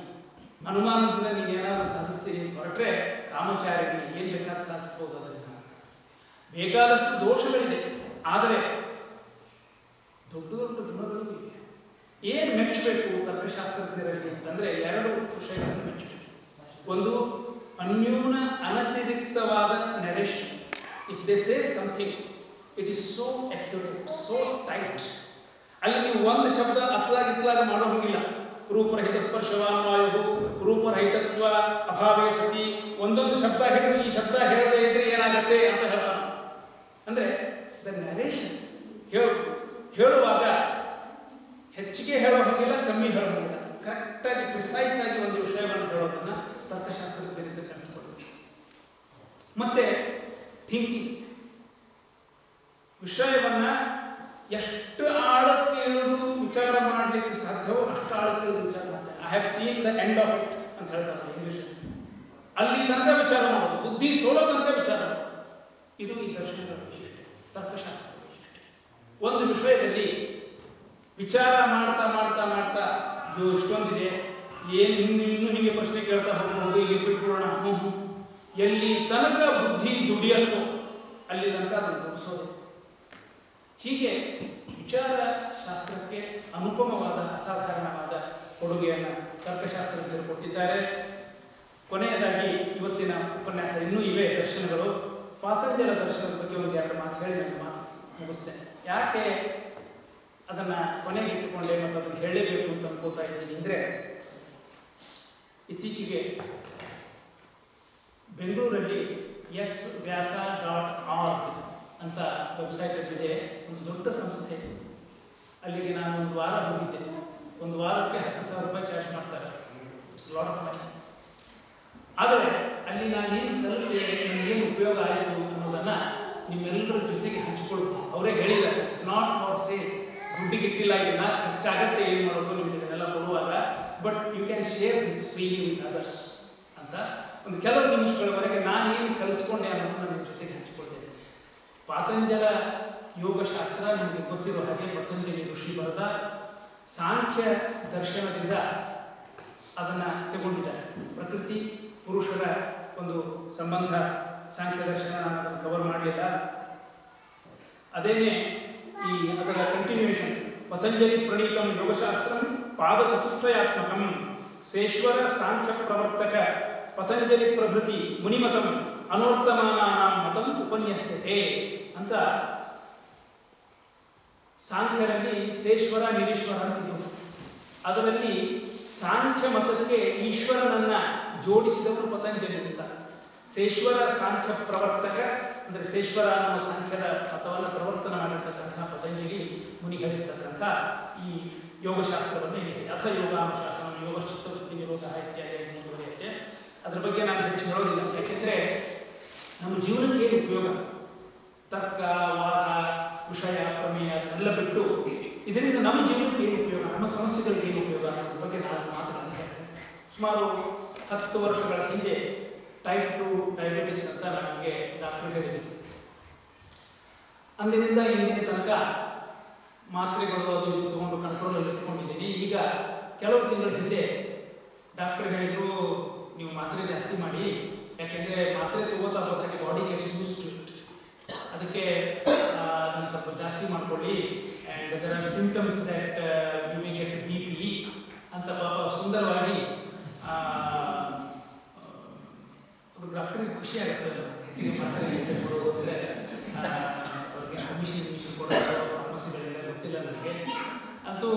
ಅನುಮಾನದಿಂದ ನೀವು ಏನಾದರೂ ಸಾಧಿಸ್ತೀರಿ ಅಂತ ಹೊರಟ್ರೆ ಕಾಮಚಾರಿಣಿ, ಏನು ಬೇಕಾದ್ರೂ ಸಾಧಿಸ್ಬೋದು. ಅದರಿಂದ ಬೇಕಾದಷ್ಟು ದೋಷಗಳಿದೆ, ಆದರೆ ದೊಡ್ಡ ದೊಡ್ಡ ಗುಣಗಳು ಇವೆ. ಏನು ಮೆಚ್ಚಬೇಕು ತರ್ಕಶಾಸ್ತ್ರಜ್ಞರಲ್ಲಿ ಅಂತಂದರೆ ಎರಡು ವಿಷಯಗಳನ್ನು ಮೆಚ್ಚಬೇಕು. ಒಂದು, ಅನ್ಯೂನ ಅನತಿ ವ್ಯವಸ್ಥಿತವಾದ narration. If they say something it is so accurate, so tight. ಅಲ್ಲಿ ನೀವು ಒಂದು ಶಬ್ದ ಅತ್ಲಾಗಿತ್ಲಾಗ ಮಾಡೋ ಹಂಗಿಲ್ಲ. ರೂಪರಹಿತ ಸ್ಪರ್ಶವಾನ್ವಾಯು, ರೂಪರಹಿತತ್ವ ಅಭಾವೇ ಸತಿ, ಒಂದೊಂದು ಶಬ್ದ ಹಿಡಿದು ಈ ಶಬ್ದ ಹೇಳದೇ ಇದ್ರೆ ಏನಾಗುತ್ತೆ ಅಂತ ಹೇಳ್ತಾನೆ. ಅಂದರೆ ದ ನರೇಷನ್ ಹೇಳುವಾಗ ಹೆಚ್ಚಿಗೆ ಹೇಳೋ ಹಂಗಿಲ್ಲ, ಕಮ್ಮಿ ಹೇಳೋ ಹಂಗಿಲ್ಲ. ಕರೆಕ್ಟಾಗಿ ಪ್ರಿಸೈಸ್ ಆಗಿ ಒಂದು ವಿಷಯವನ್ನು ಹೇಳೋದನ್ನ ತರ್ಕಶಾಸ್ತ್ರದಿಂದ ಕಂಡುಕೊಳ್ಳಿ. ಮತ್ತೆ ಥಿಂಕಿಂಗ್, ವಿಷಯವನ್ನ ಎಷ್ಟು ಆಳಕ್ಕೆ ಇಳಿದು ವಿಚಾರ ಮಾಡಲಿಕ್ಕೆ ಸಾಧ್ಯವೋ ಅಷ್ಟು ಆಳಕ್ಕೆ ಇಳಿದು ವಿಚಾರ ಮಾಡ್ತಾರೆ. I have seen the end of it ಅಂತ ಹೇಳ್ತಾರೆ ಇಂಗ್ಲಿಷ್. ಅಲ್ಲಿ ತನಕ ವಿಚಾರ ಮಾಡೋದು, ಬುದ್ಧಿ ಸೋಲೋ ತನಕ ವಿಚಾರ ಮಾಡೋದು. ಇದು ಈ ದರ್ಶನದ ವೈಶಿಷ್ಟ್ಯ, ತರ್ಕಶಾಸ್ತ್ರದ ವೈಶಿಷ್ಟ್ಯ. ಒಂದು ವಿಷಯದಲ್ಲಿ ವಿಚಾರ ಮಾಡ್ತಾ ಮಾಡ್ತಾ ಮಾಡ್ತಾ ಇದು ಇಷ್ಟೊಂದಿದೆ, ಏನು ಇನ್ನೂ ಹೀಗೆ ಪ್ರಶ್ನೆ ಕೇಳ್ತಾ ಹೋಗ್ಬೋದು, ಇಲ್ಲಿ ಬಿಟ್ಬಿಡೋಣ, ಎಲ್ಲಿ ತನಕ ಬುದ್ಧಿ ದುಡಿಯತ್ತೋ ಅಲ್ಲಿ ತನಕ ಅದನ್ನು ಮುಗಿಸೋದು. ಹೀಗೆ ವಿಚಾರ ಶಾಸ್ತ್ರಕ್ಕೆ ಅನುಪಮವಾದ ಅಸಾಧಾರಣವಾದ ಕೊಡುಗೆಯನ್ನು ತರ್ಕಶಾಸ್ತ್ರಜ್ಞರು ಕೊಟ್ಟಿದ್ದಾರೆ. ಕೊನೆಯದಾಗಿ ಇವತ್ತಿನ ಉಪನ್ಯಾಸ ಇನ್ನೂ ಇವೆ ದರ್ಶನಗಳು. ಪಾತಂಜಲ ದರ್ಶನದ ಬಗ್ಗೆ ಒಂದು ಎರಡು ಮಾತು ಹೇಳಿ ನನ್ನ ಮಾತು ಮುಗಿಸ್ತೇನೆ. ಯಾಕೆ ಅದನ್ನು ಕೊನೆಗೆ ಇಟ್ಟುಕೊಂಡೆ ಮತ್ತು ಅದನ್ನು ಹೇಳಲೇಬೇಕು ಅಂತ ಅನ್ಕೋತಾ ಇದ್ದೀನಿ ಅಂದರೆ, ಇತ್ತೀಚೆಗೆ ಬೆಂಗಳೂರಲ್ಲಿ SVyasa.org ಅಂತ ವೆಬ್ಸೈಟ್ ಇದೆ, ಒಂದು ದೊಡ್ಡ ಸಂಸ್ಥೆ. ಅಲ್ಲಿಗೆ ನಾನು ಒಂದು ವಾರ ಹೋಗಿದ್ದೆ. ಒಂದು ವಾರಕ್ಕೆ 10,000 ರೂಪಾಯಿ ಚಾರ್ಜ್ ಮಾಡ್ತಾರೆ. It's lot of money. ಆದರೆ ಅಲ್ಲಿ ನಾನೇನು ಕಲಿತೆ, ನನಗೇನು ಉಪಯೋಗ ಆಯಿತು ಅನ್ನೋದನ್ನು ನಿಮ್ಮೆಲ್ಲರ ಜೊತೆಗೆ ಹಂಚಿಕೊಳ್ಬೋದು. ಅವರೇ ಹೇಳಿದ್ದಾರೆ, ಇಟ್ಸ್ ನಾಟ್ ಫಾರ್ ಸೇಲ್, ದುಡ್ಡಿಗೆ ಇಟ್ಟಿಲ್ಲ, ಇದನ್ನ ಖರ್ಚಾಗತ್ತೆ, ಏನು ಮಾಡೋದು ನಿಮಗೆ ಇದನ್ನೆಲ್ಲ ಕೊಡುವಾಗ, but you can share this freely with others ಅಂತ ಒಂದು ಕೆಲವು ನಿಮಿಷಗಳವರೆಗೆ ನಾನೇನು ಕಲಿತ್ಕೊಂಡೆ ಅನ್ನೋದನ್ನ ನಿಮ್ಮ ಜೊತೆಗೆ ಹಂಚಿಕೊಳ್ತೇನೆ. ಪಾತಂಜಲ ಯೋಗಶಾಸ್ತ್ರ ನಿಮಗೆ ಗೊತ್ತಿರೋ ಹಾಗೆ ಪತಂಜಲಿ ಋಷಿ ಬರೆದ ಸಾಂಖ್ಯ ದರ್ಶನದಿಂದ ಅದನ್ನು ತಗೊಂಡಿದ್ದಾರೆ. ಪ್ರಕೃತಿ ಪುರುಷರ ಒಂದು ಸಂಬಂಧ ಸಾಂಖ್ಯ ದರ್ಶನ, ನಾನು ಅದನ್ನು ಕವರ್ ಮಾಡಲಿಲ್ಲ. ಅದೇನೇ ಈ ಅದರ ಕಂಟಿನ್ಯೂಷನ್, ಪತಂಜಲಿ ಪ್ರಣೀತಂ ಯೋಗಶಾಸ್ತ್ರಂ ಪಾದಚತುಷ್ಟಯಾತ್ಮಕಂ ಸೇಶ್ವರ ಸಾಂಖ್ಯ ಪ್ರವರ್ತಕ ಪತಂಜಲಿ ಪ್ರಭೃತಿ ಮುನಿಮತಂ ಅನವರ್ತಮಾನಾನಾಂ ಮತಂ ಉಪನ್ಯಸ್ಯತೆ ಅಂತ. ಸಾಂಖ್ಯರಲ್ಲಿ ಸೇಶ್ವರ ನಿರೀಶ್ವರ ಅಂತಿದ್ರು. ಅದರಲ್ಲಿ ಸಾಂಖ್ಯ ಮತಕ್ಕೆ ಈಶ್ವರನನ್ನ ಜೋಡಿಸಿದವರು ಪತಂಜಲಿ ಅಂತ. ಸೇಶ್ವರ ಸಾಂಖ್ಯ ಪ್ರವರ್ತಕ ಅಂದರೆ ಸೇಶ್ವರ ಅನ್ನೋ ಸಾಂಖ್ಯದ ಮತವನ್ನು ಪ್ರವರ್ತನ ಮಾಡಿರ್ತಕ್ಕಂಥ ಪತಂಜಲಿ ಮುನಿಗಳಿರ್ತಕ್ಕಂಥ ಈ ಯೋಗಶಾಸ್ತ್ರವನ್ನು ಇದೆ. ಅಥ ಯೋಗಾನುಶಾಸನ ಯೋಗಶ್ಚಿತ್ತವೃತ್ತಿ ನಿರೋಧ ಇತ್ಯಾದಿ ಮುಂದುವರಿಯುತ್ತೆ. ಅದರ ಬಗ್ಗೆ ನಾನು ಹೆಚ್ಚು ಹೇಳೋದಿಲ್ಲ, ಯಾಕೆಂದರೆ ನಮ್ಮ ಜೀವನಕ್ಕೆ ಏನು ಉಪಯೋಗ, ತರ್ಕ ವಾದ ವಿಷಯ ಪ್ರಮೇಯ ಅದನ್ನೆಲ್ಲ ಬಿಟ್ಟು ಇದರಿಂದ ನಮ್ಮ ಜೀವನಕ್ಕೆ ಏನು ಉಪಯೋಗ, ನಮ್ಮ ಸಮಸ್ಯೆಗಳಿಗೆ ಏನು ಉಪಯೋಗ ಅನ್ನೋದ್ರ ಬಗ್ಗೆ ನಾನು ಮಾತನಾಡ್ತಾ ಇದ್ದೇನೆ. ಸುಮಾರು 10 ವರ್ಷಗಳ ಹಿಂದೆ ಟೈಪ್ 2 ಡಯಾಬಿಟಿಸ್ ಅಂತ ನನಗೆ ಡಾಕ್ಟರ್ ಹೇಳಿದರು. ಅಂದಿನಿಂದ ಇಂದಿನ ತನಕ ಮಾತ್ರೆಗಳು ಅದು ಇದು ತಗೊಂಡು ಕಂಟ್ರೋಲಲ್ಲಿ ಇಟ್ಕೊಂಡಿದ್ದೀನಿ. ಈಗ ಕೆಲವು ತಿಂಗಳ ಹಿಂದೆ ಡಾಕ್ಟರ್ ಹೇಳಿದರು, ನೀವು ಮಾತ್ರೆ ಜಾಸ್ತಿ ಮಾಡಿ, ಯಾಕೆಂದರೆ ಮಾತ್ರೆ ತಗೋತಾ ಹೋದಾಗೆ body gets used to it, ಅದಕ್ಕೆ ಅದನ್ನು ಸ್ವಲ್ಪ ಜಾಸ್ತಿ ಮಾಡ್ಕೊಳ್ಳಿ. And there are symptoms that you will get BP ಅಂತ ಪಾಪ ಸುಂದರವಾಗಿ ಡಾಕ್ಟರಿಗೆ ಖುಷಿ ಆಗುತ್ತೆ. ಹೆಚ್ಚಿಗೆ ಮಾತ್ರೆ ಕೊಡೋದು ಅಂದರೆ ಅವ್ರಿಗೆ ಕಮಿಷನ್ ಕೊಡೋದು ಫಾರ್ಮಸಿಗಳೆಲ್ಲ ಗೊತ್ತಿಲ್ಲ ನನಗೆ. ಅಂತೂ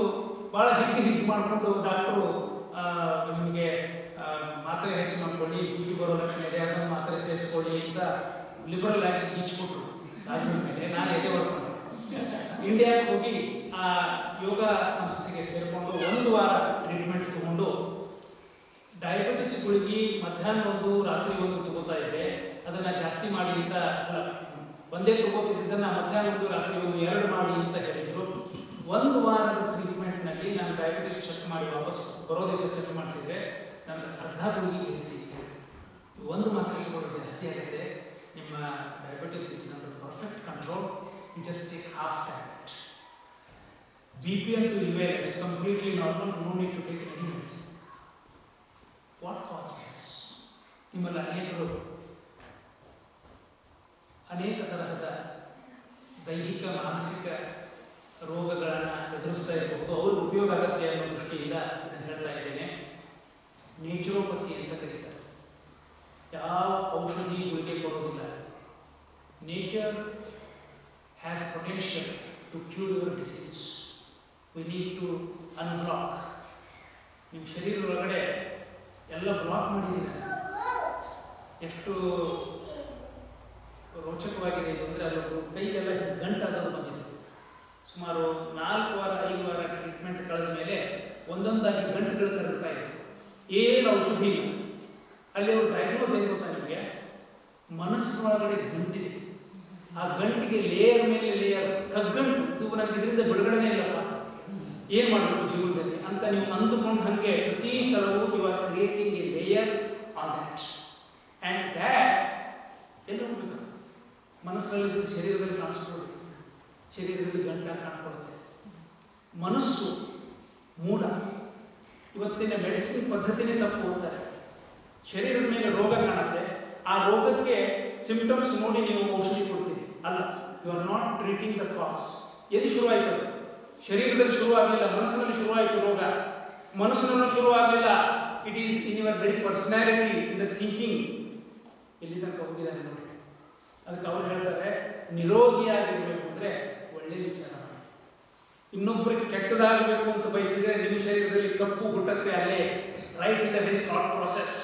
ಭಾಳ ಹೀಗೆ ಮಾಡಿಕೊಂಡು ಡಾಕ್ಟರು ನಿಮಗೆ ಮಾತ್ರೆ ಹೆಚ್ಚು ಮಾಡ್ಕೊಳ್ಳಿ, BP ಬರೋ ಲಕ್ಷಣ ಇದೆ, ಅದನ್ನು ಮಾತ್ರೆ ಸೇರಿಸ್ಕೊಳ್ಳಿ ಅಂತ ಲಿಬರಲ್ ಆಗಿ ಈಚ್ಕೊಟ್ರು. ಆದ್ಮೇಲೆ ನಾನು ಎದೆ ಹೊಡ್ಕೊಂಡೆ. ಇಂಡಿಯಾಕ್ಕೆ ಹೋಗಿ ಆ ಯೋಗ ಸಂಸ್ಥೆಗೆ ಸೇರಿಕೊಂಡು 1 ವಾರ ಟ್ರೀಟ್ಮೆಂಟ್ ತಗೊಂಡು ಡಯಾಬಿಟಿಸ್ ಗುಳಿಗೆ ಮಧ್ಯಾಹ್ನ 1 ರಾತ್ರಿ 1 ತಗೋತಾ ಇದ್ದೆ. ಅದನ್ನು ಜಾಸ್ತಿ ಮಾಡಿ ಅಂತ ಅಲ್ಲ, ಒಂದೇ ತಗೋತಿದ್ದನ್ನು ಮಧ್ಯಾಹ್ನ 1 ರಾತ್ರಿ 1 2 ಮಾಡಿ ಅಂತ ಹೇಳಿದರು. 1 ವಾರದ ಟ್ರೀಟ್ಮೆಂಟ್ನಲ್ಲಿ ನಾನು ಡಯಾಬಿಟಿಸ್ ಚೆಕ್ ಮಾಡಿ ವಾಪಸ್ ಬರೋ ದಿವಸ ಚೆಕ್ ಮಾಡಿಸಿದ್ರೆ ನನಗೆ ಅರ್ಧ ಗುಳಿಗೆ ಇಳಿಸಿದ್ದೆ. 1 ಮಾತ್ರೆ ತಗೊಳ್ಳೋದು ಜಾಸ್ತಿ ಆಗುತ್ತೆ, ನಿಮ್ಮ diabetes is under perfect control, you just take half tablet. BP ಅಂತೂ ಇಲ್ವೇ, it's completely normal, no need to take any medicine. What causes? ನಿಮ್ಮಲ್ಲಿ ಅನೇಕ ತರಹದ ದೈಹಿಕ ಮಾನಸಿಕ ರೋಗಗಳನ್ನು ಎದುರಿಸ್ತಾ ಇರಬಹುದು, ಅವರು ಉಪಯೋಗ ಆಗುತ್ತೆ ಅನ್ನೋ ದೃಷ್ಟಿಯಿಂದ ಇದನ್ನು ಹೇಳ್ತಾ ಇದ್ದೇನೆ. ನೇಚುರೋಪತಿ ಅಂತ ಕರೀತಾರೆ. ಯಾವ ಔಷಧಿ ಗುಳಿಗೆ ಕೊಡೋದಿಲ್ಲ. Nature has potential to cure your disease. We need to unblock. ನಿಮ್ಮ ಶರೀರದೊಳಗಡೆ ಎಲ್ಲ ಬ್ಲಾಕ್ ಮಾಡಿದ್ದೀರ. ಎಷ್ಟು ರೋಚಕವಾಗಿದೆ ಇದು ಅಂದರೆ, ಅಲ್ಲೊಬ್ಬರು ಕೈಗೆಲ್ಲ ಗಂಟಾದರೂ ಬಂದಿತ್ತು. ಸುಮಾರು 4 ವಾರ 5 ವಾರ ಟ್ರೀಟ್ಮೆಂಟ್ ಕಳೆದ ಮೇಲೆ ಒಂದೊಂದಾಗಿ ಗಂಟುಗಳು ಕರಗ್ತಾ ಇದೆ. ಏನು ಔಷಧಿ ಇಲ್ಲ. ಅಲ್ಲಿ ಅವರು ಡಯಾಗ್ನೋಸ್ ಏನು ಗೊತ್ತಾ ನಿಮಗೆ? ಮನಸ್ಸಿನೊಳಗಡೆ ಗಂಟಿದೆ. ಆ ಗಂಟಿಗೆ ಲೇಯರ್ ಮೇಲೆ ಲೇಯರ್ ಕಗ್ಗಂಟು. ಇದು ನನಗೆ ಇದರಿಂದ ಬಿಡುಗಡೆನೇ ಇಲ್ಲಪ್ಪ, ಏನು ಮಾಡಬೇಕು ಜೀವನದಲ್ಲಿ ಅಂತ ನೀವು ಅಂದುಕೊಂಡು ಹಾಗೆ ಪ್ರತಿ ಸಲವೂ you are creating a layer on that. And that ಎಲ್ಲಿ ಹೋಗ್ಬೇಕು? ಮನಸ್ಸಿನಲ್ಲಿ ಶರೀರದಲ್ಲಿ ಕಾಣಿಸ್ಕೊಳ್ಳಿ. ಶರೀರದಲ್ಲಿ ಗಂಟಾಗಿ ಕಾಣ್ಕೊಳ್ಳುತ್ತೆ. ಮನಸ್ಸು ಮೂಢ. ಇವತ್ತಿನ ಮೆಡಿಸಿನ್ ಪದ್ಧತಿನೇ ತಪ್ಪು ಹೋಗ್ತಾರೆ. ಶರೀರದ ಮೇಲೆ ರೋಗ ಕಾಣುತ್ತೆ, ಆ ರೋಗಕ್ಕೆ ಸಿಂಪ್ಟಮ್ಸ್ ನೋಡಿ ನೀವು ಔಷಧಿ ಕೊಡ್ತೀರಿ. ಅಲ್ಲ, you are not treating the cause. ಎಲ್ಲಿ ಶುರುವಾಯಿತು? ಶರೀರದಲ್ಲಿ ಶುರು ಆಗಲಿಲ್ಲ, ಮನಸ್ಸಿನಲ್ಲಿ ಶುರುವಾಯಿತು ರೋಗ. ಮನಸ್ಸಿನಲ್ಲೂ ಶುರು ಆಗಲಿಲ್ಲ. It is in your very personality, in the thinking. ಎಲ್ಲಿ ತನಕ ಹೋಗಿದ್ದಾರೆ ನೋಡಿ. ಅದಕ್ಕೆ ಅವ್ರು ಹೇಳ್ತಾರೆ, ನಿರೋಗಿಯಾಗಿರ್ಬೇಕು ಅಂದರೆ ಒಳ್ಳೆ ವಿಚಾರ ಮಾಡಿ. ಇನ್ನೊಬ್ಬರಿಗೆ ಕೆಟ್ಟದಾಗಬೇಕು ಅಂತ ಬಯಸಿದ್ರೆ ನಿಮ್ಮ ಶರೀರದಲ್ಲಿ ಕಪ್ಪು ಹುಟ್ಟತ್ತೆ ಅಲ್ಲೇ, right in the very thought process.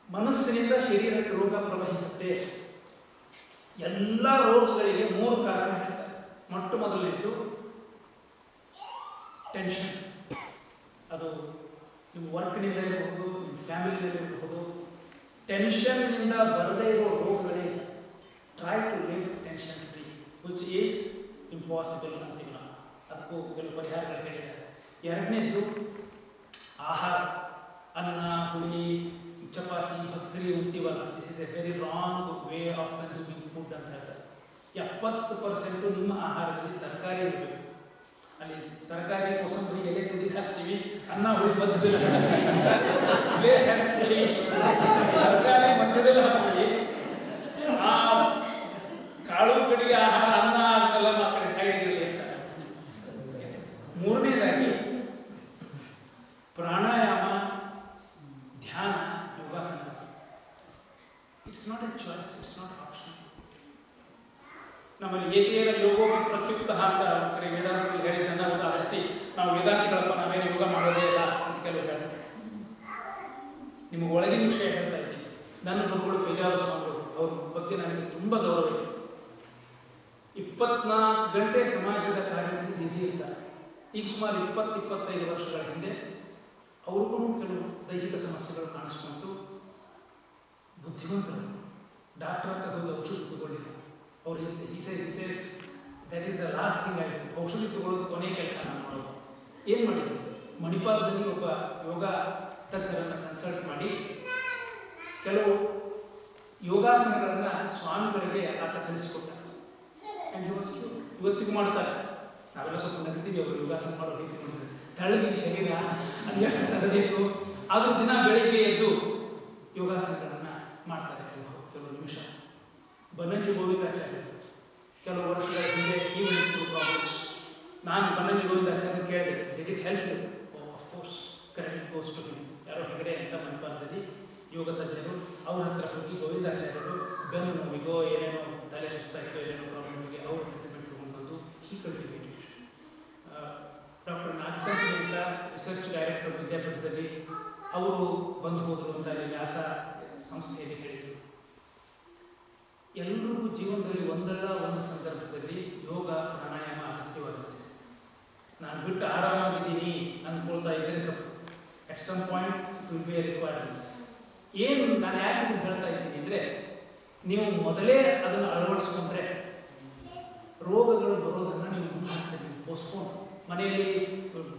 ಮನಸ್ಸಿನಿಂದ ಶರೀರಕ್ಕೆ ರೋಗ ಪ್ರವಹಿಸುತ್ತೆ. ಎಲ್ಲ ರೋಗಗಳಿಗೆ 3 ಕಾರಣ ಹೇಳ್ತಾರೆ. ಮೊಟ್ಟ ಮೊದಲಿದ್ದು ಟೆನ್ಷನ್. ಅದು ನಿಮ್ಮ ವರ್ಕ್ನಿಂದ ಇರಬಹುದು, ನಿಮ್ಮ ಫ್ಯಾಮಿಲಿನಲ್ಲಿ ಇರಬಹುದು. ಟೆನ್ಷನ್ನಿಂದ ಬರದೇ ಇರೋ ರೋಗಗಳೇ. Try to live tension free, which is impossible ಅಂತೀವಿ ನಾವು. ಅದಕ್ಕೂ ಕೆಲವು ಪರಿಹಾರಗಳು ಹೇಳಿದ್ದಾರೆ. ಎರಡನೇದ್ದು ಆಹಾರ. ಅನ್ನ, ಹುಳಿ, ಚಪಾತಿ, ಭಕ್ರಿ ಅಂತೀವಲ್ಲ, this is A very wrong way of consuming food ಅಂತ ಹೇಳ್ತಾರೆ. 70% ನಿಮ್ಮ ಆಹಾರದಲ್ಲಿ ತರಕಾರಿ ಇರಬೇಕು. ಅಲ್ಲಿ ತರಕಾರಿ, ಕೋಸಂಬರಿ, ಎಲೆ ತುದಿ ಹಾಕ್ತೀವಿ, ಅನ್ನ ಹುಳಿ ಮಧ್ಯದಲ್ಲಿ ತರಕಾರಿ ಮಧ್ಯದಲ್ಲಿ ಹಾಕ್ತೀವಿ. ಆ ಕಾಳು ಕಡೆಗೆ ಆಹಾರ, ಅನ್ನ ಅದನ್ನೆಲ್ಲ ಆ ಕಡೆ ಸೈಡ್ಗೆ. ಮೂರನೇದಾಗಿ ಪ್ರಾಣಾಯಾಮ, ಧ್ಯಾನ, yogasana. It's not a choice, it's not option. ನಮ್ಮಲ್ಲಿ ಏತೇನ ಯೋಗೋ ಪ್ರತ್ಯುಕ್ತ ಅಂತ ಕಡೆ ವೇದಾಂತಗಳು ಹೇಳಿದ್ದನ್ನು ಉದಾಹರಿಸಿ, ನಾವು ವೇದಾಂತಿಗಳಪ್ಪ, ನಾವೇನು ಯೋಗ ಮಾಡೋದೇ ಇಲ್ಲ ಅಂತ ಕೆಲವು ಹೇಳ್ತಾರೆ. ನಿಮಗೆ ಒಳಗಿನ ವಿಷಯ ಹೇಳ್ತಾ ಇದ್ದೀನಿ. ನನ್ನ ಗುರುಗಳು ಪೇಜಾರ ಸ್ವಾಮಿಗಳು, ಅವ್ರ ಬಗ್ಗೆ ನನಗೆ ತುಂಬ ಗೌರವ ಇದೆ. 24 ಗಂಟೆ ಸಮಾಜದ ಕಾರ್ಯದಲ್ಲಿ ಬ್ಯುಸಿ ಇರ್ತಾರೆ. ಈಗ ಸುಮಾರು 20-25 ವರ್ಷಗಳ ಹಿಂದೆ ಅವ್ರಿಗೂ ಕೆಲವು ದೈಹಿಕ ಸಮಸ್ಯೆಗಳು ಕಾಣಿಸ್ಕೊಂತು. ಬುದ್ಧಿವಂತರು ಡಾಕ್ಟರ್ ಹತ್ರ ಹೋಗಿ ಔಷಧಿ ತಗೊಳ್ಳಿಲ್ಲ. ಅವ್ರು that is the last thing ಆಯಿತು. ಔಷಧಿ ತಗೊಳ್ಳೋದು ಕೊನೆಯ ಕೆಲಸ ನಾನು ಮಾಡೋದು. ಏನು ಮಾಡಿದ್ರು? ಮಣಿಪಾಲದಲ್ಲಿ ಒಬ್ಬ ಯೋಗ ತಜ್ಞರನ್ನು ಕನ್ಸಲ್ಟ್ ಮಾಡಿ ಕೆಲವು ಯೋಗಾಸನಗಳನ್ನು ಸ್ವಾಮಿಗಳಿಗೆ ಆತ ಕಲಿಸಿಕೊಟ್ಟ. And he was cure. ಇವತ್ತಿಗೂ ಮಾಡ್ತಾರೆ. ನಾವೆಲ್ಲ ಸ್ವಲ್ಪ ನಗ್ತೀವಿ, ಅವರು ಯೋಗಾಸನ ಮಾಡೋ ರೀತಿ ನೋಡಿದ್ರೆ ತಳ್ಳಗಿನ ಶರೀರ ಅದು ಎಷ್ಟು ತಡೆದಿತ್ತು. ಆದರೂ ದಿನ ಬೆಳಿಗ್ಗೆ ಎದ್ದು ಯೋಗಾಸನಗಳನ್ನು ಮಾಡ್ತಾರೆ. ಕೆಲವು ನಿಮಿಷ. ಬನ್ನಂಜಿ ಗೋವಿಂದಾಚಾರ್ಯ ಕೆಲವು ವರ್ಷಗಳ ಹಿಂದೆ ಈ ಒಂದು ಪ್ರಾಬ್ಲಮ್ಸ್. ನಾನು ಬನ್ನಂಜಿ ಗೋವಿಂದಾಚಾರ್ಯ ಕೇಳಿದೆ, did it help you? Of course, credit goes to him. ಯಾರೋ ಹೆಗಡೆ ಅಂತ ಮಣಿಪಾಲದಲ್ಲಿ ಯೋಗ ತಜ್ಞರು, ಅವ್ರ ಹತ್ರ ಹೋಗಿ ಗೋವಿಂದಾಚಾರ್ಯರು ಬೆನ್ನು ನೋವಿಗೋ ಏನೇನೋ ತಲೆ ಸುತ್ತಾಯಿತೋ ಏನೇನೋ ಪ್ರಾಬ್ಲಮ್ಗೆ ಅವರು ಟ್ರೀಟ್ಮೆಂಟ್ ತಗೊಂಡ್ಬಂದು ಹೀ ಕಲ್ಟಿವೇಟೆಡ್. ಡಾಕ್ಟರ್ ನಾಗಸಂತ ಅಂತ ರಿಸರ್ಚ್ ಡೈರೆಕ್ಟರ್ ವಿದ್ಯಾಪೀಠದಲ್ಲಿ ಅವರು ಬಂದು ಹೋದರು ಅಂತ ಅಲ್ಲಿ ವ್ಯಾಸ ಸಂಸ್ಥೆಯಲ್ಲಿ ಹೇಳಿದರು. ಎಲ್ಲರಿಗೂ ಜೀವನದಲ್ಲಿ ಒಂದಲ್ಲ ಒಂದು ಸಂದರ್ಭದಲ್ಲಿ ಯೋಗ ಪ್ರಾಣಾಯಾಮ ಅಗತ್ಯವಾಗುತ್ತೆ. ನಾನು ಬಿಟ್ಟು ಆರಾಮಾಗಿದ್ದೀನಿ ಅಂದ್ಕೊಳ್ತಾ ಇದ್ದರೆ ತಪ್ಪು. At some point it will be a requirement. ಏನು ನಾನು ಯಾಕೆ ಇದನ್ನು ಹೇಳ್ತಾ ಇದ್ದೀನಿ ಅಂದರೆ, ನೀವು ಮೊದಲೇ ಅದನ್ನು ಅಳವಡಿಸ್ಕೊಂಡ್ರೆ ರೋಗಗಳು ಬರೋದನ್ನು ನೀವು ಮುಂದೆ ಪೋಸ್ಟ್ಪೋನ್. ಮನೆಯಲ್ಲಿ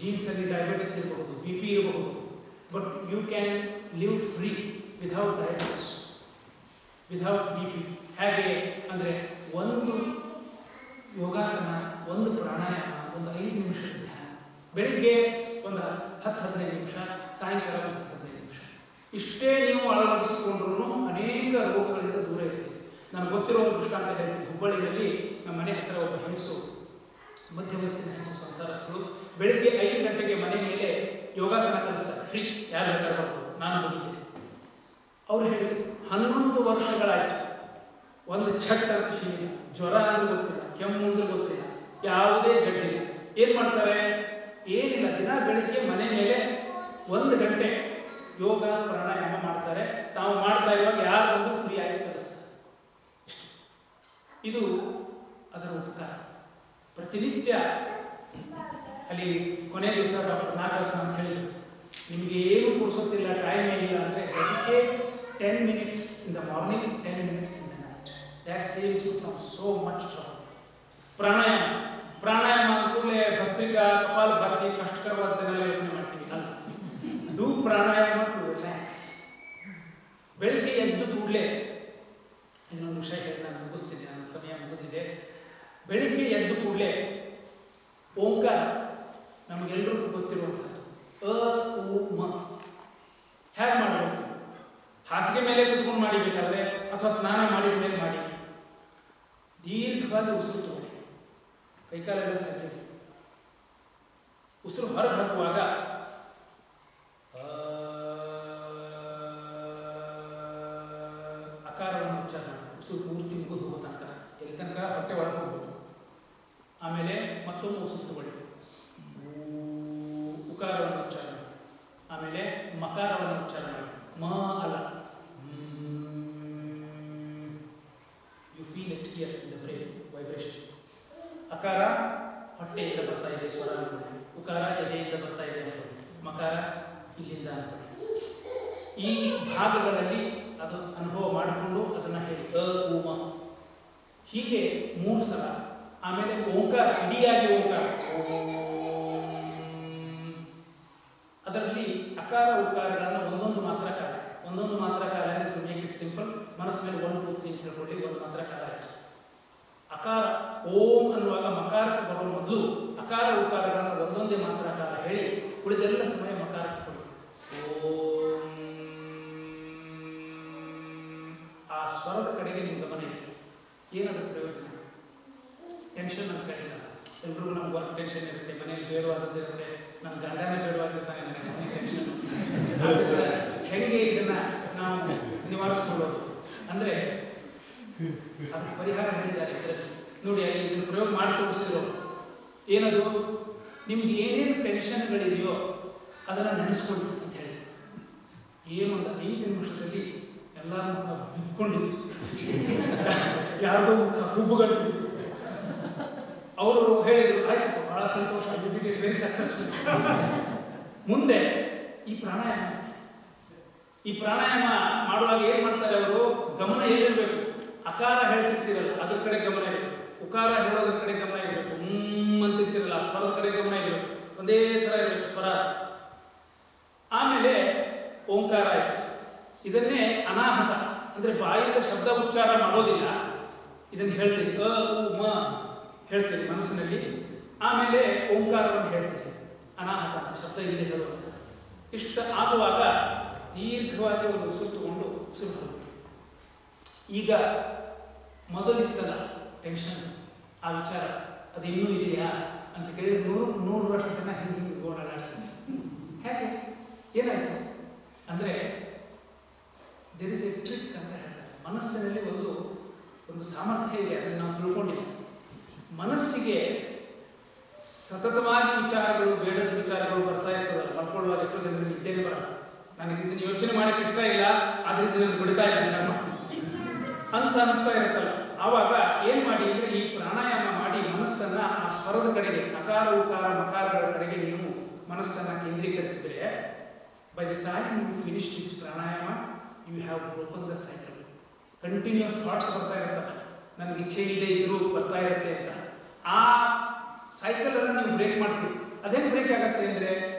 ಜೀನ್ಸಲ್ಲಿ ಡಯಾಬಿಟಿಸ್ ಇರಬಹುದು, ಬಿ ಪಿ ಇರಬಹುದು, but you can live free without diabetes, without B P. ಹೇಗೆ ಅಂದರೆ, ಒಂದು ಯೋಗಾಸನ, ಒಂದು ಪ್ರಾಣಾಯಾಮ, ಒಂದು 5 ನಿಮಿಷದ ಧ್ಯಾನ, ಬೆಳಿಗ್ಗೆ ಒಂದು 10-15 ನಿಮಿಷ, ಸಾಯಂಕಾಲ ಒಂದು 10-15 ನಿಮಿಷ. ಇಷ್ಟೇ ನೀವು ಅಳವಡಿಸಿಕೊಂಡ್ರೂ ಅನೇಕ ರೋಗಗಳಿಂದ ದೂರ ಇರ್ತೀವಿ. ನನಗೆ ಗೊತ್ತಿರೋ ಒಂದು ದೃಷ್ಟಾಂತ ಹೇಳ್ತೀನಿ. ಹುಬ್ಬಳ್ಳಿಯಲ್ಲಿ ನಮ್ಮ ಮನೆ ಹತ್ತಿರ ಒಬ್ಬ ಹೆಂಗಸು, ಮಧ್ಯವಯಸ್ಸಿನ ಹೆಂಗಸು, ಸಂಸಾರಸ್ಥರು, ಬೆಳಿಗ್ಗೆ 5 ಗಂಟೆಗೆ ಮನೆ ಮೇಲೆ ಯೋಗಾಸನ ಕಲಿಸ್ತಾರೆ. ಫ್ರೀ, ಯಾರು ಬೇಕಾದ್ರೂ ಬರ್ಬೋದು. ನಾನು ಹೋಗಿದ್ದೆ. ಅವ್ರು ಹೇಳಿದ್ರು 11 ವರ್ಷಗಳಾಯ್ತು, ಒಂದು ಛಟ್ ಅಂತ ಶೀಲ, ಜ್ವರ ಅಂದ್ರೆ ಗೊತ್ತಿಲ್ಲ, ಕೆಮ್ಮು ಅಂದ್ರೆ ಗೊತ್ತಿಲ್ಲ, ಯಾವುದೇ ಜಡ್ಡಿಲ್ಲ. ಏನು ಮಾಡ್ತಾರೆ? ಏನಿಲ್ಲ, ದಿನ ಬೆಳಿಗ್ಗೆ ಮನೆ ಮೇಲೆ 1 ಗಂಟೆ ಯೋಗ ಪ್ರಾಣಾಯಾಮ ಮಾಡ್ತಾರೆ. ತಾವು ಮಾಡ್ತಾ ಇರುವಾಗ ಯಾರು ಬಂದು ಫ್ರೀ ಆಗಿ ಕಲಿಸ್ತಾರೆ. ಇದು ಅದರ ಉಪಕಾರ. ಪ್ರತಿನಿತ್ಯ ಅಲ್ಲಿ ಕೊನೆ ದಿವಸ ಡಾಕ್ಟರ್ ನಾಗರತ್ನ ಅಂತ ಹೇಳಿದ್ರು, ನಿಮಗೆ ಏನು ಕೊಡಿಸೋದಿಲ್ಲ, ಟೈಮ್ ಏನಿಲ್ಲ ಅಂದರೆ dedicate 10 minutes in the morning, 10 minutes in the night. That saves you from so much trouble. Pranayama ಕೂಡಲೇ ಭಸ್ತ್ರಿಕಾ, ಕಪಾಲಭಾತಿ, ಕಷ್ಟಕರವಾದ್ದನ್ನೆಲ್ಲ ಯೋಚನೆ ಮಾಡ್ತೀವಿ ಅಲ್ಲ. Do pranayama to relax. ಬೆಳಿಗ್ಗೆ ಎದ್ದು ಕೂಡಲೇ, ಇನ್ನೊಂದು ವಿಷಯ ಹೇಳಿ ನಾನು ಮುಗಿಸ್ತೀನಿ, ನನ್ನ ಸಮಯ ಮುಗಿದಿದೆ. ಬೆಳಿಗ್ಗೆ ಎದ್ದು ಕೂಡಲೇ ಓಂಕಾರ ನಮಗೆಲ್ಲರಿಗೂ ಗೊತ್ತಿರುವಂಥದ್ದು ಅ ಉ ಮ. ಹೇಗೆ ಮಾಡಬೇಕು? ಹಾಸಿಗೆ ಮೇಲೆ ಕುತ್ಕೊಂಡು ಮಾಡಿಬೇಕಾದ್ರೆ ಅಥವಾ ಸ್ನಾನ ಮಾಡಿದ ಮೇಲೆ ಮಾಡಿ. ದೀರ್ಘವಾಗಿ ಉಸಿರು ತಗೊಳ್ಳಿ, ಕೈಕಾಲೆಲ್ಲ ಸರಿ. ಉಸಿರು ಹೊರಗೆ ಹಾಕುವಾಗ ಅಕಾರವನ್ನು ಉಚ್ಚಾರ ಮಾಡಿ. ಉಸಿರು ಪೂರ್ತಿ ಮುಗಿದು ಹೋಗೋ ತನಕ, ಎಲ್ಲಿ ತನಕ ಹೊಟ್ಟೆ ಒಳಗೆ ಹೋಗ್ಬೋದು. ಆಮೇಲೆ ಮತ್ತೊಂದು ಉಸಿರು ತಗೊಳ್ಳಿ, ಉಕಾರವನ್ನು ಉಚ್ಚಾರ ಮಾಡಿ. ಆಮೇಲೆ ಮಕಾರವನ್ನು ಉಚ್ಚಾರ ಮಾಡಿ. ಮ ಅಲ್ಲ, you feel it here in the brain vibration. ಅಕಾರ ಹೊಟ್ಟೆಯಿಂದ ಬರ್ತಾ ಇದೆ ಸ್ವರ ಅನ್ಕೊಳ್ಳಿ, ಉಕಾರ ಎದೆಯಿಂದ ಬರ್ತಾ ಇದೆ ಅನ್ಕೊಳ್ಳಿ, ಮಕಾರ ಇಲ್ಲಿಂದ ಅನ್ಕೊಳ್ಳಿ. ಈ ಭಾಗಗಳಲ್ಲಿ ಅದು ಅನುಭವ ಮಾಡಿಕೊಂಡು ಅದನ್ನು ಹೇಳಿ ಅ ಉ ಮ ಹೀಗೆ 3 ಸಲ. ಆಮೇಲೆ ಓಂಕಾರ, ಇಡಿಯಾಗಿ ಓಂಕಾರ, ಅದರಲ್ಲಿ ಅಕಾರ ಉಕಾರಗಳನ್ನು ಒಂದೊಂದು ಮಾತ್ರ ಕಾಲ ಟು ಮೇಕ್ ಇಟ್ ಸಿಂಪಲ್. ಮನಸ್ಸಿನಲ್ಲಿ 1 2 3 ಅಂತ ಹೇಳ್ಕೊಳ್ಳಿ, ಒಂದು ಮಾತ್ರ ಕಾಲ ಆಯಿತು. ಅಕಾರ ಓಂ ಅನ್ನುವಾಗ ಮಕಾರಕ್ಕೆ ಬರೋ ಮೊದಲು ಅಕಾರ ಉಕಾರಗಳನ್ನು ಒಂದೊಂದೇ ಮಾತ್ರ ಕಾಲ ಹೇಳಿ, ಉಳಿದೆಲ್ಲ ಸಮಯ ಮಕಾರಕ್ಕೆ ಕೊಡಿ. ಓಂ. ಆ ಸ್ವರದ ಕಡೆಗೆ ನೀವು ಗಮನ ಇಡಿ. ಏನಾದರೂ ಪ್ರಯೋಜನ? ಟೆನ್ಷನ್ ಅಂತ ಕರೀತಾರೆ. ಎಲ್ರಿಗೂ ನಮ್ಗೆ ವರ್ಕ್ ಟೆನ್ಷನ್ ಇರುತ್ತೆ, ಮನೇಲಿ ಬೇಡವಾದದ್ದಿರುತ್ತೆ, ನನ್ನ ಗಂಡನೇ ಬೇಡವಾಗಿರ್ತಾನೆ, ನನಗೆ ಮನೆ ಟೆನ್ಷನ್. ಹೆಂಗೆ ಇದನ್ನು ನಾವು ನಿವಾರಿಸ್ಕೊಳ್ಳೋದು ಅಂದರೆ ಅದಕ್ಕೆ ಪರಿಹಾರ ಹೇಳಿದ್ದಾರೆ ಇದರಲ್ಲಿ ನೋಡಿ. ಅಲ್ಲಿ ಇದನ್ನು ಪ್ರಯೋಗ ಮಾಡಿ ತೋರಿಸಿದ್ರು. ಏನದು? ನಿಮ್ಗೆ ಏನೇನು ಟೆನ್ಷನ್ಗಳಿದೆಯೋ ಅದನ್ನು ನೆನೆಸ್ಕೊಳ್ಳಿ ಅಂತ ಹೇಳಿ. ಏನು ಒಂದು 5 ನಿಮಿಷದಲ್ಲಿ ಎಲ್ಲ ಮುಖ ಬಿದ್ಕೊಂಡಿತ್ತು, ಯಾರಿಗೂ ಮುಖ ಹುಬ್ಬುಗಟ್ಟು. ಅವರು ಹೇಳಿದರು, ಆಯ್ತು ಬಹಳ ಸಂತೋಷ, ಇಟ್ ಇಸ್ ವೆರಿ ಸಕ್ಸಸ್ಫುಲ್. ಮುಂದೆ ಈ ಪ್ರಾಣಾಯಾಮ ಮಾಡುವಾಗ ಏನು ಮಾಡ್ತಾರೆ ಅವರು? ಗಮನ ಎಲ್ಲಿರಬೇಕು? ಅಕಾರ ಹೇಳ್ತಿರ್ತೀರಲ್ಲ ಅದ್ರ ಕಡೆ ಗಮನ ಇರಬೇಕು, ಉಕಾರ ಹೇಳೋದ್ರ ಕಡೆ ಗಮನ ಇರಬೇಕು, ಅಂತಿರ್ತಿರಲ್ಲ ಆ ಸ್ವರದ ಕಡೆ ಗಮನ ಇರಬೇಕು, ಒಂದೇ ಥರ ಇರಬೇಕು ಸ್ವರ. ಆಮೇಲೆ ಓಂಕಾರ ಆಯಿತು. ಇದನ್ನೇ ಅನಾಹತ ಅಂದರೆ ಬಾಯಿಂದ ಶಬ್ದ ಉಚ್ಚಾರ ಮಾಡೋದಿಲ್ಲ, ಇದನ್ನು ಹೇಳ್ತೀನಿ, ಅ ಉ ಮ ಹೇಳ್ತೀನಿ ಮನಸ್ಸಿನಲ್ಲಿ. ಆಮೇಲೆ ಓಂಕಾರವನ್ನು ಹೇಳ್ತೀನಿ, ಅನಾಹತ ಅಂತ ಶಬ್ದ ಇಲ್ಲಿ ಹೇಳುವಂಥದ್ದು. ಇಷ್ಟ ಆಗುವಾಗ ದೀರ್ಘವಾಗಿ ಒಂದು ಉಸಿರು ತಗೊಂಡು ಉಸಿರು ಹೋಗ್ತೀವಿ. ಈಗ ಮೊದಲಿತ್ತಲ್ಲ ಟೆನ್ಷನ್, ಆ ವಿಚಾರ ಅದು ಇನ್ನೂ ಇದೆಯಾ ಅಂತ ಕೇಳಿದ್ರೆ 100 ವರ್ಷ ಜನ ಹಿಂಗೆ ಓಡಾಡಿಸ್ತೀನಿ. ಹೇಗೆ? ಏನಾಯಿತು ಅಂದರೆ ದೇರ್ ಇಸ್ ಎ ಟ್ರಿಕ್ ಅಂತ ಹೇಳ್ತಾರೆ. ಮನಸ್ಸಿನಲ್ಲಿ ಒಂದು ಸಾಮರ್ಥ್ಯ ಇದೆ, ಅದನ್ನು ನಾವು ತಿಳ್ಕೊಂಡಿಲ್ಲ. ಮನಸ್ಸಿಗೆ ಸತತವಾಗಿ ವಿಚಾರಗಳು, ಬೇಡದ ವಿಚಾರಗಳು ಬರ್ತಾ ಇರ್ತದಲ್ಲ, ಮಾಡ್ಕೊಳ್ಳುವಾಗ ಎಷ್ಟೋ ಜನರಿಗೆ ನಿದ್ದೆನೇ ಬರಲ್ಲ. ನನಗೆ ಇದನ್ನು ಯೋಚನೆ ಮಾಡೋಕ್ಕೆ ಇಷ್ಟ ಇಲ್ಲ, ಆದರೆ ಇದು ನನಗೆ ಬಿಡ್ತಾ ಇಲ್ಲ ಅಂತ ಅನಿಸ್ತಾ ಇರುತ್ತಲ್ಲ. ಆವಾಗ ಏನು ಮಾಡಿ ಅಂದರೆ ಈ ಪ್ರಾಣಾಯಾಮ ಮಾಡಿ ಮನಸ್ಸನ್ನು ಆ ಸ್ವರದ ಕಡೆಗೆ, ಅಕಾರ ಉಕಾರ ಮಕಾರಗಳ ಕಡೆಗೆ ನೀವು ಮನಸ್ಸನ್ನು ಕೇಂದ್ರೀಕರಿಸಿದರೆ, by the time you finish this pranayama you have broken the cycle. Continuous thoughts ಬರ್ತಾ ಇರ್ತವೆ, ನನಗೆ ಇಚ್ಛೆ ಇಲ್ಲದೆ ಇದ್ರೂ ಬರ್ತಾ ಇರುತ್ತೆ ಅಂತ. ಆ ಸೈಕಲನ್ನು ನೀವು ಬ್ರೇಕ್ ಮಾಡ್ತೀವಿ. ಅದೇನು ಬ್ರೇಕ್ ಆಗುತ್ತೆ ಅಂದರೆ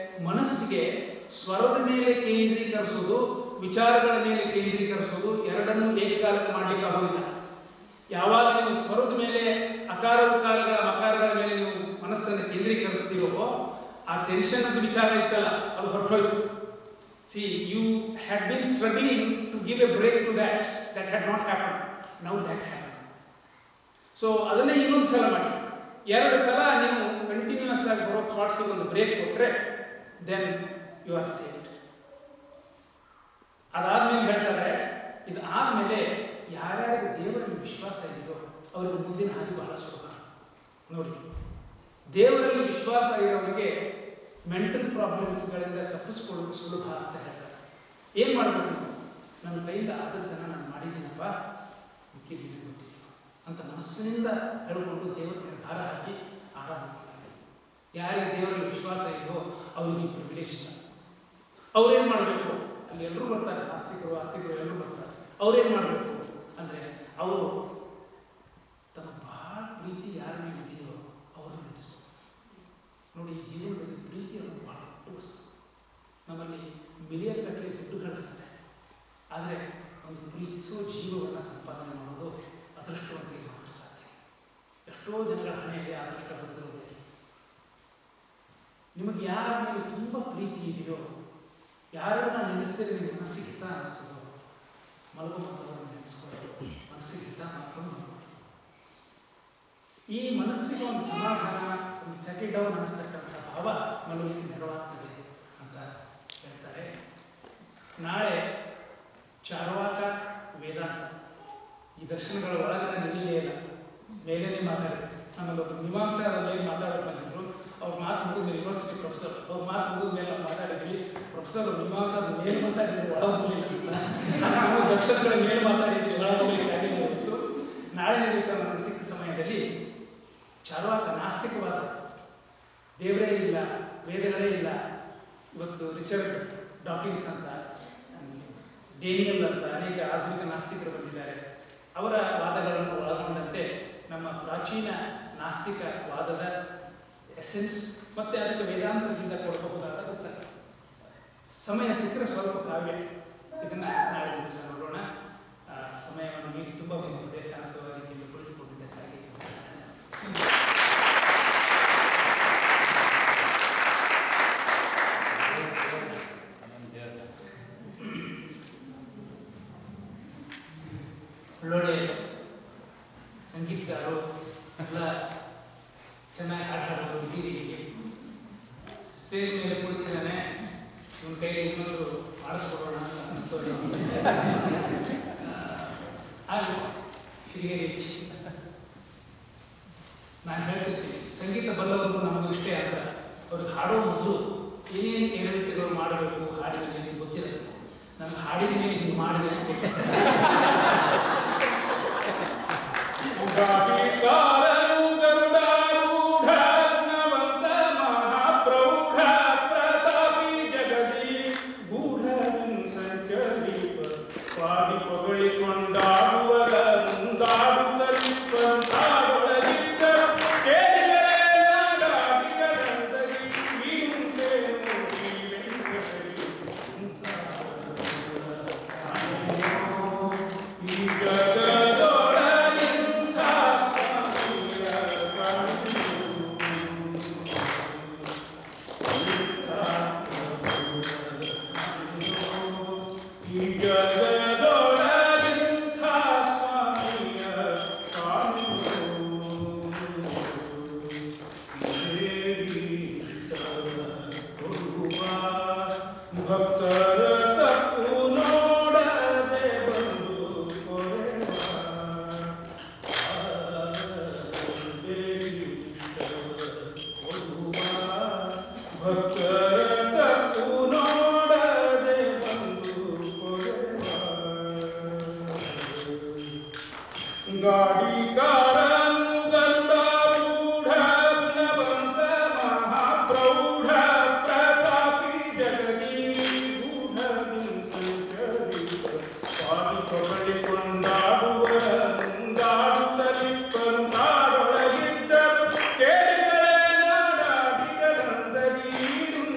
ಮನಸ್ಸಿಗೆ ಸ್ವರದ ಮೇಲೆ ಕೇಂದ್ರೀಕರಿಸೋದು, ವಿಚಾರಗಳ ಮೇಲೆ ಕೇಂದ್ರೀಕರಿಸೋದು ಎರಡನ್ನೂ ಏಕಕಾಲಕ್ಕೆ ಮಾಡಲಿಕ್ಕೆ ಆಗೋದಿಲ್ಲ. ಯಾವಾಗ ನೀವು ಸ್ವರದ ಮೇಲೆ ಅಕಾರ ಉಕಾರಗಳ ಮಕಾರಗಳ ಮೇಲೆ ನೀವು ಮನಸ್ಸನ್ನು ಕೇಂದ್ರೀಕರಿಸ್ತೀರೋ ಆ ಟೆನ್ಷನ್ ಅಂತ ವಿಚಾರ ಇತ್ತಲ್ಲ ಅದು ಹೊರಟೋಯ್ತು. See you had been struggling to give a break to that had not happen, now that happen. So ಅದನ್ನೇ ಇನ್ನೊಂದು ಸಲ ಮಾಡಿ. 2 ಸಲ ನೀವು ಕಂಟಿನ್ಯೂಸ್ ಆಗಿ ಬರೋ ಥಾಟ್ಸಿಗೆ ಒಂದು ಬ್ರೇಕ್ ಕೊಟ್ಟರೆ ದೆನ್ ಯು ಆರ್ ಸೇಫ್ಡ್. ಅದಾದ್ಮೇಲೆ ಹೇಳ್ತಾರೆ, ಇದು ಆದಮೇಲೆ ಯಾರ್ಯಾರಿಗೆ ದೇವರಲ್ಲಿ ವಿಶ್ವಾಸ ಇದೆಯೋ ಅವರಿಗೆ ಮುಂದಿನ ಹಾದಿ ಬಹಳ ಸುಲಭ. ನೋಡಿ, ದೇವರಲ್ಲಿ ವಿಶ್ವಾಸ ಇರೋರಿಗೆ ಮೆಂಟಲ್ ಪ್ರಾಬ್ಲಮ್ಸ್ಗಳಿಂದ ತಪ್ಪಿಸ್ಕೊಳ್ಳೋದು ಸುಲಭ ಅಂತ ಹೇಳ್ತಾರೆ. ಏನು ಮಾಡಬೇಕು? ನನ್ನ ಕೈಯಿಂದ ಆದದ್ದನ್ನು ನಾನು ಮಾಡಿದ್ದೀನಪ್ಪ, ಮುಖ್ಯದಿಂದ ಗೊತ್ತಿತ್ತು ಅಂತ ಮನಸ್ಸಿನಿಂದ ಹೇಳ್ಕೊಂಡು ದೇವರ ನಿರ್ಧಾರ ಹಾಕಿ ಆರಾಮ ಮಾಡ್ತಾರೆ. ಯಾರಿಗೆ ದೇವರಲ್ಲಿ ವಿಶ್ವಾಸ ಇದೆಯೋ ಅವ್ರಿಗೆ ಪ್ರಿವಿಲೇಜ್ ಇಲ್ಲ. ಅವ್ರೇನು ಮಾಡಬೇಕು? ಅಲ್ಲಿ ಎಲ್ಲರೂ ಬರ್ತಾರೆ, ಆಸ್ತಿಕರು ಎಲ್ಲರೂ ಬರ್ತಾರೆ. ಅವ್ರೇನು ಮಾಡಬೇಕು ಅಂದರೆ ಅವರು ತಮ್ಮ ಬಹಳ ಪ್ರೀತಿ ಯಾರ ಮೇಲೆ ಇದೆಯೋ ಅವರು ನಡೆಸು. ನೋಡಿ, ಈ ಜೀವನದಲ್ಲಿ ಪ್ರೀತಿ ಅನ್ನೋದು ಬಹಳ ದೊಡ್ಡ ವಸ್ತು. ನಮ್ಮಲ್ಲಿ ಮಿಲಿಯನ್ ಗಟ್ಟಲೆ ದುಡ್ಡು ಗಳಿಸ್ತಾರೆ, ಆದರೆ ಒಂದು ಪ್ರೀತಿಸೋ ಜೀವವನ್ನು ಸಂಪಾದನೆ ಮಾಡೋದು ಅದೃಷ್ಟವಂತರಿಗೆ ಮಾತ್ರ ಸಾಧ್ಯ. ಎಷ್ಟೋ ಜನಗಳ ಹಣೆಯಲ್ಲಿ ಅದೃಷ್ಟ ಬಂದಿರುವುದಿಲ್ಲ. ನಿಮಗೆ ಯಾರ ಮೇಲೆ ತುಂಬ ಪ್ರೀತಿ ಇದೆಯೋ, ಯಾರನ್ನ ನೆನೆಸಿದರೆ ನಿಮ್ಮ ಮನಸ್ಸಿಗೆ ಹಿತ ಅನ್ನಿಸ್ತದೋ, ಮಲಗುವಂಥವ್ರನ್ನ ನೆನೆಸ್ಕೊಳ್ಳೋದು, ಮನಸ್ಸಿಗೆ ಹಿತ ಮಾತ್ರ ಮಾಡ್ಬೋದು. ಈ ಮನಸ್ಸಿಗೆ ಒಂದು ಸಮಾಧಾನ, ಒಂದು ಸೆಟಲ್ ಡೌನ್ ಅನ್ನಿಸ್ತಕ್ಕಂಥ ಭಾವ ಮಲಗಿಗೆ ನೆರವಾಗ್ತದೆ ಅಂತ ಹೇಳ್ತಾರೆ. ನಾಳೆ ಚಾರ್ವಾಕ ವೇದಾಂತ ಈ ದರ್ಶನಗಳ ಒಳಗಡೆ ನಿಲ್ಲೇ ಇಲ್ಲ, ಮೇಲೇನೆ ಮಾತಾಡಿದೆ. ಆಮೇಲೆ ಒಬ್ಬರು ಮೀಮಾಂಸಾ ಮೇಲೆ ಮಾತಾಡೋದು ಬಂದಿದ್ರು. ಅವ್ರ ಮಾತು ಮುಗಿದ ಯೂನಿವರ್ಸಿಟಿ ಪ್ರೊಫೆಸರ್, ಅವ್ರ ಮಾತು ಮುಗಿದ ಮೇಲೆ ನಾವು ಮಾತಾಡಿದ್ವಿ. ಪ್ರೊಫೆಸರ್ ಮೀಮಾಂಸಾ ಮೇಲೆ ಮಾತಾಡಿದ್ರು, ಒಳ ಹೋಗಲಿಲ್ಲ. ದರ್ಶನಗಳ ಮೇಲೆ ಮಾತಾಡಿದ್ವಿ, ಒಳ ಹೋಗಲಿಕ್ಕೆ ಇತ್ತು. ನಾಳಿನ ದಿವಸ ನನಗೆ ಸಿಕ್ಕ ಸಮಯದಲ್ಲಿ ಚಾರ್ವಾಕ ನಾಸ್ತಿಕವಾದ, ದೇವರೇ ಇಲ್ಲ, ವೇದಗಳೇ ಇಲ್ಲ. ಇವತ್ತು ರಿಚರ್ಡ್ ಡಾಕಿನ್ಸ್ ಅಂತ, ಡೇನಿಯಲ್ ಅಂತ ಅನೇಕ ಆಧುನಿಕ ನಾಸ್ತಿಕರು ಬಂದಿದ್ದಾರೆ. ಅವರ ವಾದಗಳನ್ನು ಒಳಗೊಂಡಂತೆ ನಮ್ಮ ಪ್ರಾಚೀನ ನಾಸ್ತಿಕ ವಾದದ ಎಸೆನ್ಸ್ ಮತ್ತು ಅದಕ್ಕೆ ವೇದಾಂತದಿಂದ ಕೊಡಬಹುದಾದ ಉತ್ತರ. ಸಮಯ ಸಿಕ್ಕರೆ ಸ್ವಲ್ಪ ಕಾವ್ಯ, ಇದನ್ನು ನಾಳೆ ದಿವಸ ನೋಡೋಣ. ಸಮಯವನ್ನು ಮೀರಿ ತುಂಬ ಬಂದಿದೆ, ಶಾಂತವಾದ ರೀತಿಯಲ್ಲಿ ಕುಳಿತುಕೊಂಡಿದ್ದಕ್ಕಾಗಿ ಒಳ್ಳೊಳ್ಳೆ ಸಂಗೀತಗಾರರು ಎಲ್ಲ ಚೆನ್ನಾಗಿ ಹಾಡಾಡೋರು ಹುಡುಗಿರಿಗೆ ಸ್ಟೇಜ್ ಮೇಲೆ ಕುಳಿತಿದ್ದಾನೆ. ಇವನ ಕೈಯಲ್ಲಿ ಇನ್ನೊಂದು ಆಡಿಸ್ಕೊಡೋಣ ಅಂತ ಅನಿಸ್ತದೆ. ಹಾಗೆ ಹಿರಿಯರಿ ನಾನು ಹೇಳ್ತಿರ್ತೀನಿ, ಸಂಗೀತ ಬಲ್ಲವರು ನಮಗೂ ಇಷ್ಟೇ ಅಂತ. ಅವ್ರಿಗೆ ಹಾಡೋ ಮೊದಲು ಏನೇನು ಏರಿಕೆಗಳು ಮಾಡಬೇಕು ಹಾಡಿನ ಮೇಲೆ ಗೊತ್ತಿರುತ್ತೆ. ನಾನು ಹಾಡಿದ ಮೇಲೆ ಹಿಂಗೆ ಮಾಡಿದೆ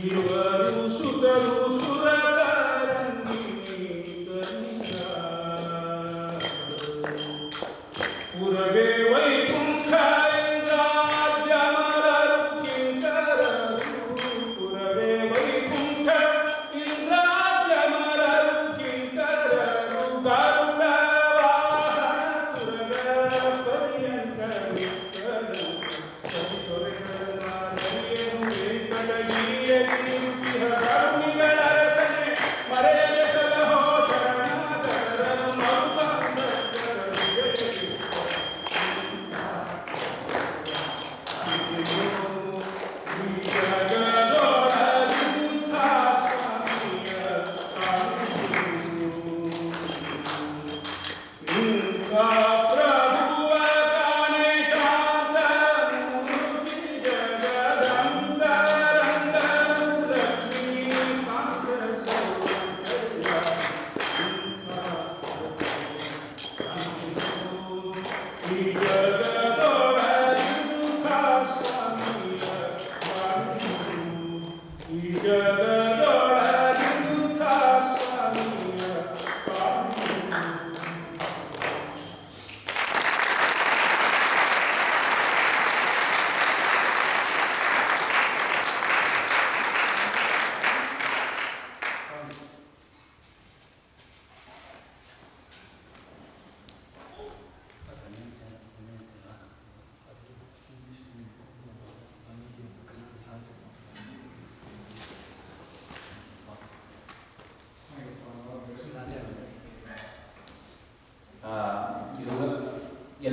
You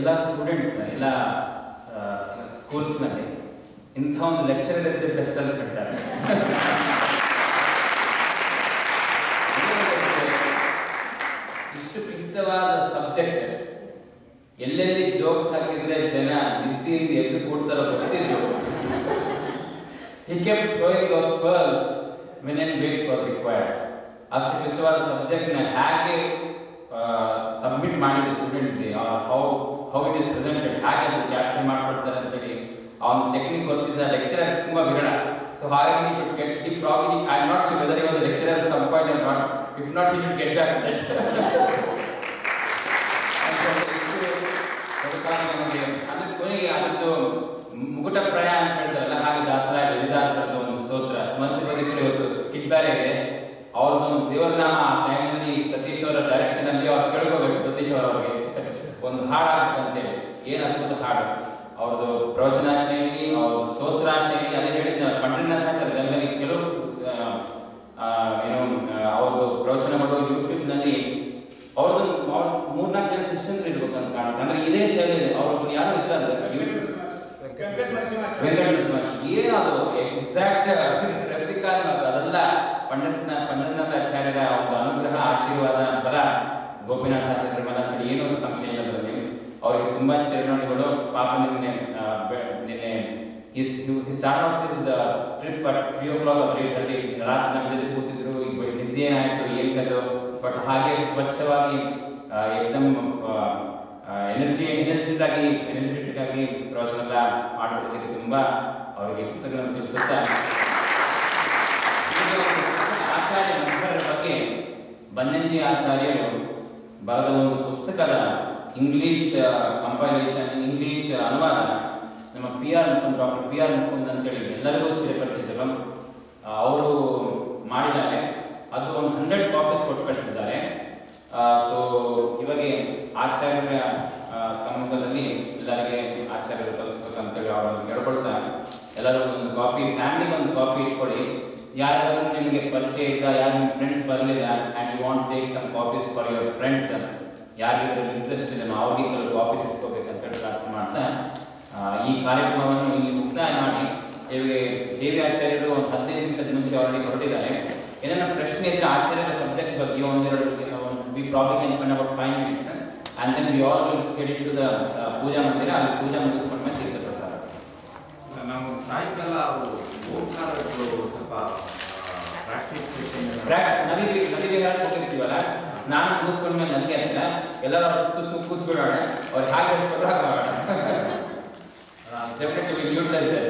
ಎಲ್ಲ ಸ್ಟೂಡೆಂಟ್ಸ್ ಎಲ್ಲ ಸ್ಕೂಲ್ಸ್ನಲ್ಲಿ ಇಂಥ ಒಂದು ಲೆಕ್ಚರರ್ ಇದ್ದರೆ ಬೆಸ್ಟ್ ಅಂತ ಹೇಳ್ತಾರೆ. ಇಷ್ಟು ಕ್ಲಿಷ್ಟವಾದ ಸಬ್ಜೆಕ್ಟ್ ಎಲ್ಲೆಲ್ಲಿ ಜೋಕ್ಸ್ ಹಾಕಿದ್ರೆ ಜನ ನಿದ್ದೆಯಿಂದ ಎದ್ದು ಕೂಡ್ತಾರೋ ಗೊತ್ತಿದ್ರು. He kept throwing those pearls whenever weight was required. ಅಷ್ಟು ಕ್ಲಿಷ್ಟವಾದ ಸಬ್ಜೆಕ್ಟ್ನ ಹೇಗೆ ಸಬ್ಮಿಟ್ ಮಾಡಿದ್ರು ಸ್ಟೂಡೆಂಟ್ಸ್ಗೆ, ಹೌ ಇಟ್ ಇಸ್ ಪ್ರೆಸೆಂಟೆಡ್, ಹೇಗೆ ಅದು ಕ್ಯಾಪ್ಚರ್ ಮಾಡ್ಕೊಡ್ತಾರೆ ಅಂತೇಳಿ ಅವನ ಟೆಕ್ನಿಕ್ ಗೊತ್ತಿದ್ದ ಲೆಕ್ಚರರ್ಸ್ ತುಂಬ ವಿರಳ. ಸೊ ಹಾಗಾಗಿ he should get, he probably, I am not sure whether he was a lecturer at some point or not. If not, he should get back to that. ಅಂದ್ರೆ ಕೊನೆಗೆ ಅದದ್ದು ಮುಗುಟಪ್ರಾಯ ಅಂತ ಹೇಳ್ತಾರಲ್ಲ, ಹಾಗೆ ದಾಸರ ವಿಜಯದಾಸರದ ಒಂದು ಸ್ತೋತ್ರ ಸ್ಮರಿಸಿ ಬದುಕಲು ಇವತ್ತು ಸ್ಕಿಟ್ ಬೇರೆ ಇದೆ. ಅವ್ರದ್ದೊಂದು ದೇವರ ನಾಮ ಆ ಟೈಮಲ್ಲಿ ಸತೀಶ್ ಅವರ ಡೈರೆಕ್ಷನ್ ಅಲ್ಲಿ ಅವ್ರು ಕೇಳ್ಕೋಬೇಕು, ಸತೀಶ್ ಅವರವ್ರಿಗೆ ಒಂದು ಹಾಡು ಅಂತೇಳಿ. ಏನು ಅದ್ಭುತ ಹಾಡು ಅವ್ರದ್ದು ಪ್ರವಚನ ಶೈಲಿ, ಅವ್ರದ್ದು ಸ್ತೋತ್ರ ಶೈಲಿ. ಅದೇ ಹೇಳಿದ್ದ ಪಂಡ್ರಿನಾಥಾಚಾರ್ಯದಲ್ಲಿ ಕೆಲವು ಏನು ಅವ್ರದ್ದು ಪ್ರವಚನಗಳು ಯೂಟ್ಯೂಬ್ನಲ್ಲಿ ಅವ್ರದ್ದು 3-4 ಜನ ಸಿಸ್ಟಮ್ಸ್ ಇರ್ಬೇಕು ಅಂತ ಕಾಣುತ್ತೆ. ಅಂದ್ರೆ ಇದೇ ಶೈಲಿಯಲ್ಲಿ ಅವ್ರದ್ದು ಯಾರು ಇದ್ರ ಅಂದ್ರೆ ಏನದು ಎಕ್ಸಾಕ್ಟ್ ರೆಪ್ಲಿಕಾ ಅದೆಲ್ಲ ಪಂಡ್ರಿನಾಥಾಚಾರ್ಯರ ಒಂದು ಅನುಗ್ರಹ, ಆಶೀರ್ವಾದ, ಬಲ, ಗೋಪಿನಾಥಾಚಾರ್ಯರ ಬಲ ಅಂತ ಏನೋ ಸಂಶಯ ಇಲ್ಲ ಬರಲಿ. ಅವರಿಗೆ ತುಂಬಾ ಚರಣಗಳು. ಪಾಪ ನಿನ್ನೆ he started off his trip at 3 o'clock or 3:30. ರಾತ್ರಿ ನಮ್ಮ ಜೊತೆ ಕೂತಿದ್ರು. ಈಗ ನಿದ್ದೆ ಏನಾಯ್ತು ಏನ್ ಕಥೆ, ಬಟ್ ಹಾಗೆ ಸ್ವಚ್ಛವಾಗಿ ಏಕದಮ್ ಎನರ್ಜೆಟಿಕ್ ಆಗಿ ಪ್ರವಚನ ಮಾಡ್ಕೊಡ್ತೀರಿ. ತುಂಬಾ ಅವರಿಗೆ ಪುಸ್ತಕಗಳನ್ನು ತಿಳಿಸುತ್ತಾ ಆಚಾರ್ಯ ನಂತರ ಬಗ್ಗೆ ಬನ್ನಂಜಿ ಆಚಾರ್ಯರು ಬರೆದ ಒಂದು ಪುಸ್ತಕದ ಇಂಗ್ಲಿಷ್ ಕಂಪೈಲೇಷನ್, ಇಂಗ್ಲಿಷ್ ಅನುವಾದ ನಮ್ಮ ಡಾಕ್ಟರ್ ಪಿ ಆರ್ ಮುಕುಂದ್ ಅಂತೇಳಿ ಎಲ್ಲರಿಗೂ ಚಿರಪರಿಚಿತರು. ಅವರು ಮಾಡಿದ್ದಾರೆ. ಅದು ಒಂದು 100 ಕಾಪೀಸ್ ಕೊಟ್ಟು ಕಳಿಸಿದ್ದಾರೆ. ಸೊ ಇವಾಗ ಆಚಾರ್ಯರ ಸಮ್ಮುಖದಲ್ಲಿ ಎಲ್ಲರಿಗೆ ಆಚಾರ್ಯರು ಕಲಿಸ್ಬೇಕಂತೇಳಿ ಅವರನ್ನು ಕೇಳ್ಕೊಳ್ತಾ ಎಲ್ಲರೂ ಒಂದು ಕಾಪಿ, ಫ್ಯಾಮಿಲಿಗೆ ಒಂದು ಕಾಪಿ ಇಟ್ಕೊಳ್ಳಿ. ಯಾರಾದ್ರೂ ನಿಮಗೆ ಪರಿಚಯ ಇಲ್ಲ, ಯಾರು ನಿಮ್ಮ ಫ್ರೆಂಡ್ಸ್ ಬರಲಿಲ್ಲ, and you want take some copies for your friends, ಯಾರಿಗೆ ಇಂಟ್ರೆಸ್ಟ್ ಇದೆ ಅವ್ರಿಗೆ ಕೆಲವು ಕಾಪೀಸ್ ಇಸ್ಕೋಬೇಕಂತೇಳಿ ಪ್ರಾರ್ಥನೆ ಮಾಡ್ತಾ ಈ ಕಾರ್ಯಕ್ರಮವನ್ನು ಇಲ್ಲಿ ಮುಕ್ತಾಯ ಮಾಡಿ ದೇವಿ ಆಚಾರ್ಯರು ಒಂದು 15 ನಿಮಿಷದ ಮುಂಚೆ ಆಲ್ರೆಡಿ ಹೊರಟಿದ್ದಾರೆ. ಏನಾರ ಪ್ರಶ್ನೆ ಇದ್ರೆ ಆಚಾರ್ಯರ ಸಬ್ಜೆಕ್ಟ್ ಬಗ್ಗೆ ಒಂದೆರಡು we probably can spend about 5 minutes and then we all will get into the ಪೂಜಾ ಮಂದಿರ. ಅಲ್ಲಿ ಪೂಜಾ ಮುಗಿಸ್ಕೊಂಡ ಮೇಲೆ ತೀರ್ಥ ಪ್ರಸಾದ. ನಾವು ಸಾಯಂಕಾಲ ಸ್ವಲ್ಪ ಪ್ರಾಕ್ಟೀಸ್ ನದಿಗೆ ಹೋಗಿರ್ತೀವಲ್ಲ, ಸ್ನಾನ ಮುಗಿಸ್ಕೊಂಡ್ಮೇಲೆ ನದಿಗೆ ಅಂತ ಎಲ್ಲರೂ ಸುತ್ತ ಕೂತ್ಬಿಡೋಣ. ಅವ್ರು ಹಾಗೆ ಡೆಫಿನೆಟ್ಲಿ ವಿಲ್ ಯೂಟಿಲೈಸ್ ದಟ್.